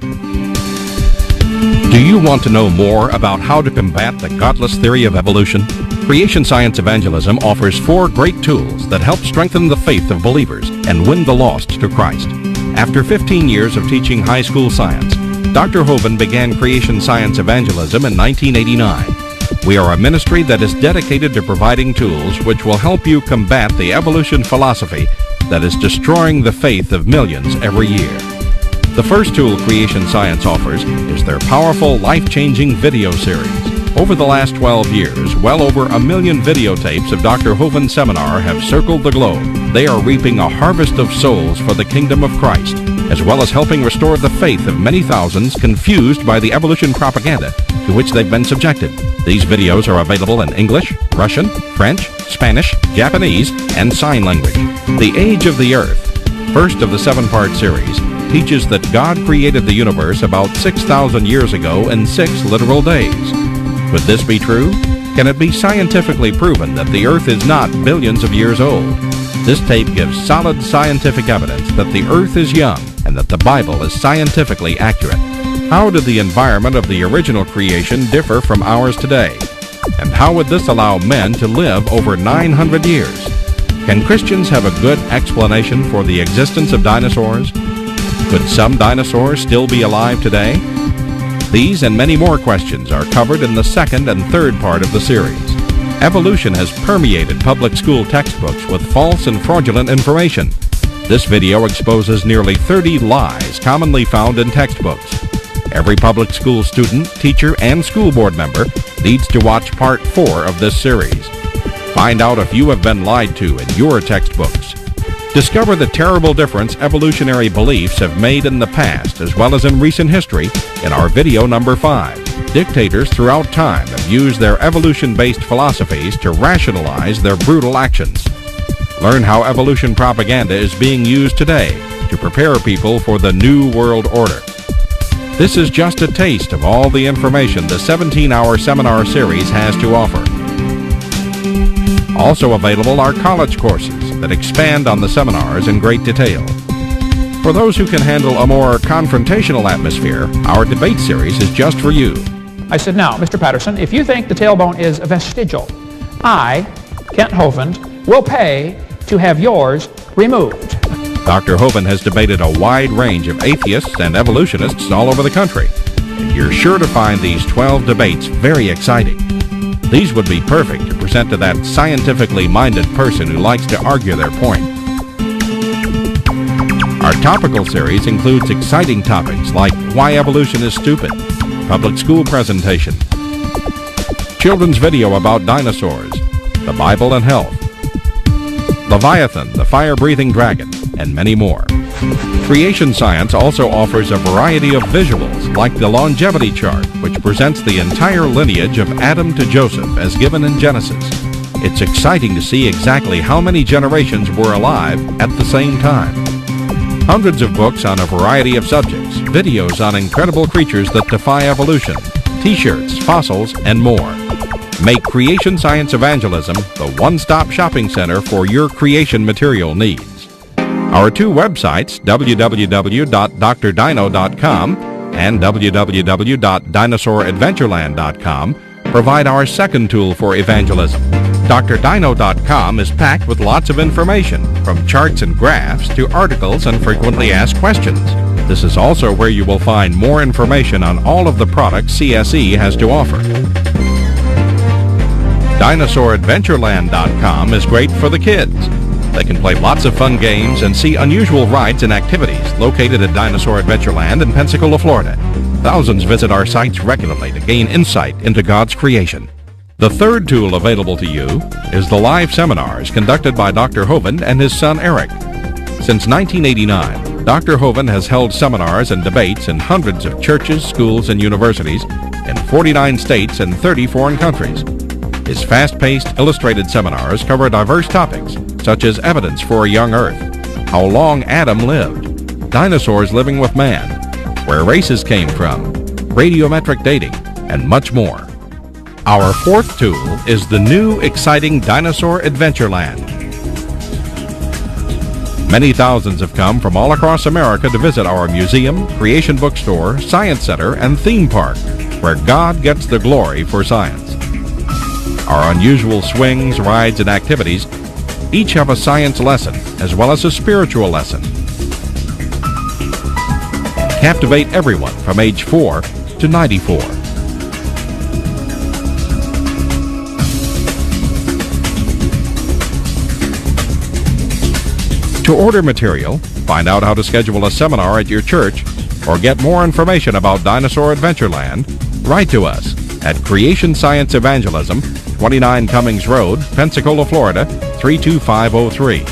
[SPEAKER 2] Do you want to know more about how to combat the godless theory of evolution? Creation Science Evangelism offers 4 great tools that help strengthen the faith of believers and win the lost to Christ. After 15 years of teaching high school science, Dr. Hovind began Creation Science Evangelism in 1989. We are a ministry that is dedicated to providing tools which will help you combat the evolution philosophy that is destroying the faith of millions every year. The first tool Creation Science offers is their powerful, life-changing video series. Over the last 12 years, well over 1 million videotapes of Dr. Hovind's seminar have circled the globe. They are reaping a harvest of souls for the kingdom of Christ, as well as helping restore the faith of many thousands confused by the evolution propaganda to which they've been subjected. These videos are available in English, Russian, French, Spanish, Japanese, and sign language. The Age of the Earth, first of the 7-part series, teaches that God created the universe about 6,000 years ago in 6 literal days. Could this be true? Can it be scientifically proven that the Earth is not billions of years old? This tape gives solid scientific evidence that the Earth is young and that the Bible is scientifically accurate. How did the environment of the original creation differ from ours today? And how would this allow men to live over 900 years? Can Christians have a good explanation for the existence of dinosaurs? Could some dinosaurs still be alive today? These and many more questions are covered in the 2nd and 3rd part of the series. Evolution has permeated public school textbooks with false and fraudulent information. This video exposes nearly 30 lies commonly found in textbooks. Every public school student, teacher, and school board member needs to watch part 4 of this series. Find out if you have been lied to in your textbooks. Discover the terrible difference evolutionary beliefs have made in the past as well as in recent history in our video number 5. Dictators throughout time have used their evolution-based philosophies to rationalize their brutal actions. Learn how evolution propaganda is being used today to prepare people for the New World Order. This is just a taste of all the information the 17-hour seminar series has to offer. Also available are college courses that expand on the seminars in great detail. For those who can handle a more confrontational atmosphere, our debate series is just for you.
[SPEAKER 1] I said, now, Mr. Patterson, if you think the tailbone is vestigial, I, Kent Hovind, will pay to have yours removed.
[SPEAKER 2] Dr. Hovind has debated a wide range of atheists and evolutionists all over the country, and you're sure to find these 12 debates very exciting. These would be perfect to present to that scientifically minded person who likes to argue their point. Our topical series includes exciting topics like why evolution is stupid, public school presentation, children's video about dinosaurs, the Bible and health, Leviathan, the fire-breathing dragon, and many more. Creation Science also offers a variety of visuals like the longevity chart, which presents the entire lineage of Adam to Joseph as given in Genesis. It's exciting to see exactly how many generations were alive at the same time. Hundreds of books on a variety of subjects, videos on incredible creatures that defy evolution, t-shirts, fossils, and more. Make Creation Science Evangelism the one-stop shopping center for your creation material needs. Our 2 websites, www.drdino.com and www.dinosauradventureland.com, provide our second tool for evangelism. DrDino.com is packed with lots of information, from charts and graphs to articles and frequently asked questions. This is also where you will find more information on all of the products CSE has to offer. Dinosauradventureland.com is great for the kids. They can play lots of fun games and see unusual rides and activities located at Dinosaur Adventureland in Pensacola, Florida. Thousands visit our sites regularly to gain insight into God's creation. The third tool available to you is the live seminars conducted by Dr. Hovind and his son Eric. Since 1989, Dr. Hovind has held seminars and debates in hundreds of churches, schools, and universities in 49 states and 30 foreign countries. His fast-paced, illustrated seminars cover diverse topics, such as evidence for a young Earth, how long Adam lived, dinosaurs living with man, where races came from, radiometric dating, and much more. Our fourth tool is the new, exciting Dinosaur Adventureland. Many thousands have come from all across America to visit our museum, creation bookstore, science center, and theme park, where God gets the glory for science. Our unusual swings, rides, and activities each have a science lesson as well as a spiritual lesson. Captivate everyone from age 4 to 94. To order material, find out how to schedule a seminar at your church, or get more information about Dinosaur Adventureland, write to us at Creation Science Evangelism, 29 Cummings Road, Pensacola, Florida, 32503,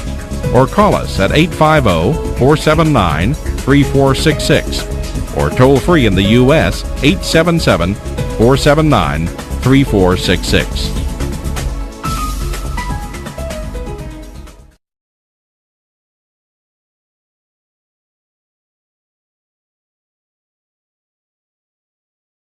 [SPEAKER 2] or call us at 850-479-3466, or toll free in the U.S. 877-479-3466.